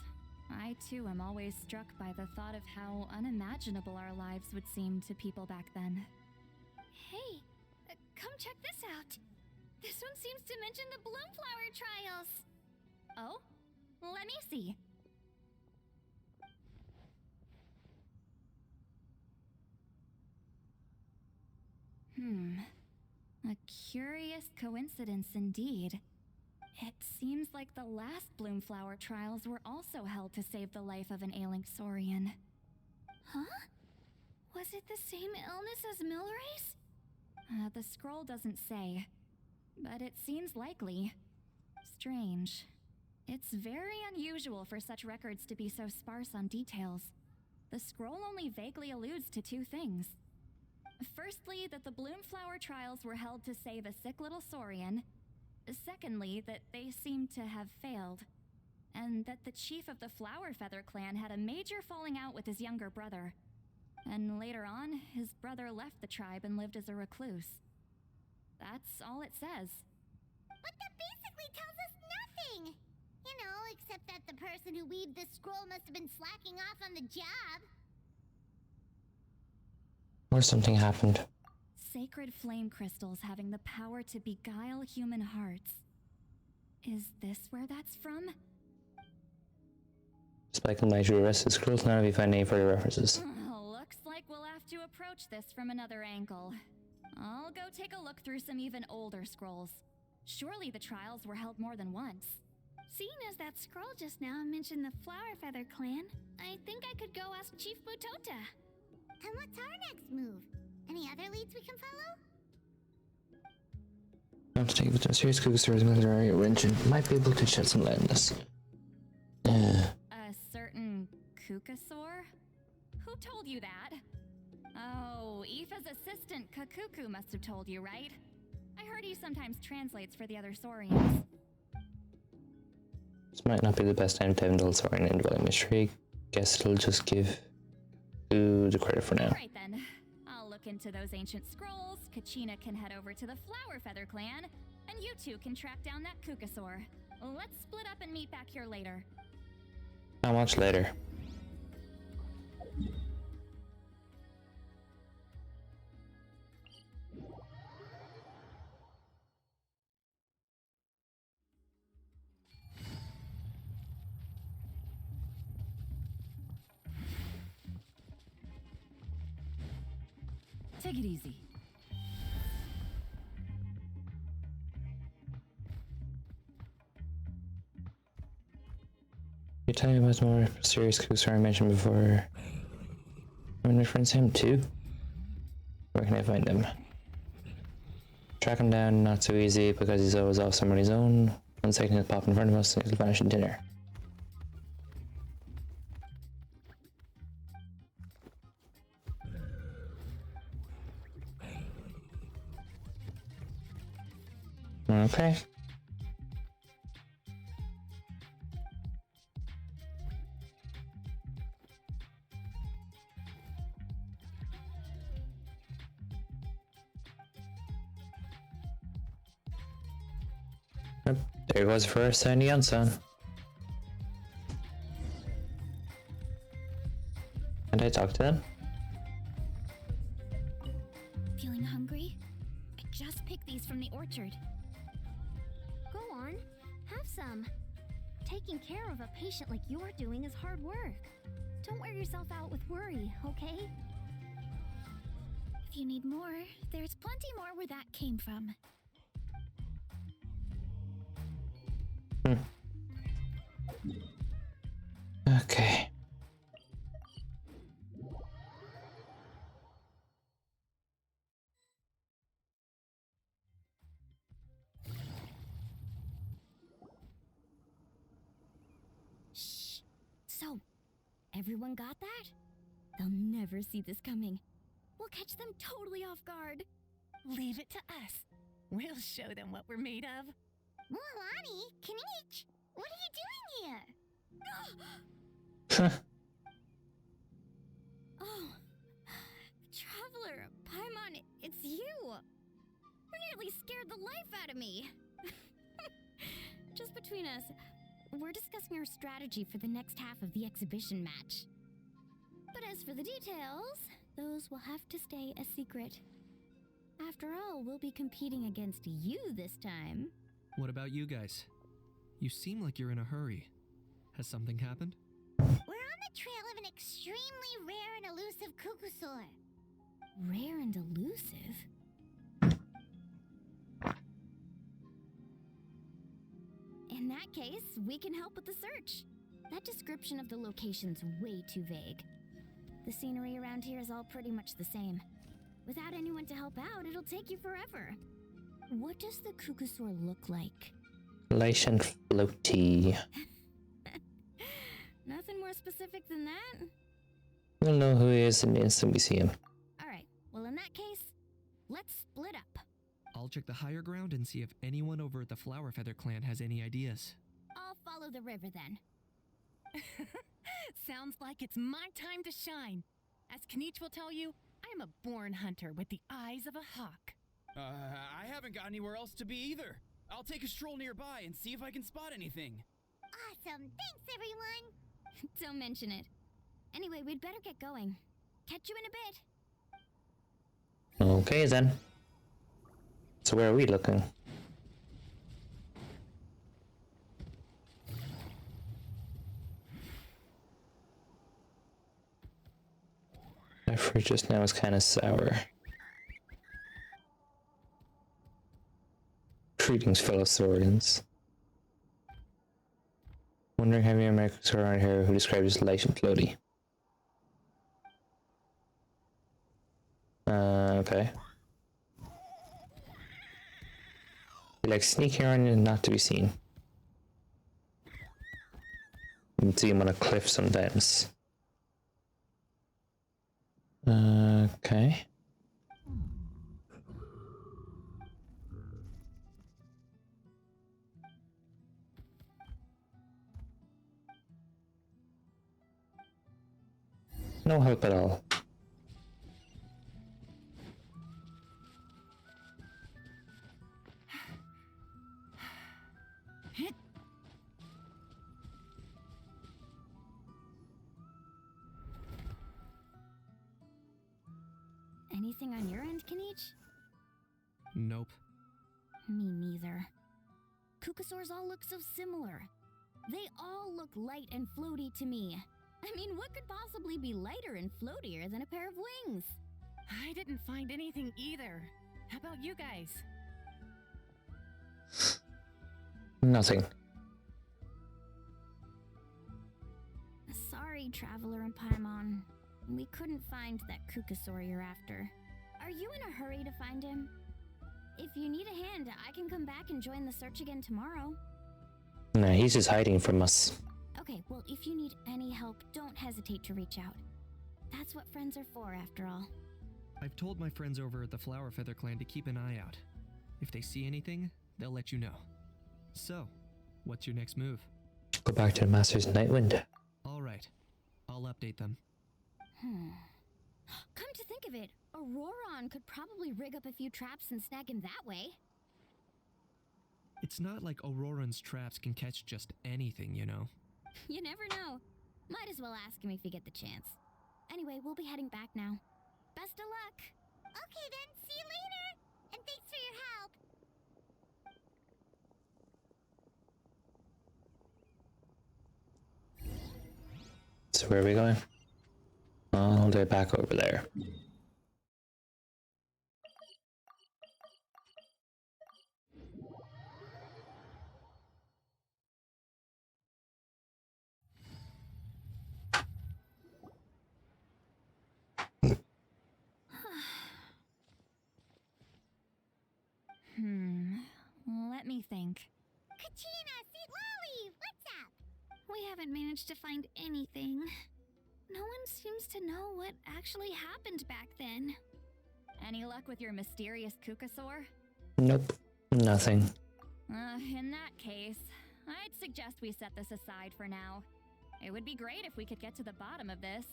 I too am always struck by the thought of how unimaginable our lives would seem to people back then. Hey, come check this out. This one seems to mention the Bloomflower Trials. Oh? Let me see. A curious coincidence indeed. It seems like the last Bloomflower Trials were also held to save the life of an ailing Saurian. Huh? Was it the same illness as Milrace? The scroll doesn't say, but it seems likely. Strange. It's very unusual for such records to be so sparse on details. The scroll only vaguely alludes to two things. Firstly, that the Bloomflower Trials were held to save a sick little Saurian. Secondly, that they seem to have failed. And that the chief of the Flower Feather clan had a major falling out with his younger brother. And later on, his brother left the tribe and lived as a recluse. That's all it says. But that basically tells us nothing! You know, except that the person who weaved this scroll must have been slacking off on the job. Or something happened. Sacred flame crystals having the power to beguile human hearts. Is this where that's from? Spike and Nigel rest of the scrolls now if you find any further references. Looks like we'll have to approach this from another angle. I'll go take a look through some even older scrolls. Surely the trials were held more than once. Seeing as that scroll just now mentioned the Flower Feather clan, I think I could go ask Chief Butota. And what's our next move? Any other leads we can follow? Not to take it to a serious Kugasaur's military intervention. Might be able to shed some light on this. A certain Kukasaur? Who told you that? Oh, Aoife's assistant Kakuku must have told you, right? I heard he sometimes translates for the other Saurians. This might not be the best time to have indulge Saurian in dwelling mystery. Guess it'll just give you the credit for now. Alright then. I'll look into those ancient scrolls, Kachina can head over to the Flower Feather clan, and you two can track down that Kukasaur. Let's split up and meet back here later. How much later? Take it easy. You tell me about more serious Kugasaur I mentioned before. I'm gonna reference him too. Where can I find him? Track him down, not so easy because he's always off somebody's own. 1 second he'll pop in front of us and he'll vanish in dinner. Okay. Yep, there goes Varesa and Iansan. And I talked to them. Feeling hungry? I just picked these from the orchard. Go on, have some. Taking care of a patient like you're doing is hard work. Don't wear yourself out with worry, okay? If you need more, there's plenty more where that came from. Okay. Shh. So, everyone got that? They'll never see this coming. We'll catch them totally off guard. Leave it to us. We'll show them what we're made of. Mualani, Kinich, what are you doing here? Oh, Traveler, Paimon, it's you. You nearly scared the life out of me. Just between us, we're discussing our strategy for the next half of the exhibition match. But as for the details, those will have to stay a secret. After all, we'll be competing against you this time. What about you guys? You seem like you're in a hurry. Has something happened? We're on the trail of an extremely rare and elusive Kukusaur. Rare and elusive? In that case, we can help with the search. That description of the location's way too vague. The scenery around here is all pretty much the same. Without anyone to help out, it'll take you forever. What does the Kukusaur look like? Light and floaty. Nothing more specific than that? We'll know who he is in the instant we see him. Alright, well in that case, let's split up. I'll check the higher ground and see if anyone over at the Flower Feather clan has any ideas. I'll follow the river then. Sounds like it's my time to shine. As Kinich will tell you, I am a born hunter with the eyes of a hawk. I haven't got anywhere else to be either. I'll take a stroll nearby and see if I can spot anything. Awesome, thanks everyone. Don't mention it. Anyway, we'd better get going. Catch you in a bit. Okay then. So where are we looking? My fruit just now is kind of sour. Greetings, fellow Saurians. Wondering how many Americans are around here who describe as light and floaty. Okay. They like sneaking around and not to be seen. You can see them on a cliff sometimes. Okay. No help at all. Anything on your end, Kinich? Nope. Me neither. Kukusaurs all look so similar. They all look light and floaty to me. I mean, what could possibly be lighter and floatier than a pair of wings? I didn't find anything either. How about you guys? Nothing. Sorry, Traveler and Paimon. We couldn't find that Kukusaur you're after. Are you in a hurry to find him? If you need a hand, I can come back and join the search again tomorrow. Nah, he's just hiding from us. Okay, well, if you need any help, don't hesitate to reach out. That's what friends are for, after all. I've told my friends over at the Flower Feather clan to keep an eye out. If they see anything, they'll let you know. So, what's your next move? Go back to the Master's Nightwind. Alright, I'll update them. Come to think of it, Auroron could probably rig up a few traps and snag him that way. It's not like Auroran's traps can catch just anything, you know. You never know. Might as well ask him if you get the chance. Anyway, we'll be heading back now. Best of luck! Okay then, see you later! And thanks for your help! So where are we going? all the way back over there. Let me think. Kachina, Sweet Lolly, what's up? We haven't managed to find anything. No one seems to know what actually happened back then. Any luck with your mysterious Kukasaur? Nope, nothing. In that case, I'd suggest we set this aside for now. It would be great if we could get to the bottom of this,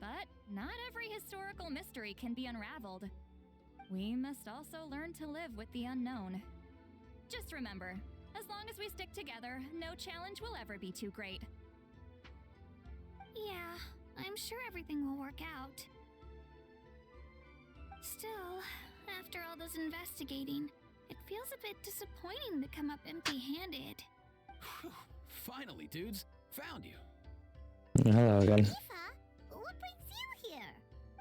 but not every historical mystery can be unraveled. We must also learn to live with the unknown. Just remember, as long as we stick together, no challenge will ever be too great. Yeah, I'm sure everything will work out. Still, after all this investigating, it feels a bit disappointing to come up empty-handed. Finally, dudes. Found you. Hello again. What brings you here?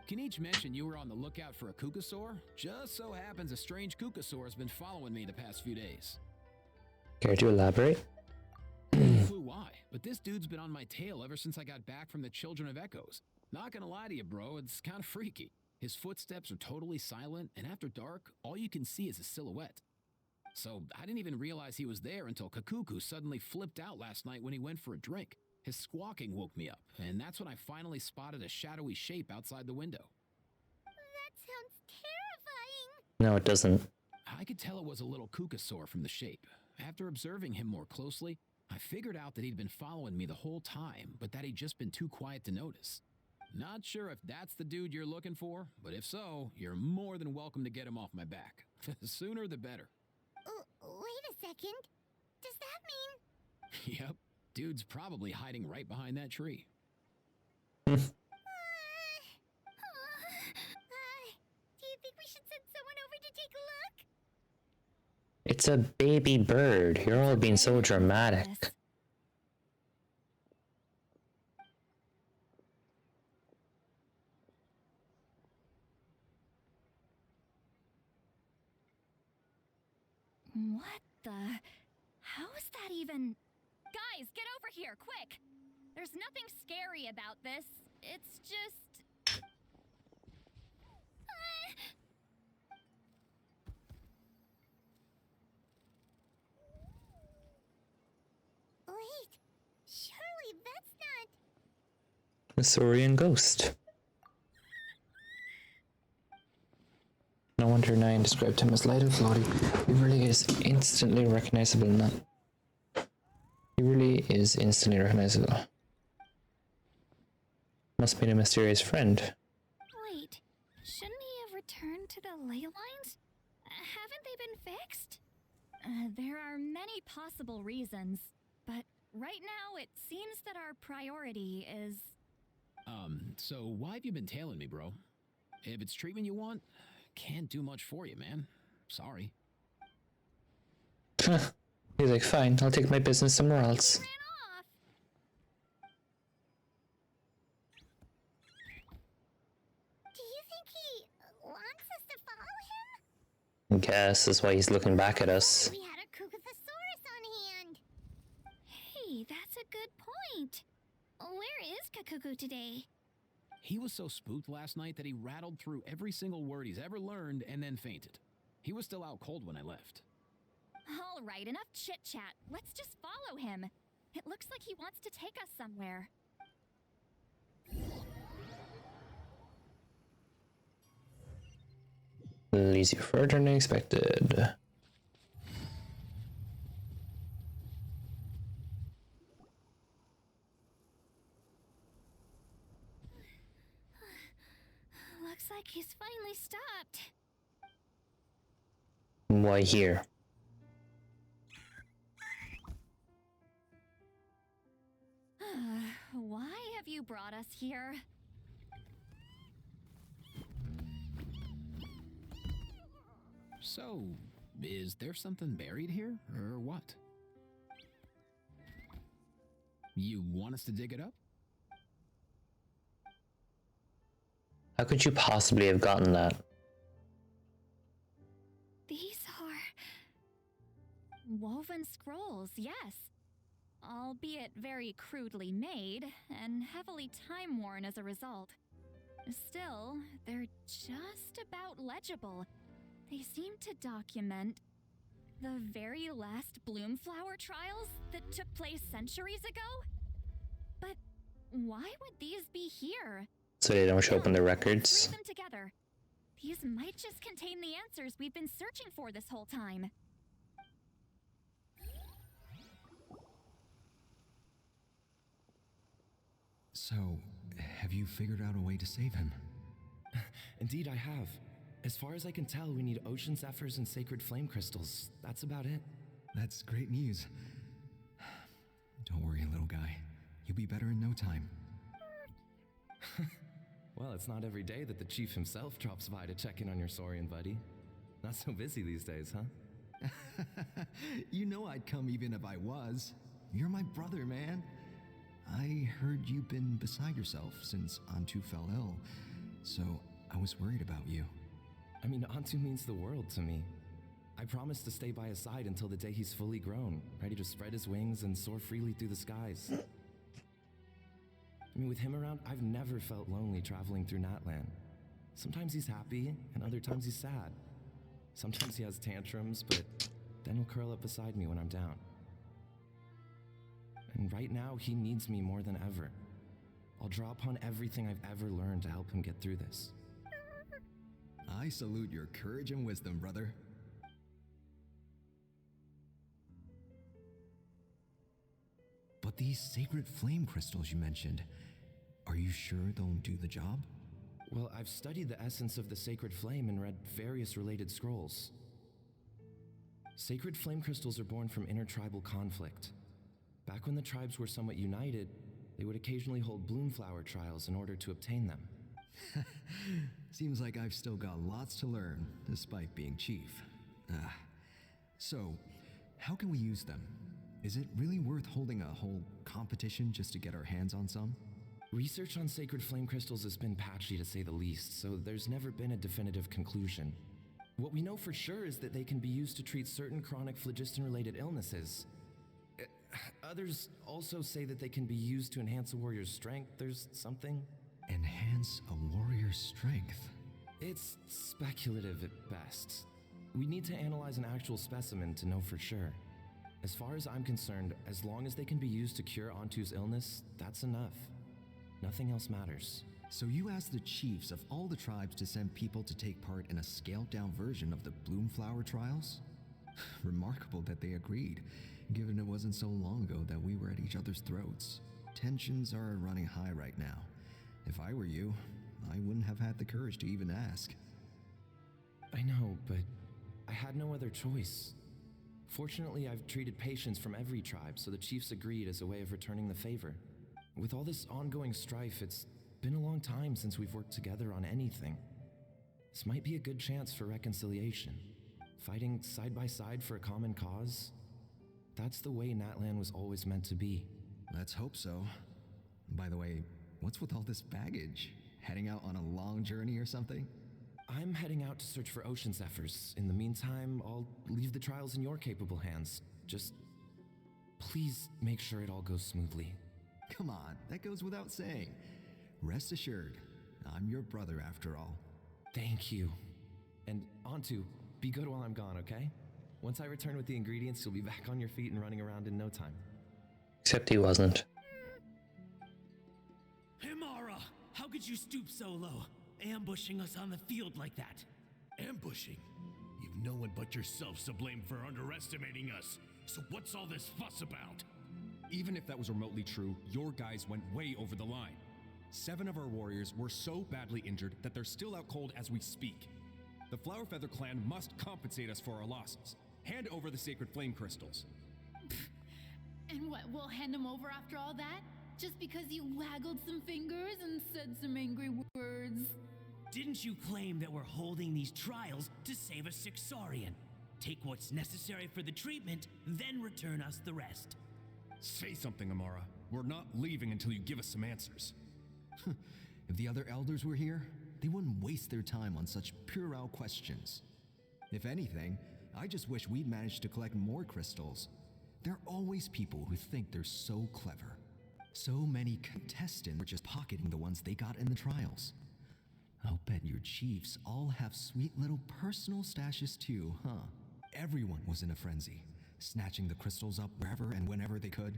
Can each mention you were on the lookout for a Kukasaur? Just so happens a strange Kukasaur has been following me the past few days. Care to elaborate? No clue why, but this dude's been on my tail ever since I got back from the Children of Echoes. Not gonna lie to you, bro, it's kind of freaky. His footsteps are totally silent, and after dark, all you can see is a silhouette. So I didn't even realize he was there until Kakuku suddenly flipped out last night when he went for a drink. His squawking woke me up, and that's when I finally spotted a shadowy shape outside the window. That sounds terrifying. No, it doesn't. I could tell it was a little Kukasaur from the shape. After observing him more closely, I figured out that he'd been following me the whole time, but that he'd just been too quiet to notice. Not sure if that's the dude you're looking for, but if so, you're more than welcome to get him off my back. The sooner the better. Wait a second. Does that mean... Yep, dude's probably hiding right behind that tree. Do you think we should send someone over to take a look? It's a baby bird. You're all being so dramatic. What the... How is that even... Guys, get over here, quick! There's nothing scary about this. It's just... Wait, surely that's not... The Saurian ghost. No wonder Nine described him as light and floaty. He really is instantly recognizable now. He really is instantly recognizable. Must be a mysterious friend. Wait, shouldn't he have returned to the ley lines? Haven't they been fixed? There are many possible reasons, but right now it seems that our priority is... So why have you been tailing me, bro? If it's treatment you want, can't do much for you, man. Sorry. He's like, fine, I'll take my business somewhere else. Do you think he wants us to follow him? I guess that's why he's looking back at us. We had a Kugathosaurus on hand. Hey, that's a good point. Where is Kakuku today? He was so spooked last night that he rattled through every single word he's ever learned and then fainted. He was still out cold when I left. All right, enough chit-chat. Let's just follow him. It looks like he wants to take us somewhere. Leads you further than expected. Looks like he's finally stopped. Why here? Why have you brought us here? So, is there something buried here, or what? You want us to dig it up? How could you possibly have gotten that? These are woven scrolls, yes. Albeit very crudely made and heavily time-worn as a result. Still, they're just about legible. They seem to document the very last Bloomflower trials that took place centuries ago? But why would these be here? So they don't show up in the records? Read them together. These might just contain the answers we've been searching for this whole time. So, have you figured out a way to save him? Indeed, I have. As far as I can tell, we need ocean zephyrs and sacred flame crystals. That's about it. That's great news. Don't worry, little guy. You'll be better in no time. Well, it's not every day that the chief himself drops by to check in on your Saurian buddy. Not so busy these days, huh? You know I'd come even if I was. You're my brother, man. I heard you've been beside yourself since Antu fell ill, so I was worried about you. I mean, Antu means the world to me. I promised to stay by his side until the day he's fully grown, ready to spread his wings and soar freely through the skies. I mean, with him around, I've never felt lonely traveling through Natlan. Sometimes he's happy, and other times he's sad. Sometimes he has tantrums, but then he'll curl up beside me when I'm down. And right now, he needs me more than ever. I'll draw upon everything I've ever learned to help him get through this. I salute your courage and wisdom, brother. But these sacred flame crystals you mentioned, are you sure they'll do the job? Well, I've studied the essence of the sacred flame and read various related scrolls. Sacred flame crystals are born from intertribal conflict. Back when the tribes were somewhat united, they would occasionally hold Bloomflower trials in order to obtain them. Seems like I've still got lots to learn, despite being chief. So, how can we use them? Is it really worth holding a whole competition just to get our hands on some? Research on sacred flame crystals has been patchy to say the least, so there's never been a definitive conclusion. What we know for sure is that they can be used to treat certain chronic phlogiston-related illnesses. Others also say that they can be used to enhance a warrior's strength. There's something. Enhance a warrior's strength? It's speculative at best. We need to analyze an actual specimen to know for sure. As far as I'm concerned, as long as they can be used to cure Antu's illness, that's enough. Nothing else matters. So you asked the chiefs of all the tribes to send people to take part in a scaled-down version of the Bloomflower trials? Remarkable that they agreed, given it wasn't so long ago that we were at each other's throats. Tensions are running high right now. If I were you, I wouldn't have had the courage to even ask. I know, but I had no other choice. Fortunately, I've treated patients from every tribe, so the chiefs agreed as a way of returning the favor. With all this ongoing strife, it's been a long time since we've worked together on anything. This might be a good chance for reconciliation. Fighting side by side for a common cause. That's the way Natlan was always meant to be. Let's hope so. By the way, what's with all this baggage? Heading out on a long journey or something? I'm heading out to search for ocean zephyrs. In the meantime, I'll leave the trials in your capable hands. Just please make sure it all goes smoothly. Come on, that goes without saying. Rest assured, I'm your brother after all. Thank you. And Antu, be good while I'm gone, okay? Once I return with the ingredients, you'll be back on your feet and running around in no time. Except he wasn't. Himara, how could you stoop so low, ambushing us on the field like that? Ambushing? You've no one but yourself to blame for underestimating us. So what's all this fuss about? Even if that was remotely true, your guys went way over the line. 7 of our warriors were so badly injured that they're still out cold as we speak. The Flowerfeather clan must compensate us for our losses. Hand over the sacred flame crystals. And what, we'll hand them over after all that? Just because you waggled some fingers and said some angry words? Didn't you claim that we're holding these trials to save a sick Saurian? Take what's necessary for the treatment, then return us the rest. Say something, Amara. We're not leaving until you give us some answers. If the other elders were here, they wouldn't waste their time on such puerile questions. If anything, I just wish we'd managed to collect more crystals. There are always people who think they're so clever. So many contestants were just pocketing the ones they got in the trials. I'll bet your chiefs all have sweet little personal stashes too, huh? Everyone was in a frenzy, snatching the crystals up wherever and whenever they could.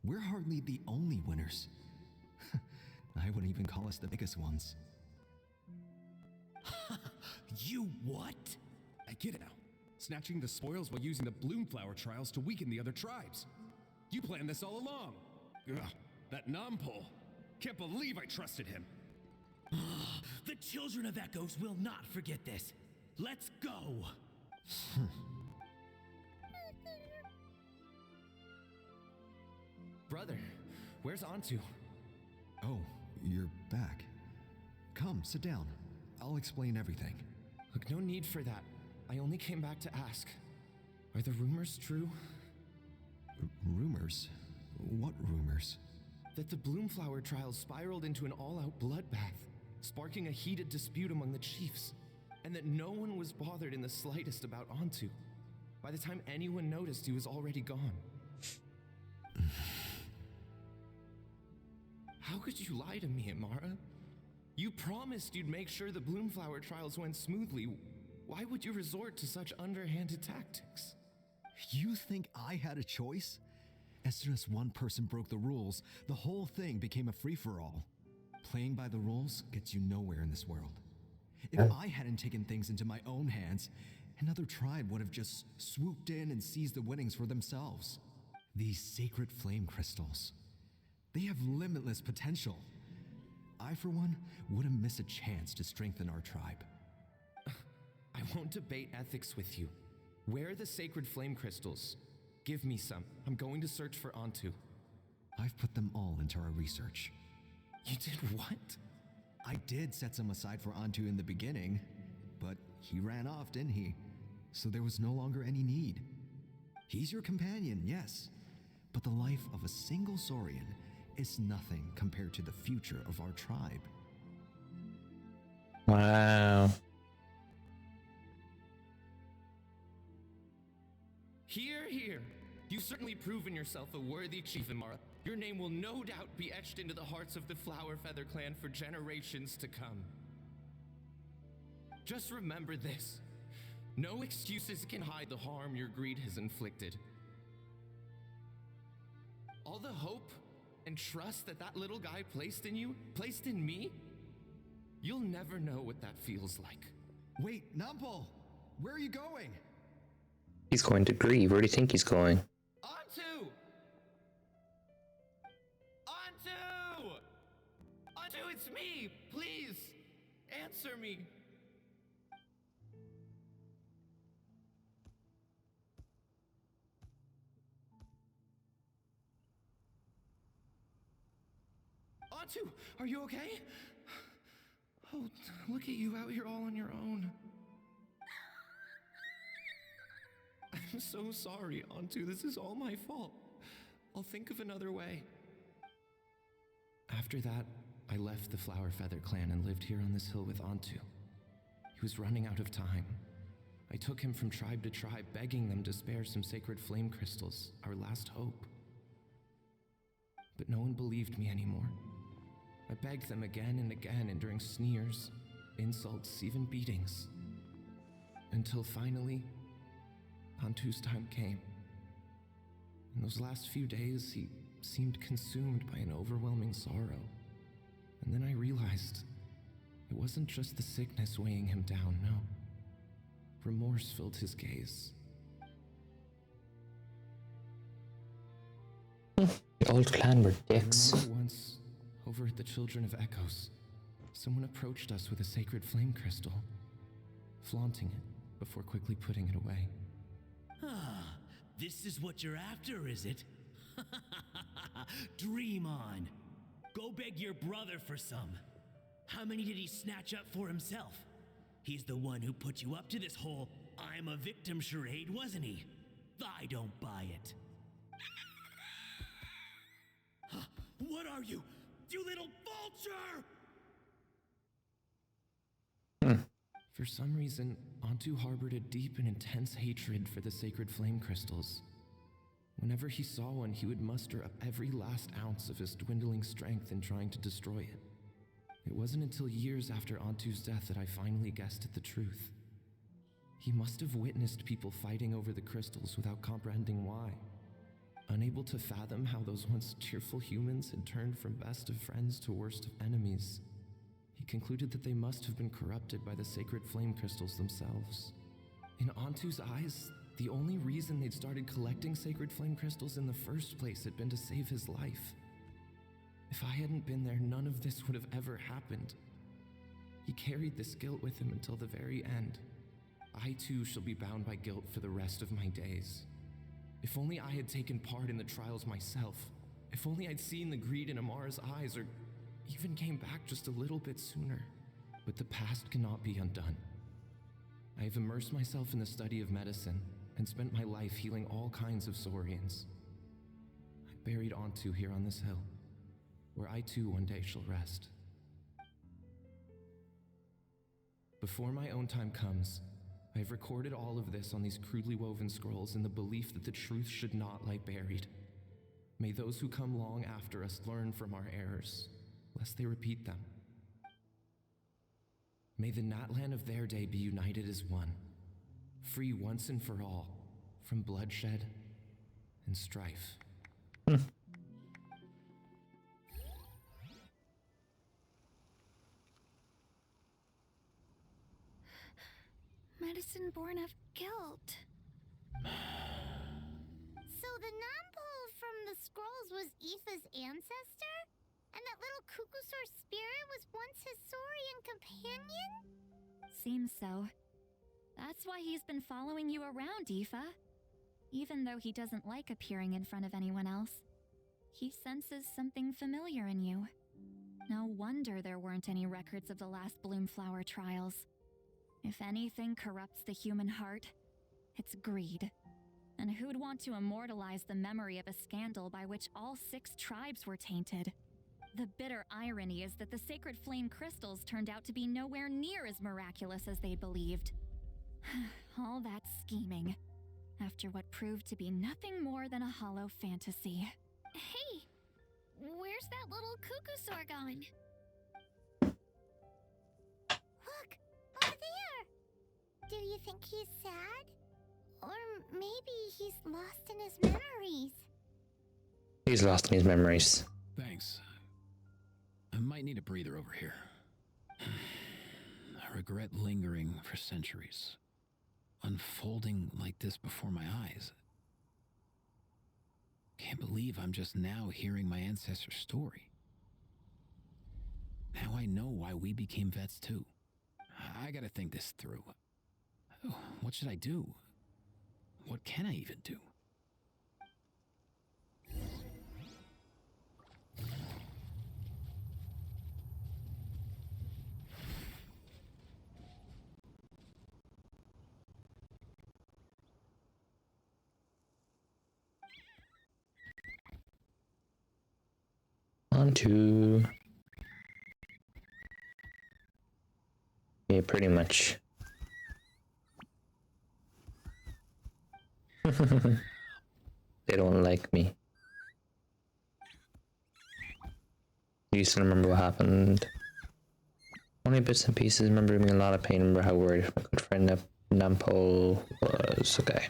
We're hardly the only winners. I wouldn't even call us the biggest ones. You what? I get it now. Snatching the spoils while using the Bloomflower trials to weaken the other tribes. You planned this all along. Ugh, that Nampol. Can't believe I trusted him. The Children of Echoes will not forget this. Let's go. Brother, where's Antu? Oh, you're back. Come, sit down. I'll explain everything. Look, no need for that. I only came back to ask. Are the rumors true? Rumors? What rumors? That the Bloomflower trials spiraled into an all-out bloodbath, sparking a heated dispute among the chiefs, and that no one was bothered in the slightest about Antu. By the time anyone noticed, he was already gone. How could you lie to me, Amara? You promised you'd make sure the Bloomflower trials went smoothly. Why would you resort to such underhanded tactics? You think I had a choice? As soon as one person broke the rules, the whole thing became a free-for-all. Playing by the rules gets you nowhere in this world. If I hadn't taken things into my own hands, another tribe would have just swooped in and seized the winnings for themselves. These sacred flame crystals, they have limitless potential. I, for one, wouldn't miss a chance to strengthen our tribe. I won't debate ethics with you. Where are the sacred flame crystals? Give me some. I'm going to search for Antu. I've put them all into our research. You did what? I did set some aside for Antu in the beginning, but he ran off, didn't he? So there was no longer any need. He's your companion, yes, but the life of a single Saurian is nothing compared to the future of our tribe. Wow. Hear, hear. You've certainly proven yourself a worthy chief, Amara. Your name will no doubt be etched into the hearts of the Flower Feather clan for generations to come. Just remember this. No excuses can hide the harm your greed has inflicted. All the hope and trust that little guy placed in you, placed in me, you'll never know what that feels like. Wait, Nampol! Where are you going? He's going to grieve. Where do you think he's going? Antu! Antu! Antu, it's me! Please, answer me! Antu, are you okay? Oh, look at you out here all on your own. I'm so sorry, Antu. This is all my fault. I'll think of another way. After that, I left the Flower Feather clan and lived here on this hill with Antu. He was running out of time. I took him from tribe to tribe, begging them to spare some sacred flame crystals, our last hope. But no one believed me anymore. I begged them again and again, enduring sneers, insults, even beatings. Until finally, Antu's time came. In those last few days, he seemed consumed by an overwhelming sorrow. And then I realized it wasn't just the sickness weighing him down, no. Remorse filled his gaze. The old clan were dicks. I remember once, over at the Children of Echoes, someone approached us with a sacred flame crystal, flaunting it before quickly putting it away. Ah, this is what you're after, is it? Dream on. Go beg your brother for some. How many did he snatch up for himself? He's the one who put you up to this whole I'm a victim charade, wasn't he? I don't buy it. What are you? You little vulture! For some reason, Antu harbored a deep and intense hatred for the sacred flame crystals. Whenever he saw one, he would muster up every last ounce of his dwindling strength in trying to destroy it. It wasn't until years after Antu's death that I finally guessed at the truth. He must have witnessed people fighting over the crystals without comprehending why. Unable to fathom how those once cheerful humans had turned from best of friends to worst of enemies, he concluded that they must have been corrupted by the sacred flame crystals themselves. In Antu's eyes, the only reason they'd started collecting sacred flame crystals in the first place had been to save his life. If I hadn't been there, none of this would have ever happened. He carried this guilt with him until the very end. I too shall be bound by guilt for the rest of my days. If only I had taken part in the trials myself. If only I'd seen the greed in Amara's eyes, or even came back just a little bit sooner. But the past cannot be undone. I have immersed myself in the study of medicine and spent my life healing all kinds of Saurians. I buried Antu here on this hill, where I too one day shall rest. Before my own time comes, I have recorded all of this on these crudely woven scrolls in the belief that the truth should not lie buried. May those who come long after us learn from our errors, lest they repeat them. May the Natlan of their day be united as one, free once and for all from bloodshed and strife. Medicine born of guilt. So the non-pole from the scrolls was Aoife's ancestor? And that little Kukusor spirit was once his Saurian companion? Seems so. That's why he's been following you around, Aoife. Even though he doesn't like appearing in front of anyone else, he senses something familiar in you. No wonder there weren't any records of the last Bloomflower trials. If anything corrupts the human heart, it's greed. And who'd want to immortalize the memory of a scandal by which all 6 tribes were tainted? The bitter irony is that the sacred flame crystals turned out to be nowhere near as miraculous as they believed. All that scheming, after what proved to be nothing more than a hollow fantasy. Hey, where's that little Kukusor gone? Look, over there! Do you think he's sad? Or maybe he's lost in his memories? He's lost in his memories. Thanks. I might need a breather over here. I regret lingering for centuries, unfolding like this before my eyes. Can't believe I'm just now hearing my ancestor's story. Now I know why we became vets too. I gotta think this through. What should I do? What can I even do? On to... Yeah, pretty much. They don't like me. Used to remember what happened. Only bits and pieces. Remember me in a lot of pain. Remember how worried my good friend Nampol was. Okay.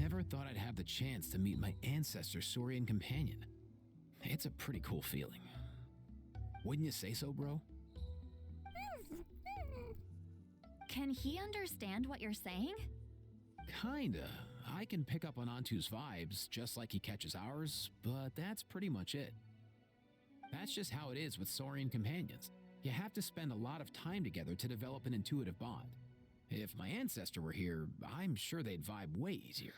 Never never thought I'd have the chance to meet my ancestor Saurian companion. It's a pretty cool feeling. Wouldn't you say so, bro? Can he understand what you're saying? Kinda. I can pick up on Antu's vibes just like he catches ours, but that's pretty much it. That's just how it is with Saurian companions. You have to spend a lot of time together to develop an intuitive bond. If my ancestor were here, I'm sure they'd vibe way easier.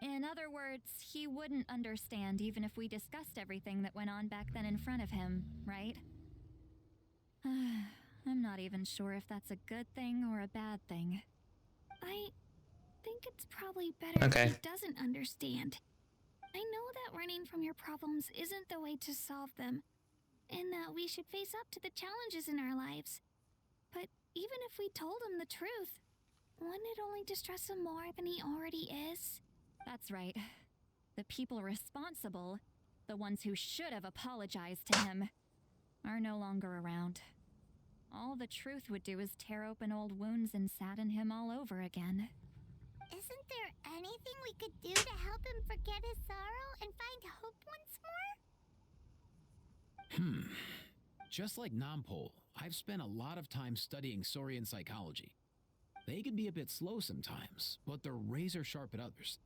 In other words, he wouldn't understand even if we discussed everything that went on back then in front of him, right? I'm not even sure if that's a good thing or a bad thing. I think it's probably better if he doesn't understand. I know that running from your problems isn't the way to solve them, and that we should face up to the challenges in our lives. But even if we told him the truth, wouldn't it only distress him more than he already is? That's right. The people responsible, the ones who should have apologized to him, are no longer around. All the truth would do is tear open old wounds and sadden him all over again. Isn't there anything we could do to help him forget his sorrow and find hope once more? Just like Nampol, I've spent a lot of time studying Saurian psychology. They can be a bit slow sometimes, but they're razor sharp at others.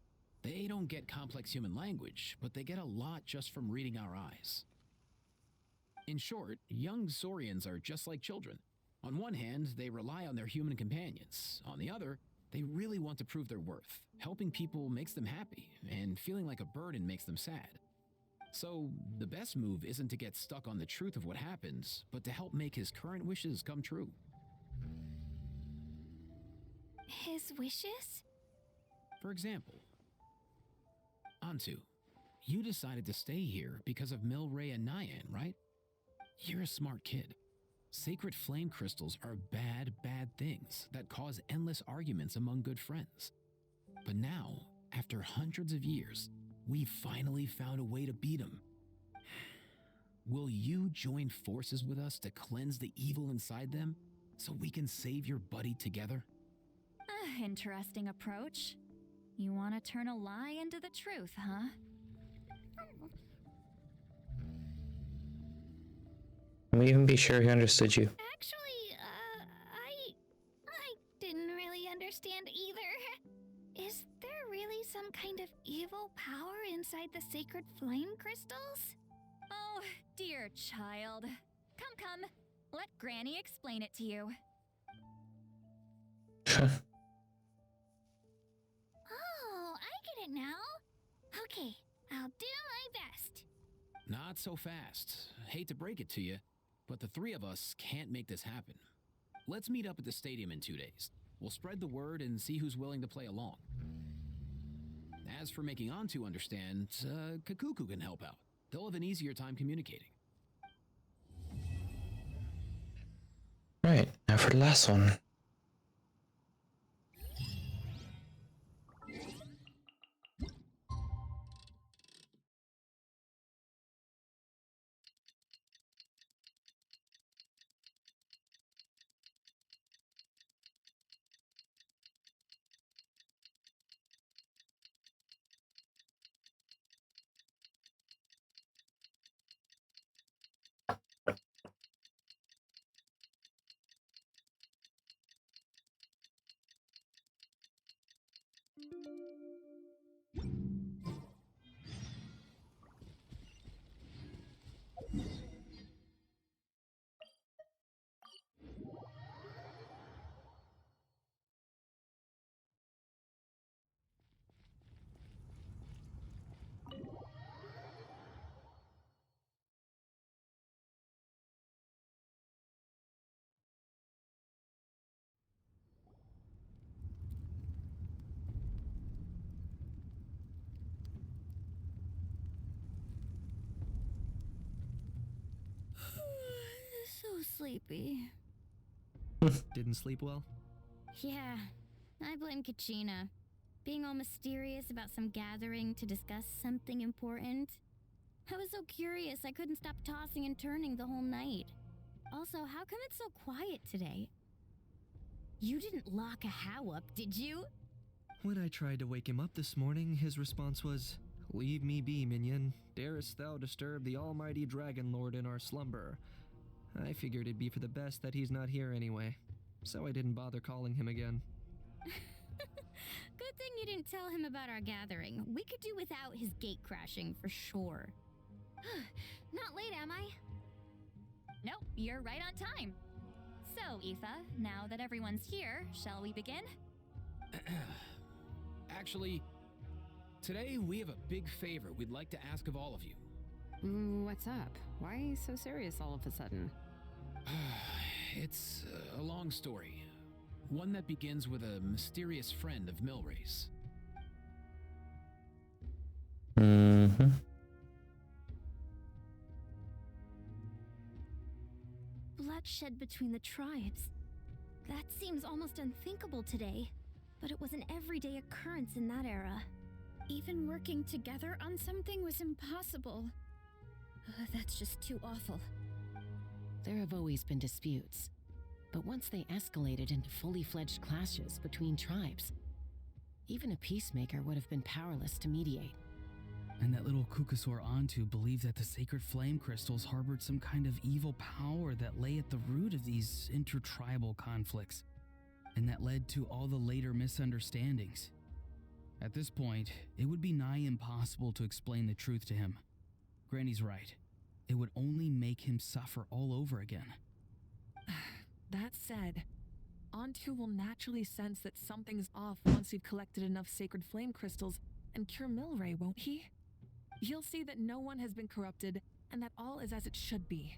They don't get complex human language, but they get a lot just from reading our eyes. In short, young Saurians are just like children. On one hand, they rely on their human companions. On the other, they really want to prove their worth. Helping people makes them happy, and feeling like a burden makes them sad. So, the best move isn't to get stuck on the truth of what happens, but to help make his current wishes come true. His wishes? For example, Antu, you decided to stay here because of Milray and Nyan, right? You're a smart kid. Sacred flame crystals are bad, bad things that cause endless arguments among good friends. But now, after hundreds of years, we finally found a way to beat them. Will you join forces with us to cleanse the evil inside them so we can save your buddy together? Interesting approach. You want to turn a lie into the truth, huh? Can we even be sure he understood you? Actually, I didn't really understand either. Is there really some kind of evil power inside the sacred flame crystals? Oh, dear child. Come. Let Granny explain it to you. Oh, I get it now. Okay, I'll do my best. Not so fast. Hate to break it to you, but the three of us can't make this happen. Let's meet up at the stadium in 2 days. We'll spread the word and see who's willing to play along. As for making Antu understand, Kakuku can help out. They'll have an easier time communicating. Right, now for the last one. So sleepy. Didn't sleep well? Yeah, I blame Kachina. Being all mysterious about some gathering to discuss something important. I was so curious I couldn't stop tossing and turning the whole night. Also, how come it's so quiet today? You didn't lock a how up, did you? When I tried to wake him up this morning, his response was, "Leave me be, minion. Darest thou disturb the almighty Dragon Lord in our slumber?" I figured it'd be for the best that he's not here anyway, so I didn't bother calling him again. Good thing you didn't tell him about our gathering. We could do without his gate crashing for sure. Not late, am I? Nope, you're right on time. So, Aoife, now that everyone's here, shall we begin? Actually, today we have a big favor we'd like to ask of all of you. What's up? Why so serious all of a sudden? It's a long story. One that begins with a mysterious friend of Milray's. Mm-hmm. Bloodshed between the tribes. That seems almost unthinkable today, but it was an everyday occurrence in that era. Even working together on something was impossible. That's just too awful. There have always been disputes, but once they escalated into fully fledged clashes between tribes, even a peacemaker would have been powerless to mediate. And that little Kukasor Antu believed that the sacred flame crystals harbored some kind of evil power that lay at the root of these intertribal conflicts, and that led to all the later misunderstandings. At this point, it would be nigh impossible to explain the truth to him. Granny's right. It would only make him suffer all over again. That said, Antu will naturally sense that something's off once we've collected enough sacred flame crystals and cure Milray, won't he? He'll see that no one has been corrupted and that all is as it should be.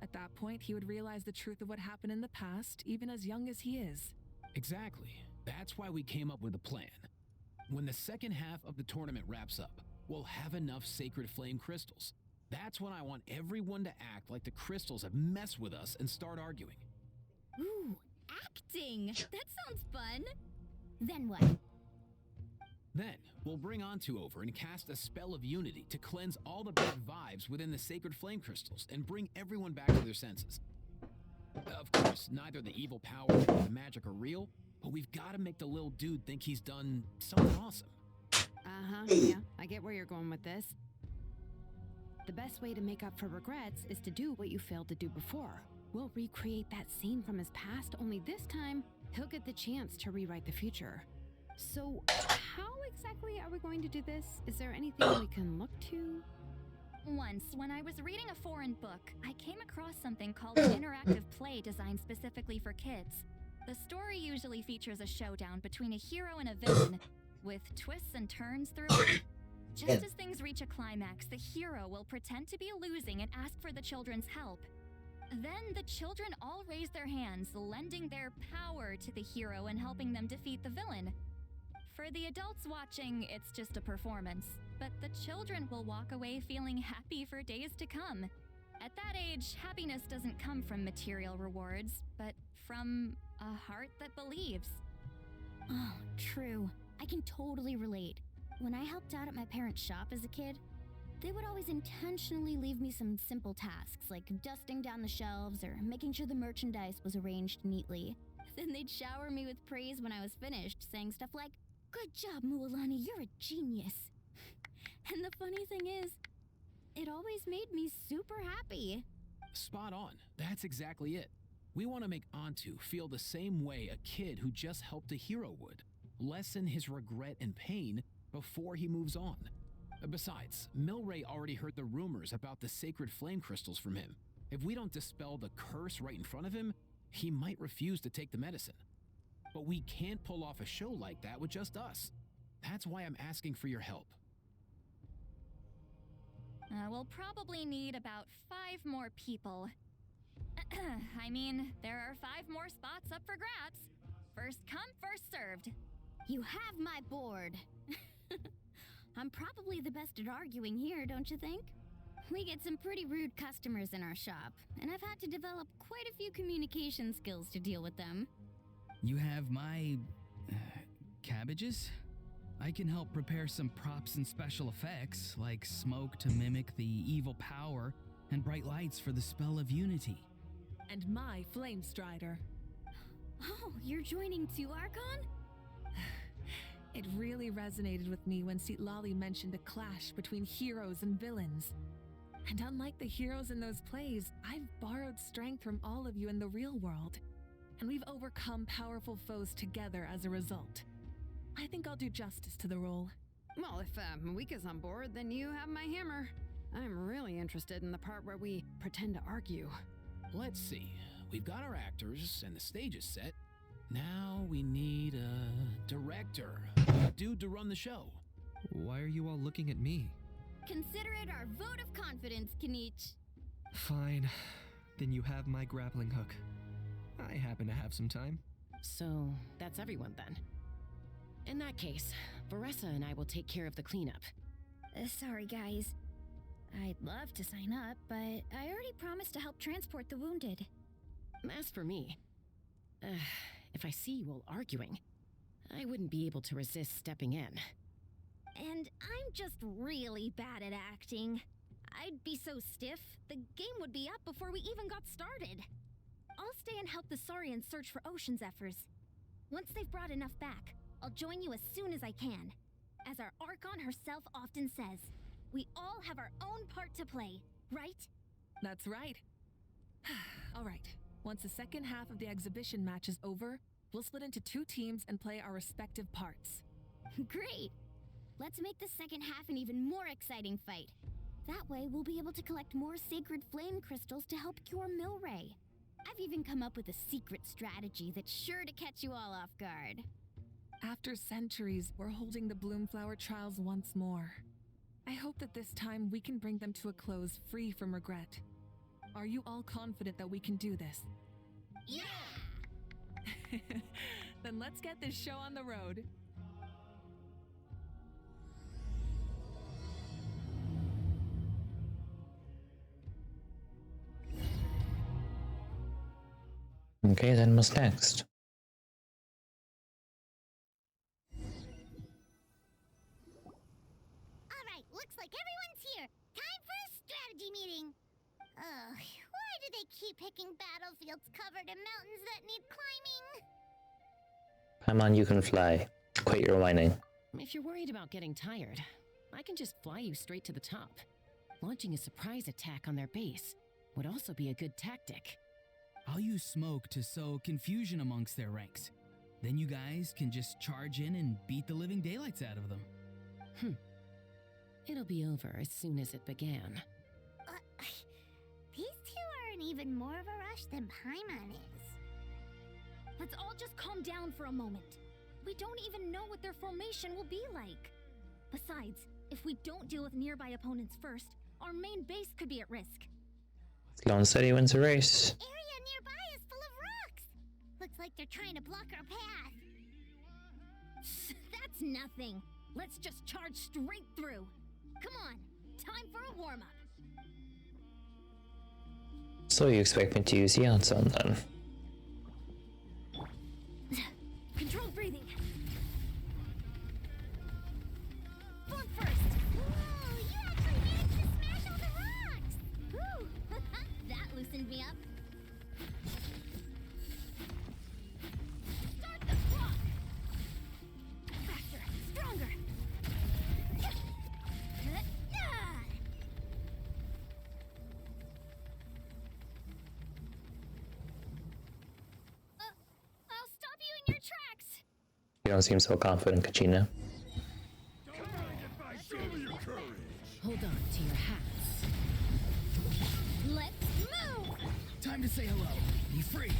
At that point, he would realize the truth of what happened in the past, even as young as he is. Exactly. That's why we came up with a plan. When the second half of the tournament wraps up, we'll have enough sacred flame crystals. That's when I want everyone to act like the crystals have messed with us and start arguing. Ooh, acting! That sounds fun! Then what? Then, we'll bring Antu over and cast a spell of unity to cleanse all the bad vibes within the sacred flame crystals and bring everyone back to their senses. Of course, neither the evil power nor the magic are real, but we've got to make the little dude think he's done something awesome. Yeah, I get where you're going with this. The best way to make up for regrets is to do what you failed to do before. We'll recreate that scene from his past, only this time, he'll get the chance to rewrite the future. So, how exactly are we going to do this? Is there anything we can look to? Once, when I was reading a foreign book, I came across something called an interactive play designed specifically for kids. The story usually features a showdown between a hero and a villain, with twists and turns through it. Just as things reach a climax, the hero will pretend to be losing and ask for the children's help. Then the children all raise their hands, lending their power to the hero and helping them defeat the villain. For the adults watching, it's just a performance, but the children will walk away feeling happy for days to come. At that age, happiness doesn't come from material rewards, but from a heart that believes. Oh, true. I can totally relate. When I helped out at my parents' shop as a kid, they would always intentionally leave me some simple tasks, like dusting down the shelves or making sure the merchandise was arranged neatly. Then they'd shower me with praise when I was finished, saying stuff like, "Good job, Mualani, you're a genius." And the funny thing is, it always made me super happy. Spot on. That's exactly it. We want to make Antu feel the same way a kid who just helped a hero would. Lessen his regret and pain before he moves on. Besides, Milray already heard the rumors about the sacred flame crystals from him. If we don't dispel the curse right in front of him, he might refuse to take the medicine. But we can't pull off a show like that with just us. That's why I'm asking for your help. We'll probably need about 5 more people. I mean, there are 5 more spots up for grabs. First come, first served. You have my board. I'm probably the best at arguing here, don't you think? We get some pretty rude customers in our shop, and I've had to develop quite a few communication skills to deal with them. You have my... cabbages? I can help prepare some props and special effects, like smoke to mimic the evil power, and bright lights for the spell of unity. And my flame strider. Oh, you're joining too, Archon? It really resonated with me when Lali mentioned a clash between heroes and villains. And unlike the heroes in those plays, I've borrowed strength from all of you in the real world. And we've overcome powerful foes together as a result. I think I'll do justice to the role. Well, if Mawika's on board, then you have my hammer. I'm really interested in the part where we pretend to argue. Let's see. We've got our actors and the stage is set. Now we need a director. A dude to run the show. Why are you all looking at me? Consider it our vote of confidence, Kanich. Fine. Then you have my grappling hook. I happen to have some time. So, that's everyone then. In that case, Varesa and I will take care of the cleanup. Sorry, guys. I'd love to sign up, but I already promised to help transport the wounded. As for me, if I see you all arguing, I wouldn't be able to resist stepping in. And I'm just really bad at acting. I'd be so stiff, the game would be up before we even got started. I'll stay and help the Saurians search for ocean zephyrs. Once they've brought enough back, I'll join you as soon as I can. As our Archon herself often says, we all have our own part to play, right? That's right. All right. Once the second half of the exhibition match is over, we'll split into 2 teams and play our respective parts. Great! Let's make the second half an even more exciting fight. That way, we'll be able to collect more sacred flame crystals to help cure Milray. I've even come up with a secret strategy that's sure to catch you all off guard. After centuries, we're holding the Bloomflower trials once more. I hope that this time we can bring them to a close free from regret. Are you all confident that we can do this? Yeah! Then let's get this show on the road. Okay, then what's next? Alright, looks like everyone's here. Time for a strategy meeting. Ugh, why do they keep picking battlefields covered in mountains that need climbing? Paimon, you can fly. Quit your whining. If you're worried about getting tired, I can just fly you straight to the top. Launching a surprise attack on their base would also be a good tactic. I'll use smoke to sow confusion amongst their ranks. Then you guys can just charge in and beat the living daylights out of them. It'll be over as soon as it began. These two are in even more of a rush than Paimon is. Let's all just calm down for a moment. We don't even know what their formation will be like. Besides, if we don't deal with nearby opponents first, our main base could be at risk. Slow and steady wins a race. Area nearby is full of rocks. Looks like they're trying to block our path. That's nothing. Let's just charge straight through. Come on, time for a warm-up. So you expect me to use Iansan then? Controlled breathing. Form first. Whoa, you actually managed to smash all the rocks. Whew, that loosened me up. Start the clock. Faster, stronger. I'll stop you in your tracks. You don't seem so confident, Kachina. Hold on to your hats. Let's move. Time to say hello. Be free.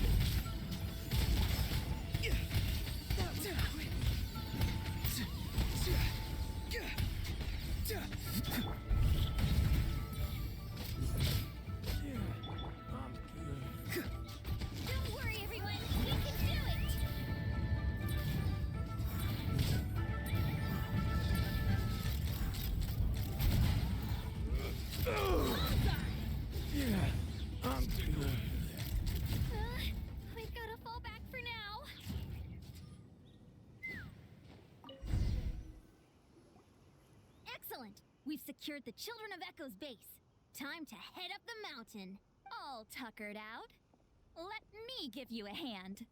Don't worry, everyone. We can do it. We've got to fall back for now. Excellent. We've secured the Children of Echo's base. Time to head up the mountain. All tuckered out. Let me give you a hand.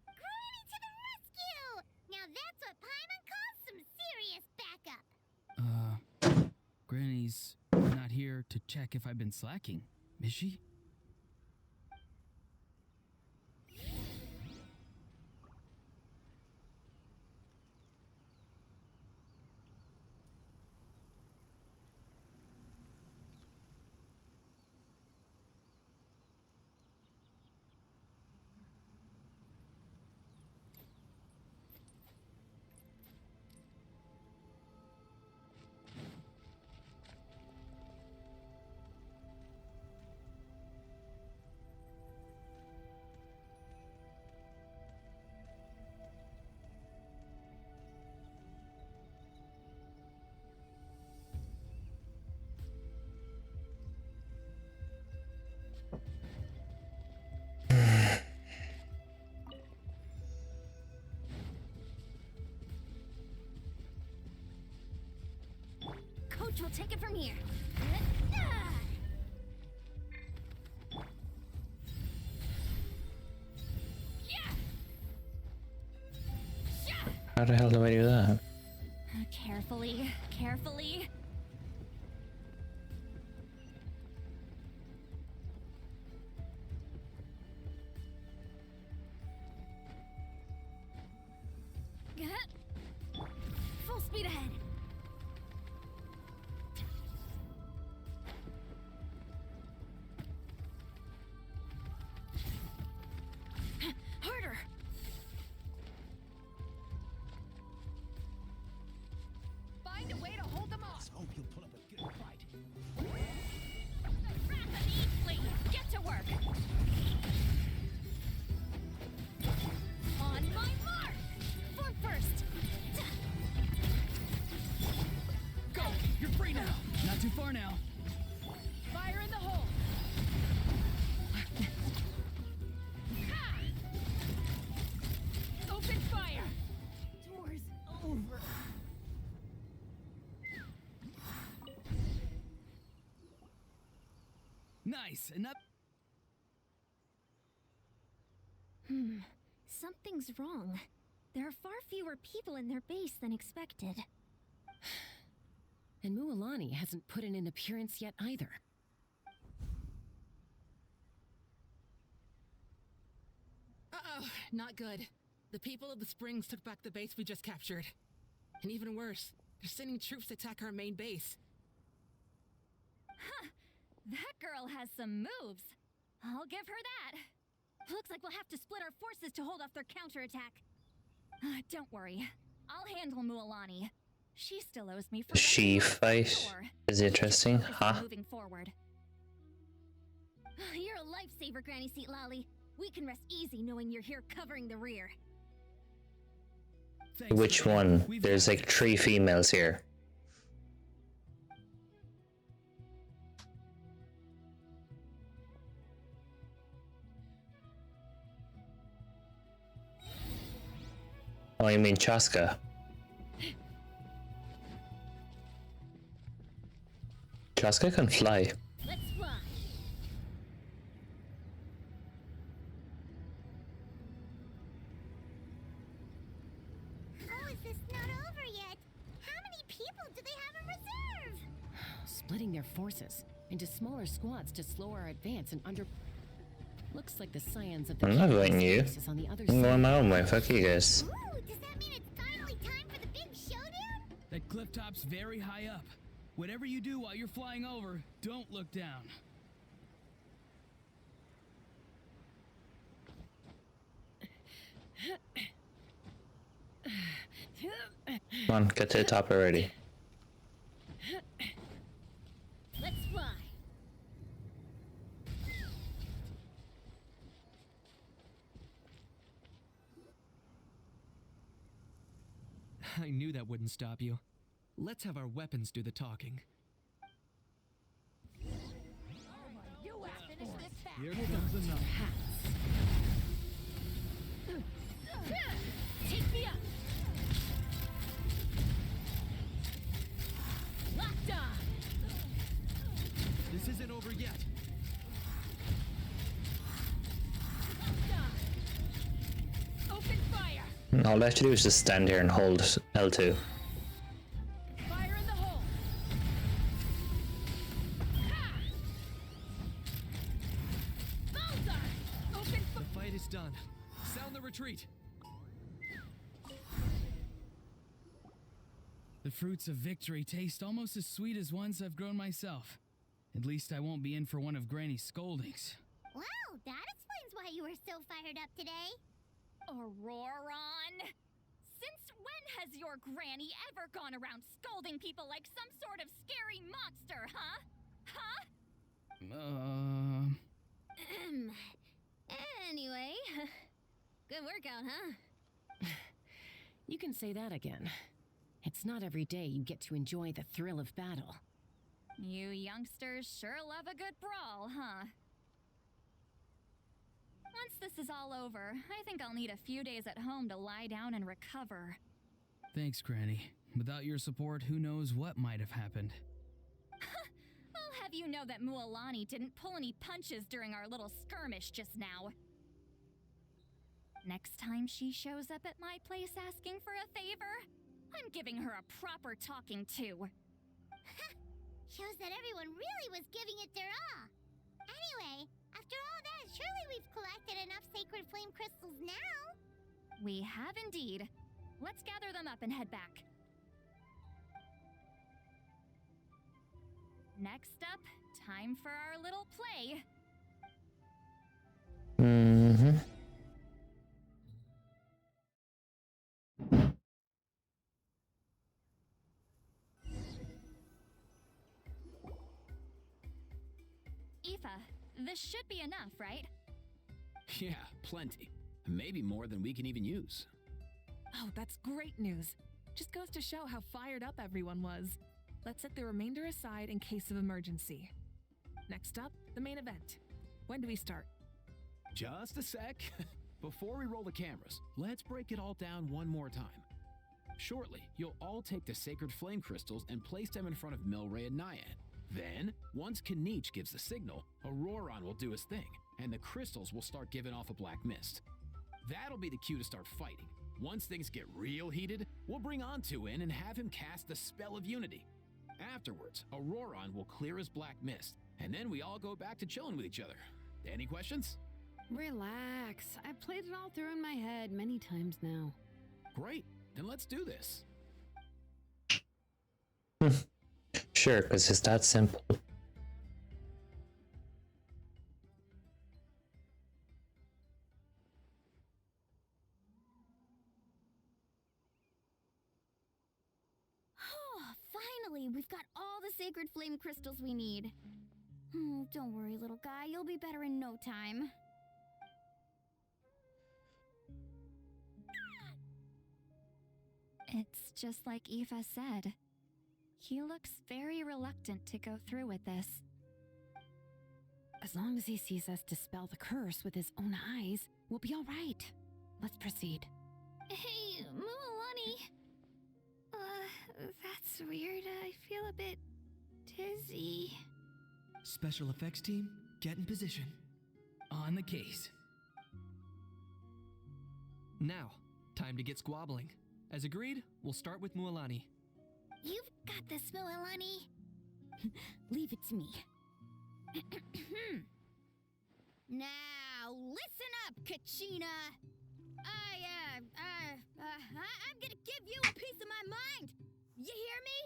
Granny to the rescue! Now that's what Paimon calls some Granny's not here to check if I've been slacking, is she? Coach will take it from here. How the hell do I do that? Carefully, carefully. Full speed ahead. Harder. Find a way to hold them off. Let's hope you'll put up a good fight. Rapidly, get to work. On my mark. Form first. Go! You're free now! Not too far now. Fire in the hole. Ha! Open fire. Door's over. Nice, and up. Something's wrong. There are far fewer people in their base than expected. And Mualani hasn't put in an appearance yet either. Uh-oh, not good. The people of the Springs took back the base we just captured. And even worse, they're sending troops to attack our main base. Huh. That girl has some moves. I'll give her that. Looks like we'll have to split our forces to hold off their counterattack. Don't worry. I'll handle Mualani. She still owes me for The she fight is interesting, huh? moving forward. You're a lifesaver, Granny Seat Lolly. We can rest easy knowing you're here covering the rear. Which one? There's like 3 females here. Oh, you mean Chaska? Chaska can fly. Let's fly. Oh, is this not over yet? How many people do they have in reserve? Splitting their forces into smaller squads to slow our advance and under... Looks like the scions of the I'm not Kingdom going you. Space is on the other I'm side. going my own way. Fuck you guys. Ooh, does that mean it's finally time for the big showdown? That cliff top's very high up. Whatever you do while you're flying over, don't look down. Come on, get to the top already. Let's fly. I knew that wouldn't stop you. Let's have our weapons do the talking. Here comes another. Take me up. Locked on. This isn't over yet. Open fire. All I have to do is just stand here and hold L2. Fire in the hole. done. Sound the retreat. The fruits of victory taste almost as sweet as ones I've grown myself. At least I won't be in for one of Granny's scoldings. Wow, that explains why you were so fired up today. Auroron! Since when has your granny ever gone around scolding people like some sort of scary monster, huh? Huh? Anyway, good workout, huh? You can say that again. It's not every day you get to enjoy the thrill of battle. You youngsters sure love a good brawl, huh? Once this is all over, I think I'll need a few days at home to lie down and recover. Thanks, Granny. Without your support, who knows what might have happened. I'll have you know that Mualani didn't pull any punches during our little skirmish just now. Next time she shows up at my place asking for a favor, I'm giving her a proper talking to. Shows that everyone really was giving it their all. Anyway, after all that, surely we've collected enough sacred flame crystals now. We have indeed. Let's gather them up and head back. Next up, time for our little play. Mm-hmm. Aoife, this should be enough, right? Yeah, plenty. Maybe more than we can even use. Oh, that's great news. Just goes to show how fired up everyone was. Let's set the remainder aside in case of emergency. Next up, the main event. When do we start? Just a sec. Before we roll the cameras, let's break it all down one more time. Shortly, you'll all take the sacred flame crystals and place them in front of Milray and Nyan. Then, once Kanich gives the signal, Auroron will do his thing, and the crystals will start giving off a black mist. That'll be the cue to start fighting. Once things get real heated, we'll bring Antu in and have him cast the Spell of Unity. Afterwards, Auroron will clear his black mist, and then we all go back to chilling with each other. Any questions? Relax. I've played it all through in my head many times now. Great, then let's do this. Sure, because it's that simple. Finally, we've got all the sacred flame crystals we need. Don't worry, little guy. You'll be better in no time. It's just like Aoife said. He looks very reluctant to go through with this. As long as he sees us dispel the curse with his own eyes, we'll be all right. Let's proceed. Hey, Mualani. That's weird. I feel a bit dizzy. Special effects team, get in position. On the case. Now, time to get squabbling. As agreed, we'll start with Mualani. You've got this, Mualani. Leave it to me. Now, listen up, Kachina. I'm gonna give you a piece of my mind. You hear me?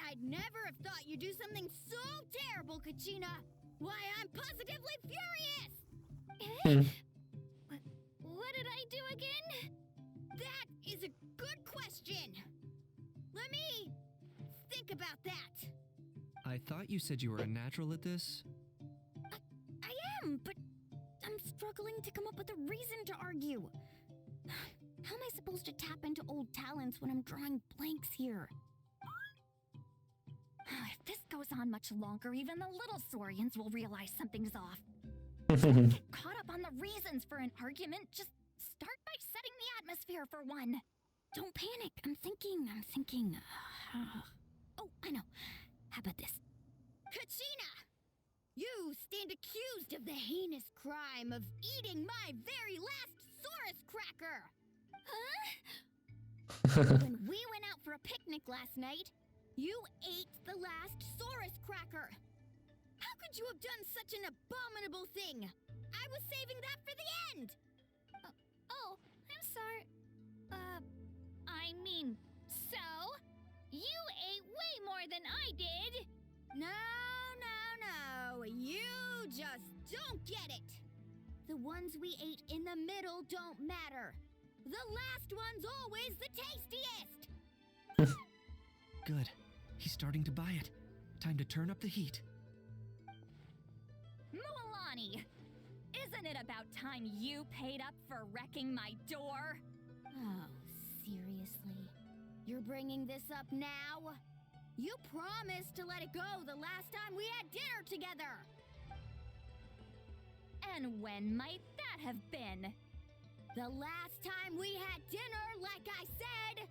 I'd never have thought you'd do something so terrible, Kachina. Why, I'm positively furious. What did I do again? That is a good question. Let me think about that. I thought you said you were a natural at this. I am, but I'm struggling to come up with a reason to argue. How am I supposed to tap into old talents when I'm drawing blanks here? If this goes on much longer, even the little Saurians will realize something's off. Don't get caught up on the reasons for an argument. Just start by setting the atmosphere for one. Don't panic. I'm thinking. Oh, I know. How about this? Kachina! You stand accused of the heinous crime of eating my very last Saurus cracker! Huh? When we went out for a picnic last night, you ate the last Saurus cracker! How could you have done such an abominable thing? I was saving that for the end! are... I mean, so? You ate way more than I did! No, you just don't get it! The ones we ate in the middle don't matter. The last one's always the tastiest! Good. He's starting to buy it. Time to turn up the heat. Mualani! Isn't it about time you paid up for wrecking my door? Oh, seriously? You're bringing this up now? You promised to let it go the last time we had dinner together! And when might that have been? The last time we had dinner, like I said!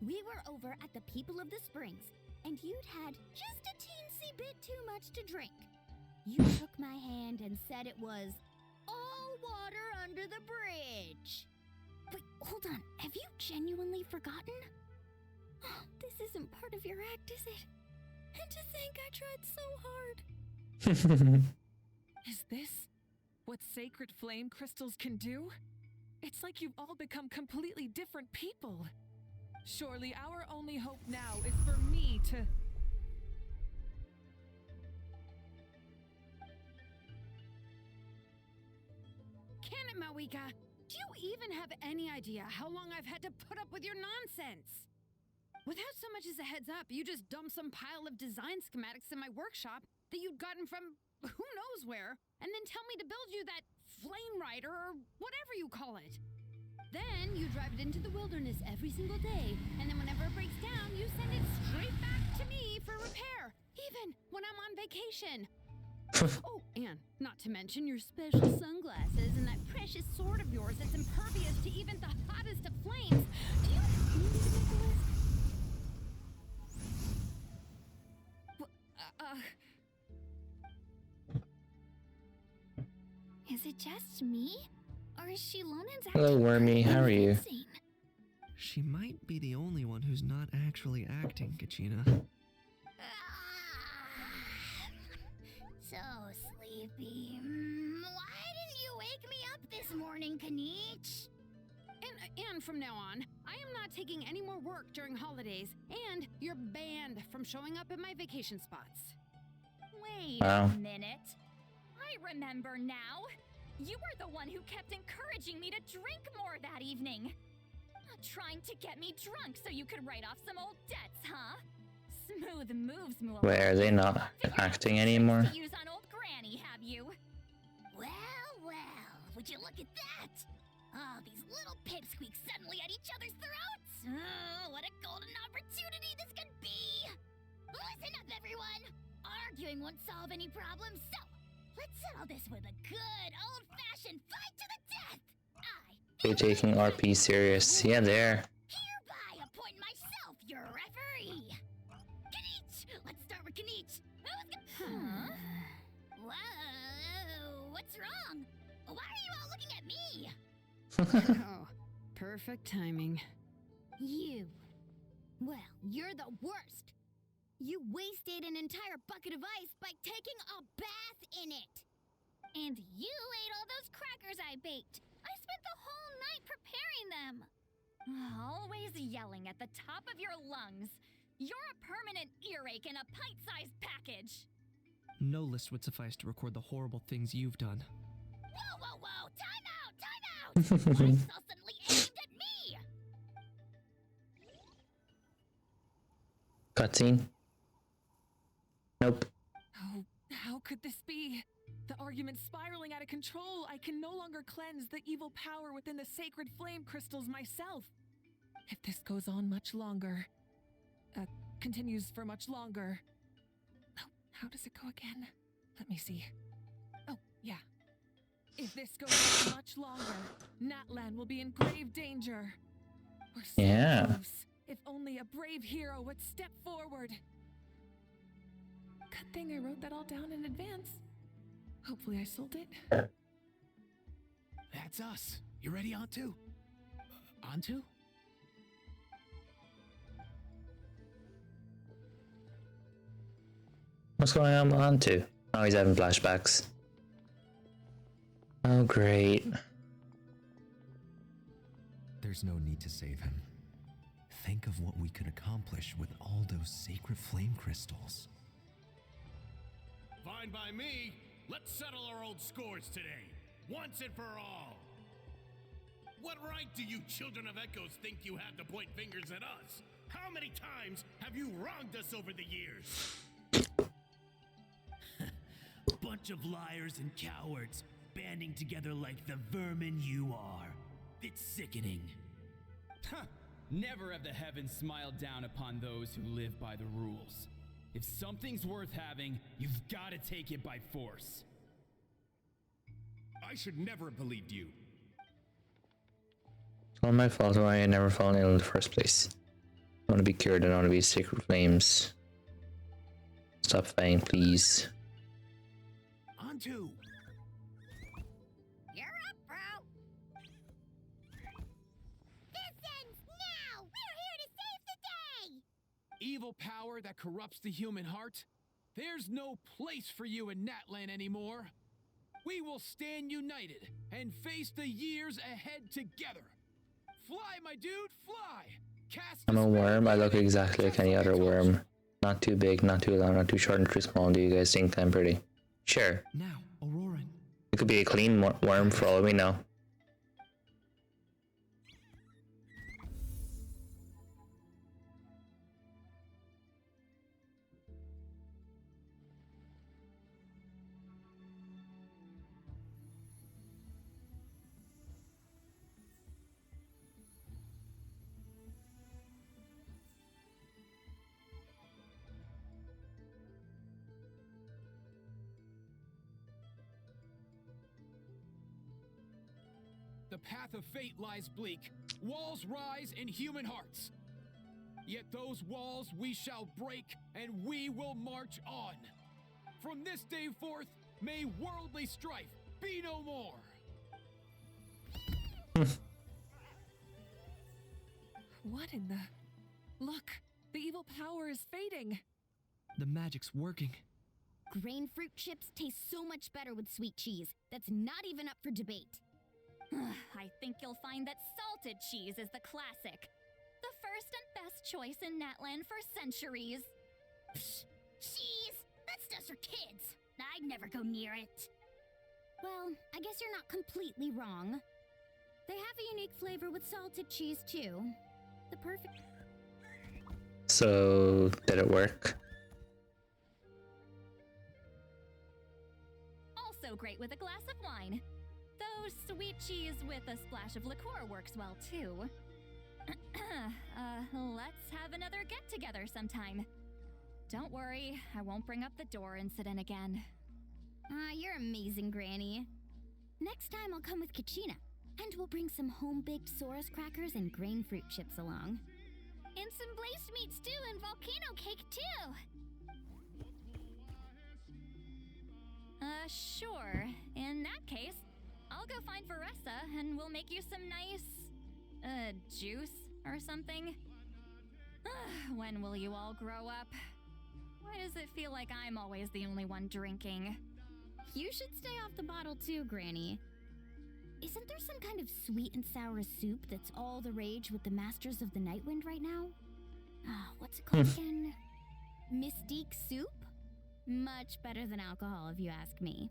We were over at the People of the Springs, and you'd had just a teensy bit too much to drink. You took my hand and said it was all water under the bridge. Wait, hold on. Have you genuinely forgotten? Oh, this isn't part of your act, is it? And to think I tried so hard. Is this what sacred flame crystals can do? It's like you've all become completely different people. Surely our only hope now is for me to... Can it, Mawika? Do you even have any idea how long I've had to put up with your nonsense? Without so much as a heads up, you just dumped some pile of design schematics in my workshop that you'd gotten from who knows where, and then tell me to build you that flame rider or whatever you call it. Then you drive it into the wilderness every single day, and then whenever it breaks down, you send it straight back to me for repair, even when I'm on vacation. Oh, and not to mention your special sunglasses and that precious sword of yours that's impervious to even the hottest of flames. Do you need me to make a list? Is it just me? Or is she Lonan's Hello, Wormy. How are you? She might be the only one who's not actually acting, Kachina. So sleepy. Why didn't you wake me up this morning, Kanich? And from now on, I am not taking any more work during holidays, and you're banned from showing up at my vacation spots. Wait Wow. a minute. I remember now. You were the one who kept encouraging me to drink more that evening. Trying to get me drunk so you could write off some old debts, huh? Smooth moves, Mualani. Wait, are they not acting anymore? To use on old Granny, have you? Well, would you look at that? Oh, these little pipsqueaks suddenly at each other's throats. Oh, what a golden opportunity this could be. Listen up, everyone. Arguing won't solve any problems, so let's settle this with a good old-fashioned fight to the death. They're taking RP serious. Yeah, they're. Hereby appoint myself your referee. Kanich! Let's start with Kanich. Huh? Whoa, what's wrong? Why are you all looking at me? Oh, perfect timing. You. Well, you're the worst. You wasted an entire bucket of ice by taking a bath in it. And you ate all those crackers I baked. I spent the whole night preparing them. Always yelling at the top of your lungs. You're a permanent earache in a pint-sized package. No list would suffice to record the horrible things you've done. Whoa! Time out! Why so suddenly aimed at me? Cutscene? Nope. Oh, how could this be? The argument's spiraling out of control. I can no longer cleanse the evil power within the sacred flame crystals myself. If this goes on much longer, continues for much longer. Oh, how does it go again? Let me see. Oh, yeah. If this goes on much longer, Natlan will be in grave danger. We're so close. If only a brave hero would step forward. Good thing I wrote that all down in advance. Hopefully I sold it. That's us. You ready, Antu? Antu? What's going on to? Oh, he's having flashbacks. Oh, great. There's no need to save him. Think of what we could accomplish with all those sacred flame crystals. Fine by me. Let's settle our old scores today, once and for all. What right do you children of Echoes think you have to point fingers at us? How many times have you wronged us over the years? Bunch of liars and cowards, banding together like the vermin you are. It's sickening. Huh. Never have the heavens smiled down upon those who live by the rules. If something's worth having, you've got to take it by force. I should never have believed you. It's all my fault why I never fallen ill in the first place. I want to be cured, I don't want to be sacred flames. Stop fighting, please. On to. You're up, bro. This ends now. We're here to save the day. Evil power that corrupts the human heart? There's no place for you in Natlan anymore. We will stand united and face the years ahead together. Fly, my dude, fly! Cast I'm a worm, I look exactly like any other worm. Not too big, not too long, not too short, not too small. Do you guys think I'm pretty? Sure. Now, Auroran. It could be a clean worm for all we know. The path of fate lies bleak. Walls rise in human hearts. Yet those walls we shall break, and we will march on. From this day forth, may worldly strife be no more. What in the... Look, the evil power is fading. The magic's working. Grain fruit chips taste so much better with sweet cheese. That's not even up for debate. I think you'll find that salted cheese is the classic. The first and best choice in Natlan for centuries. Psh, cheese! That stuff's for kids. I'd never go near it. Well, I guess you're not completely wrong. They have a unique flavor with salted cheese too. The perfect... So, did it work? Also great with a glass of wine. Though sweet cheese with a splash of liqueur works well too. Let's have another get-together sometime. Don't worry, I won't bring up the door incident again. You're amazing, Granny. Next time I'll come with Kachina, and we'll bring some home-baked Saurus crackers and grain fruit chips along. And some blazed meat stew and volcano cake too. Sure. In that case, I'll go find Varesa and we'll make you some nice, juice or something. When will you all grow up? Why does it feel like I'm always the only one drinking? You should stay off the bottle too, Granny. Isn't there some kind of sweet and sour soup that's all the rage with the Masters of the Nightwind right now? What's it called again? Mystique soup? Much better than alcohol, if you ask me.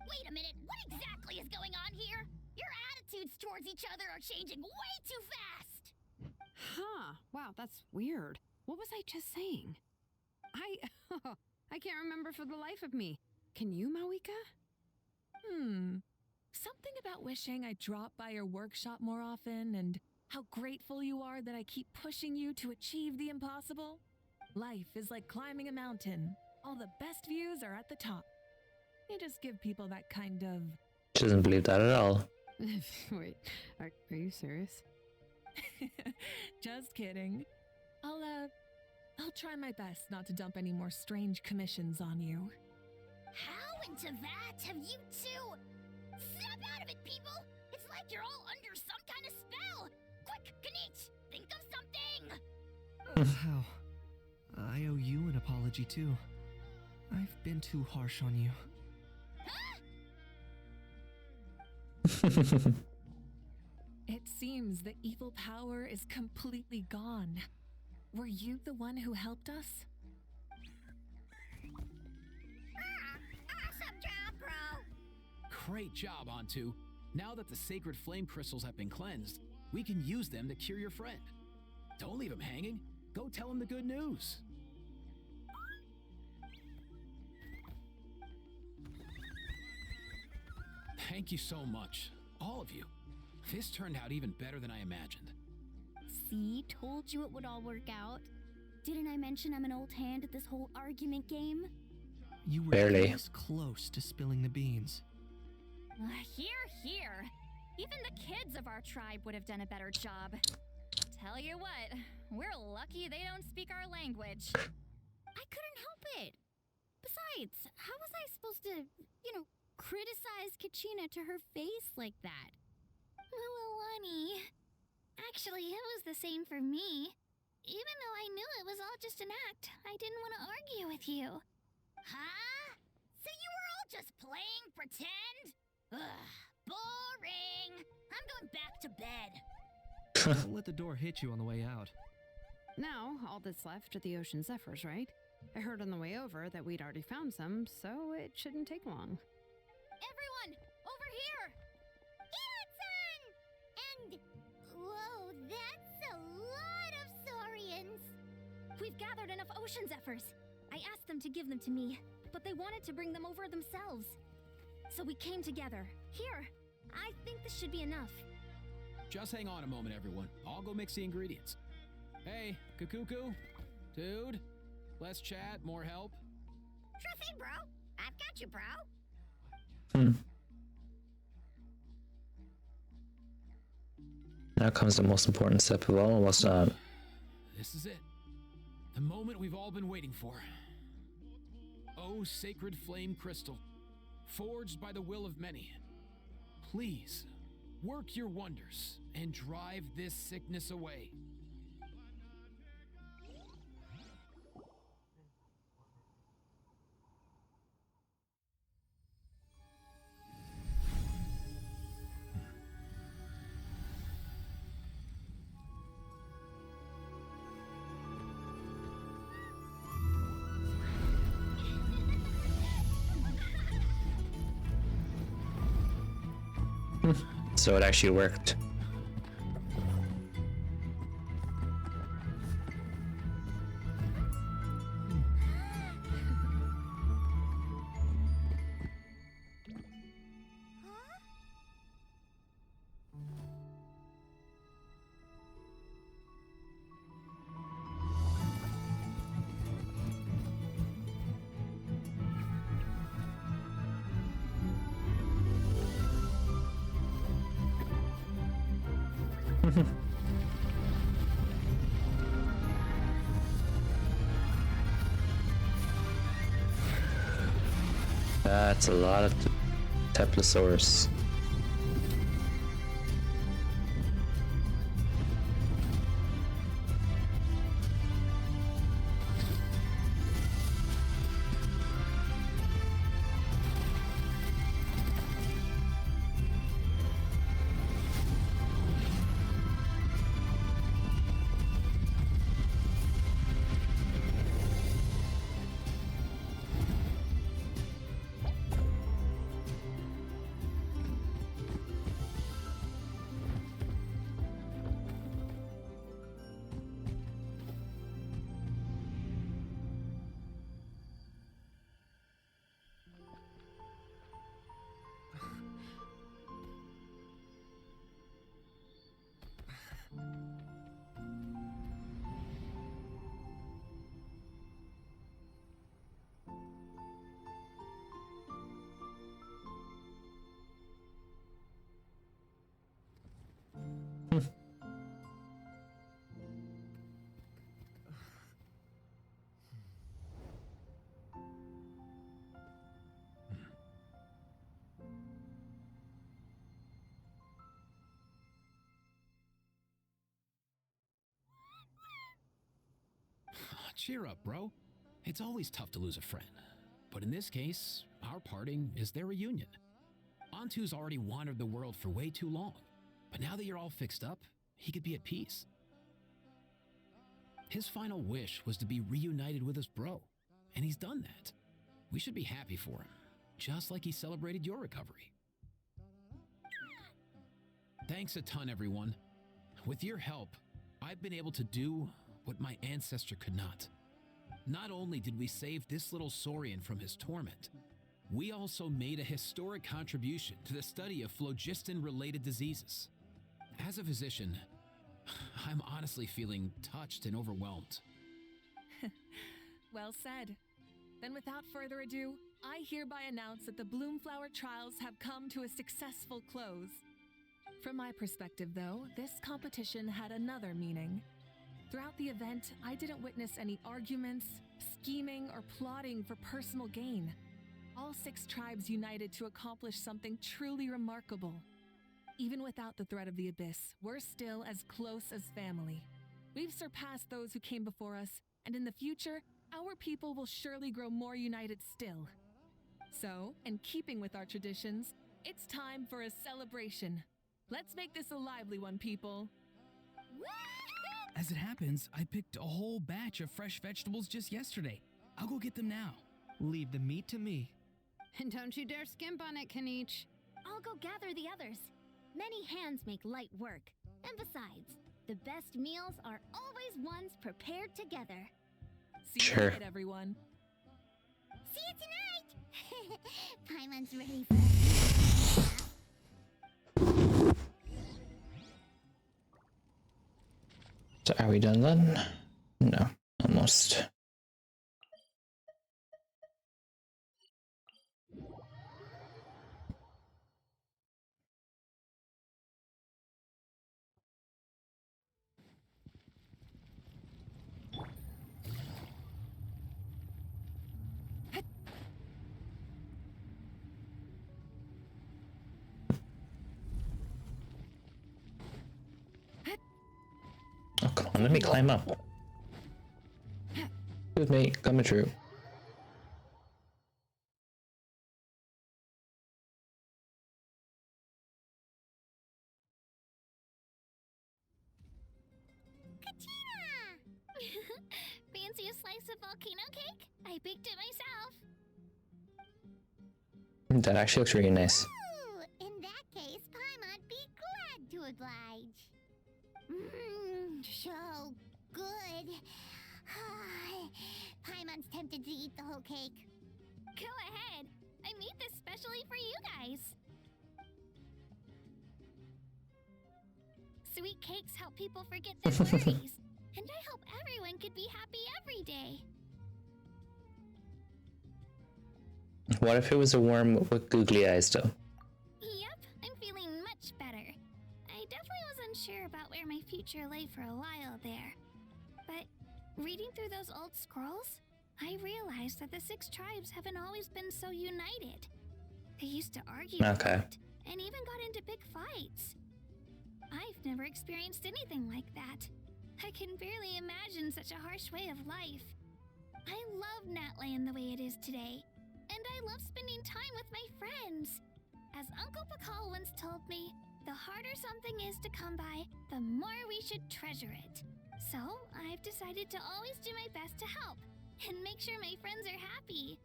Wait a minute, what exactly is going on here? Your attitudes towards each other are changing way too fast! Huh. Wow, that's weird. What was I just saying? I can't remember for the life of me. Can you, Mawika? Something about wishing I'd drop by your workshop more often and how grateful you are that I keep pushing you to achieve the impossible. Life is like climbing a mountain. All the best views are at the top. You just give people that kind of... She doesn't believe that at all. Wait, are you serious? Just kidding. I'll try my best not to dump any more strange commissions on you. How into that have you two? Snap out of it, people! It's like you're all under some kind of spell! Quick, Kanich, think of something! How? I owe you an apology too. I've been too harsh on you. It seems the evil power is completely gone. Were you the one who helped us? Awesome job, bro! Great job, Antu. Now that the sacred flame crystals have been cleansed, we can use them to cure your friend. Don't leave him hanging. Go tell him the good news. Thank you so much, all of you. This turned out even better than I imagined. See, told you it would all work out. Didn't I mention I'm an old hand at this whole argument game? You were Barely. this close to spilling the beans. Here. Even the kids of our tribe would have done a better job. Tell you what, we're lucky they don't speak our language. I couldn't help it. Besides, how was I supposed to, criticize Kachina to her face like that? Mualani. Actually, it was the same for me. Even though I knew it was all just an act, I didn't want to argue with you. Huh? So you were all just playing pretend? Ugh, boring. I'm going back to bed. Don't let the door hit you on the way out. Now, all that's left are the ocean zephyrs, right? I heard on the way over that we'd already found some, so it shouldn't take long. Everyone, over here! Iansan! And, whoa, that's a lot of saurians. We've gathered enough ocean zephyrs. I asked them to give them to me, but they wanted to bring them over themselves. So we came together. Here, I think this should be enough. Just hang on a moment, everyone. I'll go mix the ingredients. Hey, Kakuku? Dude? Less chat, more help? Sure thing, bro. I've got you, bro. Now comes the most important step of all. What's not? This is it. The moment we've all been waiting for. Oh, sacred flame crystal, forged by the will of many. Please, work your wonders and drive this sickness away. So it actually worked. That's a lot of Teplosaurus. Cheer up, bro. It's always tough to lose a friend. But in this case, our parting is their reunion. Antu's already wandered the world for way too long. But now that you're all fixed up, he could be at peace. His final wish was to be reunited with his bro, and he's done that. We should be happy for him, just like he celebrated your recovery. Thanks a ton, everyone. With your help, I've been able to do what my ancestor could not. Not only did we save this little Saurian from his torment, we also made a historic contribution to the study of phlogiston-related diseases. As a physician, I'm honestly feeling touched and overwhelmed. Well said. Then without further ado, I hereby announce that the Bloomflower trials have come to a successful close. From my perspective, though, this competition had another meaning. Throughout the event, I didn't witness any arguments, scheming, or plotting for personal gain. All 6 tribes united to accomplish something truly remarkable. Even without the threat of the Abyss, we're still as close as family. We've surpassed those who came before us, and in the future, our people will surely grow more united still. So, in keeping with our traditions, it's time for a celebration. Let's make this a lively one, people. As it happens, I picked a whole batch of fresh vegetables just yesterday. I'll go get them now. Leave the meat to me. And don't you dare skimp on it, Kanich. I'll go gather the others. Many hands make light work. And besides, the best meals are always ones prepared together. See you tonight, everyone. See you tonight! Paimon's ready for us. So are we done then? No, almost. Oh, come on, let me climb up. With me, coming true. Fancy a slice of volcano cake? I baked it myself. That actually looks really nice. Ooh, in that case, Paimon be glad to oblige. So good. Paimon's tempted to eat the whole cake. Go ahead. I made this specially for you guys. Sweet cakes help people forget their worries. And I hope everyone could be happy every day. What if it was a worm with googly eyes, though? Yep, I'm feeling much better. I definitely wasn't sure about where my future lay for a while there. But reading through those old scrolls, I realized that the 6 tribes haven't always been so united. They used to argue a lot, and even got into big fights. I've never experienced anything like that. I can barely imagine such a harsh way of life. I love Natlan the way it is today, and I love spending time with my friends. As Uncle Pakal once told me, the harder something is to come by, the more we should treasure it. So, I've decided to always do my best to help, and make sure my friends are happy.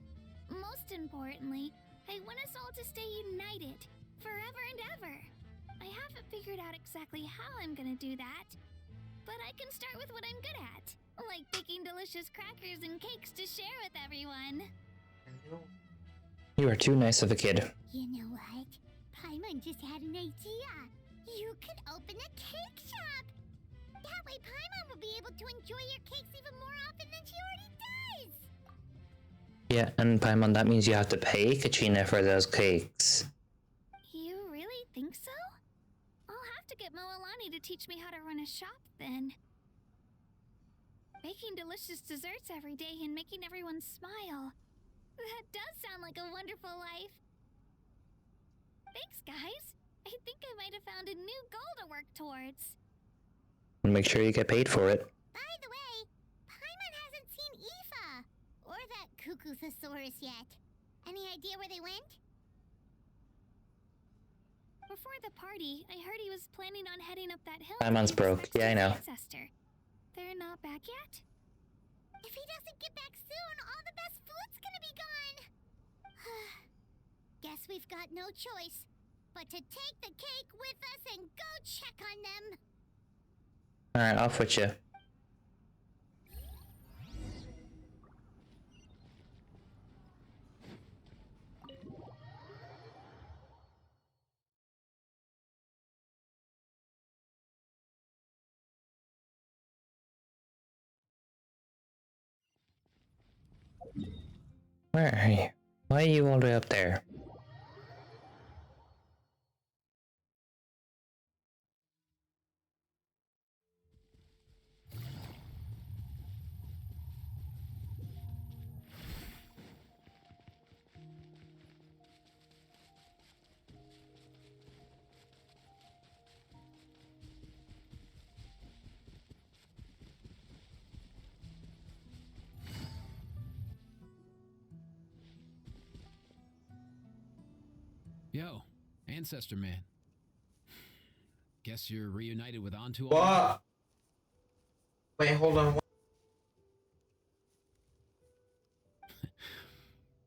Most importantly, I want us all to stay united, forever and ever. I haven't figured out exactly how I'm gonna do that, but I can start with what I'm good at, like baking delicious crackers and cakes to share with everyone. You are too nice of a kid. You know what? Paimon just had an idea. You could open a cake shop. That way Paimon will be able to enjoy your cakes even more often than she already does. Yeah, and Paimon, that means you have to pay Kachina for those cakes. You really think so? I'll have to get Moalani to teach me how to run a shop then. Baking delicious desserts every day and making everyone smile. That does sound like a wonderful life. Thanks, guys. I think I might have found a new goal to work towards. Make sure you get paid for it. By the way, Paimon hasn't seen Aoife or that cuckoo thesaurus yet. Any idea where they went? Before the party, I heard he was planning on heading up that hill. Paimon's broke. Yeah, I know. Ancestor. They're not back yet? If he doesn't get back soon, all the best food's gonna be gone. Guess we've got no choice but to take the cake with us and go check on them. Alright, off with you. Where are you? Why are you all the way up there? Yo, Ancestor Man. Guess you're reunited with Onto. What? Wait, hold on.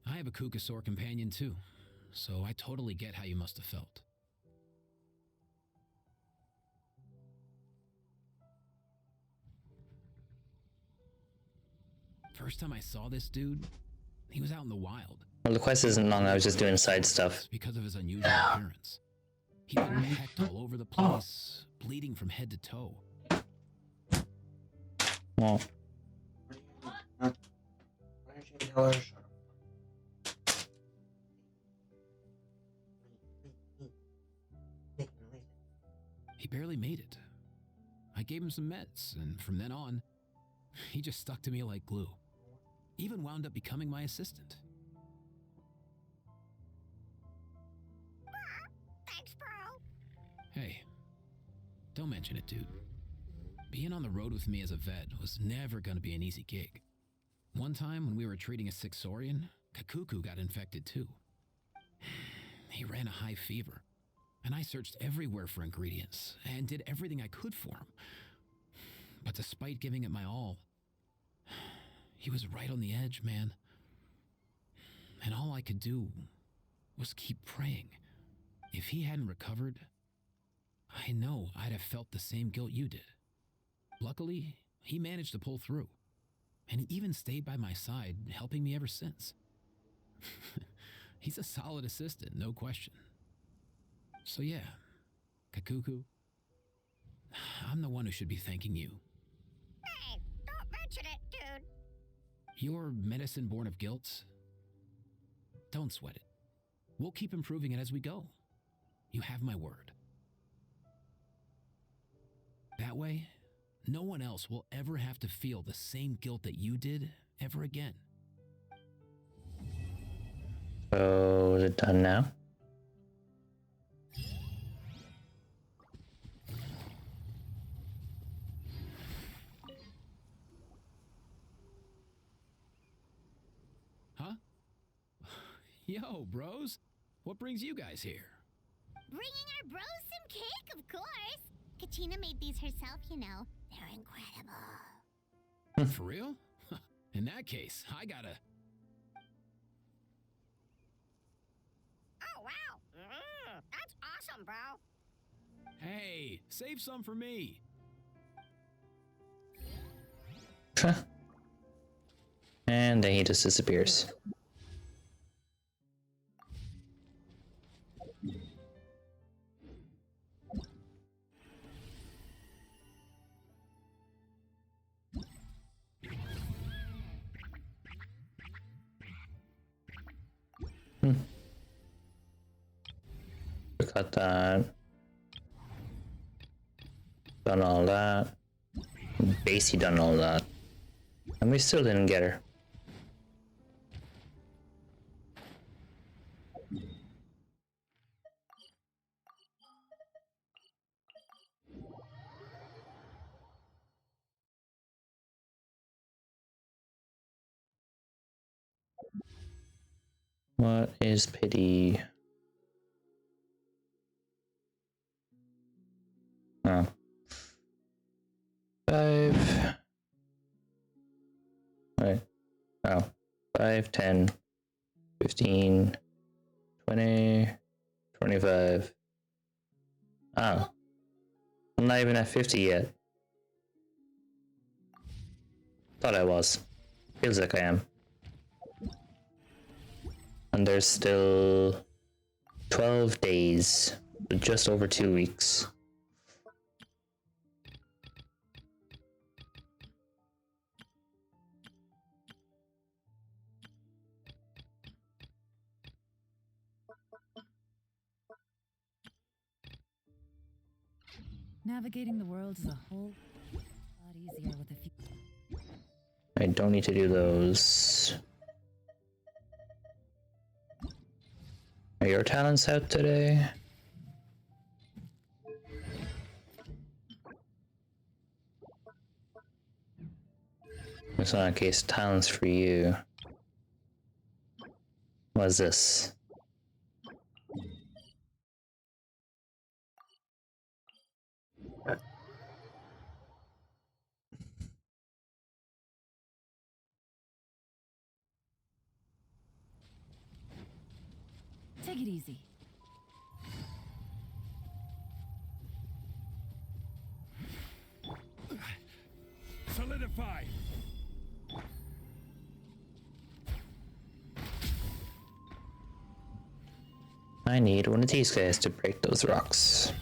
I have a Kukasaur companion too, so I totally get how you must have felt. First time I saw this dude, he was out in the wild. Well, the quest isn't long, I was just doing side stuff. Because of his unusual appearance. He was pecked all over the place, bleeding from head to toe. Well. He barely made it. I gave him some meds, and from then on, he just stuck to me like glue. Even wound up becoming my assistant. Thanks, bro. Hey, don't mention it, dude. Being on the road with me as a vet was never gonna be an easy gig. One time when we were treating a sick Saurian, Kakuku got infected too. He ran a high fever, and I searched everywhere for ingredients and did everything I could for him. But despite giving it my all, he was right on the edge, man. And all I could do was keep praying. If he hadn't recovered, I know I'd have felt the same guilt you did. Luckily, he managed to pull through. And he even stayed by my side, helping me ever since. He's a solid assistant, no question. So yeah, Kakuku, I'm the one who should be thanking you. Hey, don't mention it, dude. Your medicine born of guilt? Don't sweat it. We'll keep improving it as we go. You have my word. That way, no one else will ever have to feel the same guilt that you did ever again. So, is it done now? Huh? Yo, bros. What brings you guys here? Bringing our bros some cake, of course. Katina made these herself, you know. They're incredible. For real? In that case, I gotta... Oh, wow. That's awesome, bro. Hey, save some for me. And then he just disappears. Cut that. Done all that. Basically done all that. And we still didn't get her. What is pity? 5. Right. Oh. 5, 10, 15, 20, 25. Oh. I'm not even at 50 yet. Thought I was. Feels like I am. And there's still 12 days. Just over 2 weeks. Navigating the world is a whole lot easier with a few. I don't need to do those. Are your talents out today? It's not a case of talents for you. What is this? Take it easy. Solidify! I need one of these guys to break those rocks.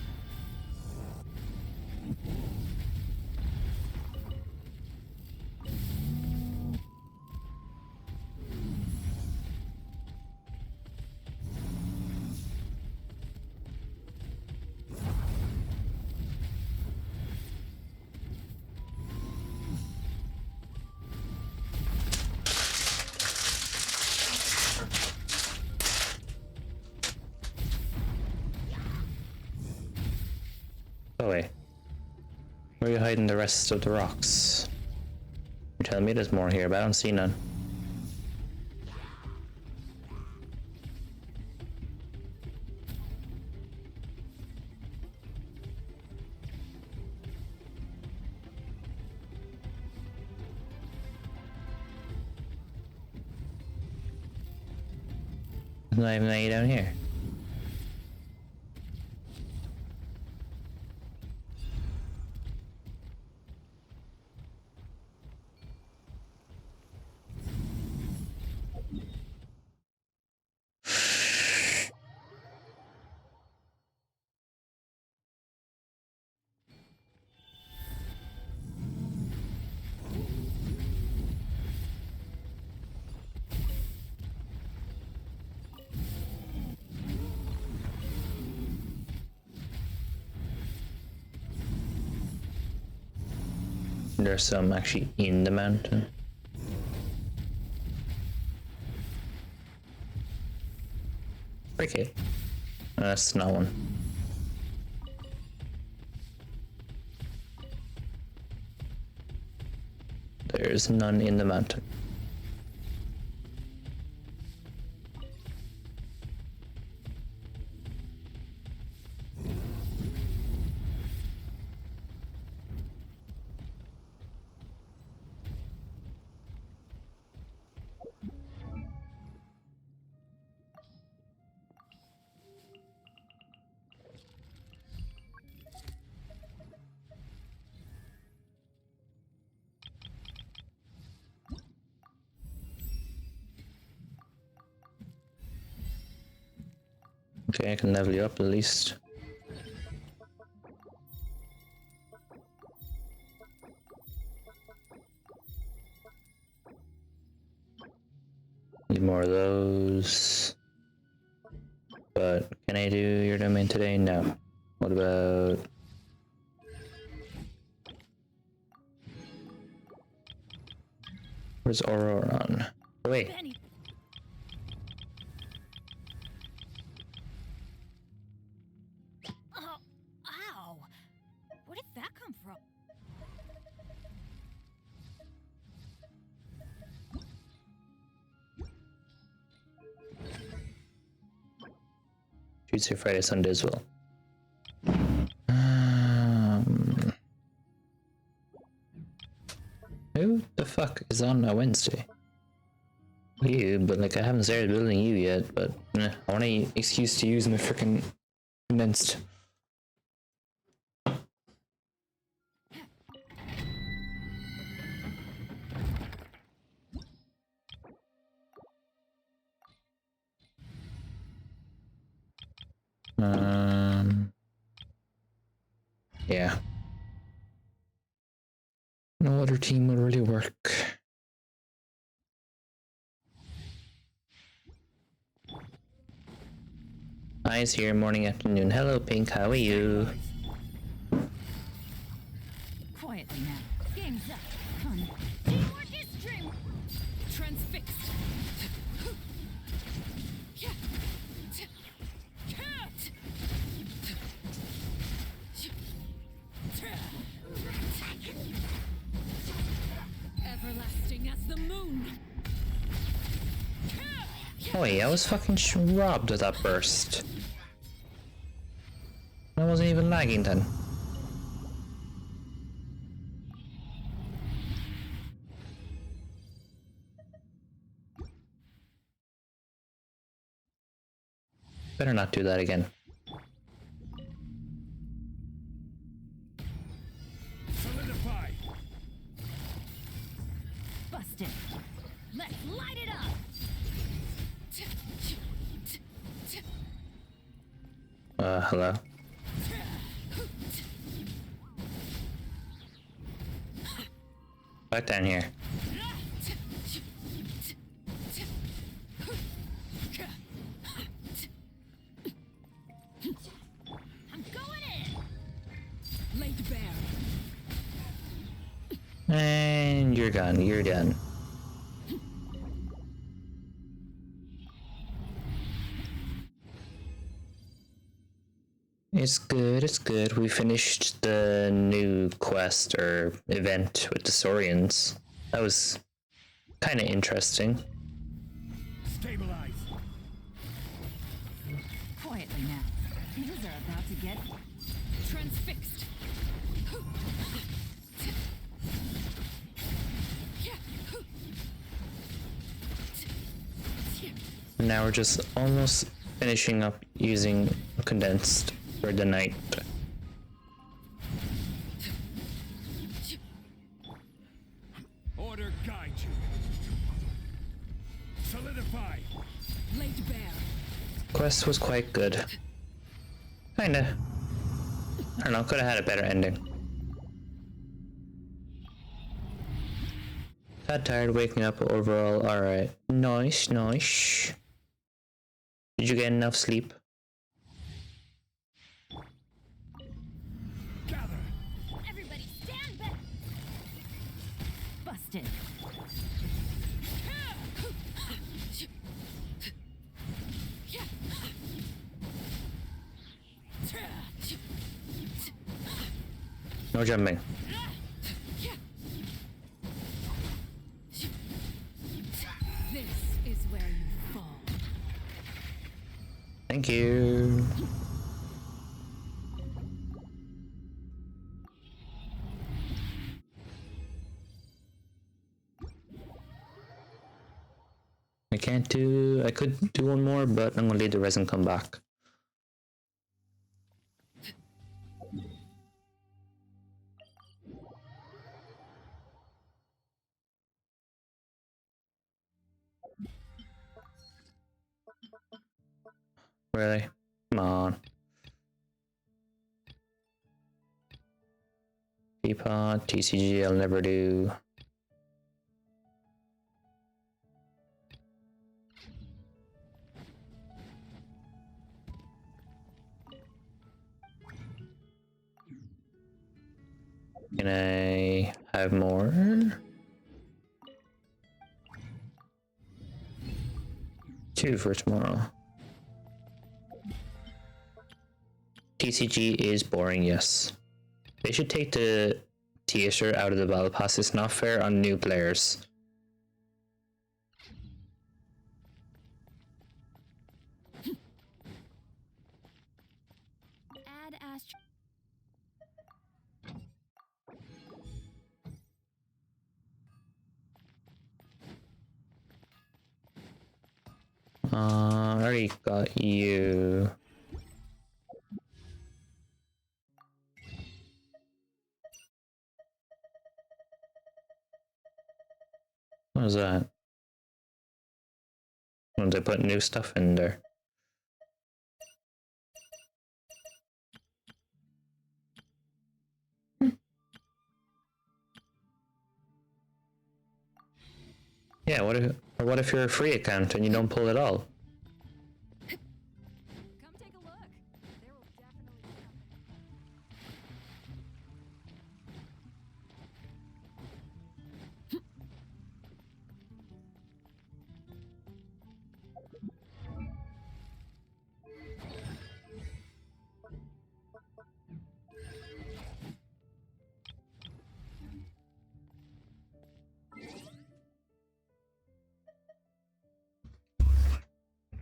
Oh wait. Where are you hiding the rest of the rocks? You're telling me there's more here, but I don't see none. There's not even any down here. There's some actually in the mountain. Okay. That's not one. There's none in the mountain. Okay, I can level you up at least. Need more of those. But can I do your domain today? No. What about... Where's Auroron? Oh, wait. Ow! Where did that come from? Tuesday, Friday, Sunday as well. fuck is on a Wednesday? You, but like I haven't started building you yet, but I want an excuse to use my freaking condensed. Yeah. No other team would really work. Eyes here, morning, afternoon. Hello, Pink. How are you? Quietly now. Game's up. Fun. Teamwork is stream. Transfixed. Everlasting as the moon. Oh yeah, I was fucking robbed of that burst. I wasn't even lagging then. Better not do that again. Solidify. Busted. Let's light it up. Hello? Back down here. I'm going in. Laid bare. And you're gone, you're done. It's good, it's good. We finished the new quest or event with the Saurians. That was kind of interesting. Stabilize. Quietly now. Things are about to get transfixed. And now we're just almost finishing up using condensed for the night. Order guide you. Solidify. Laid bare. Quest was quite good. Kinda. I don't know, could have had a better ending. Got tired waking up overall, alright. Nice, nice. Did you get enough sleep? Everybody stand back. Busted. No jumping. This is where you fall. Thank you. I could do one more, but I'm gonna leave the res and come back. Really? Come on. Teapot, TCG, I'll never do. Can I have more? Two for tomorrow. TCG is boring, yes. They should take the theater out of the battle pass. It's not fair on new players. Add Astro. We got you. What was that? Oh, they put new stuff in there. Yeah, what if you're a free account and you don't pull it all? Come take a look. There will definitely be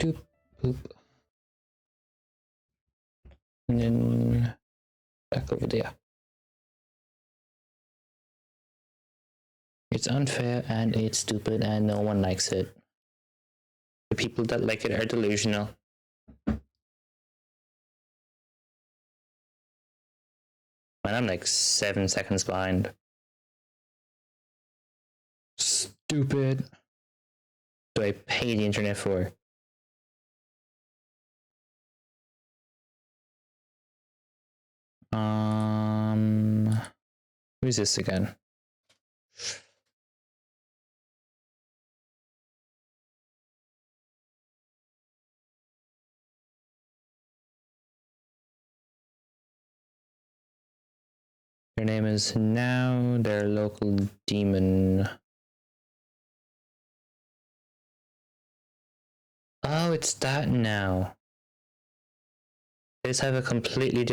Doop, boop. And then back over there. It's unfair and it's stupid and no one likes it. The people that like it are delusional. Man, I'm like 7 seconds behind. Stupid. Do I pay the internet for? Who is this again? Their name is now their local demon. Oh, it's that now. They just have a completely different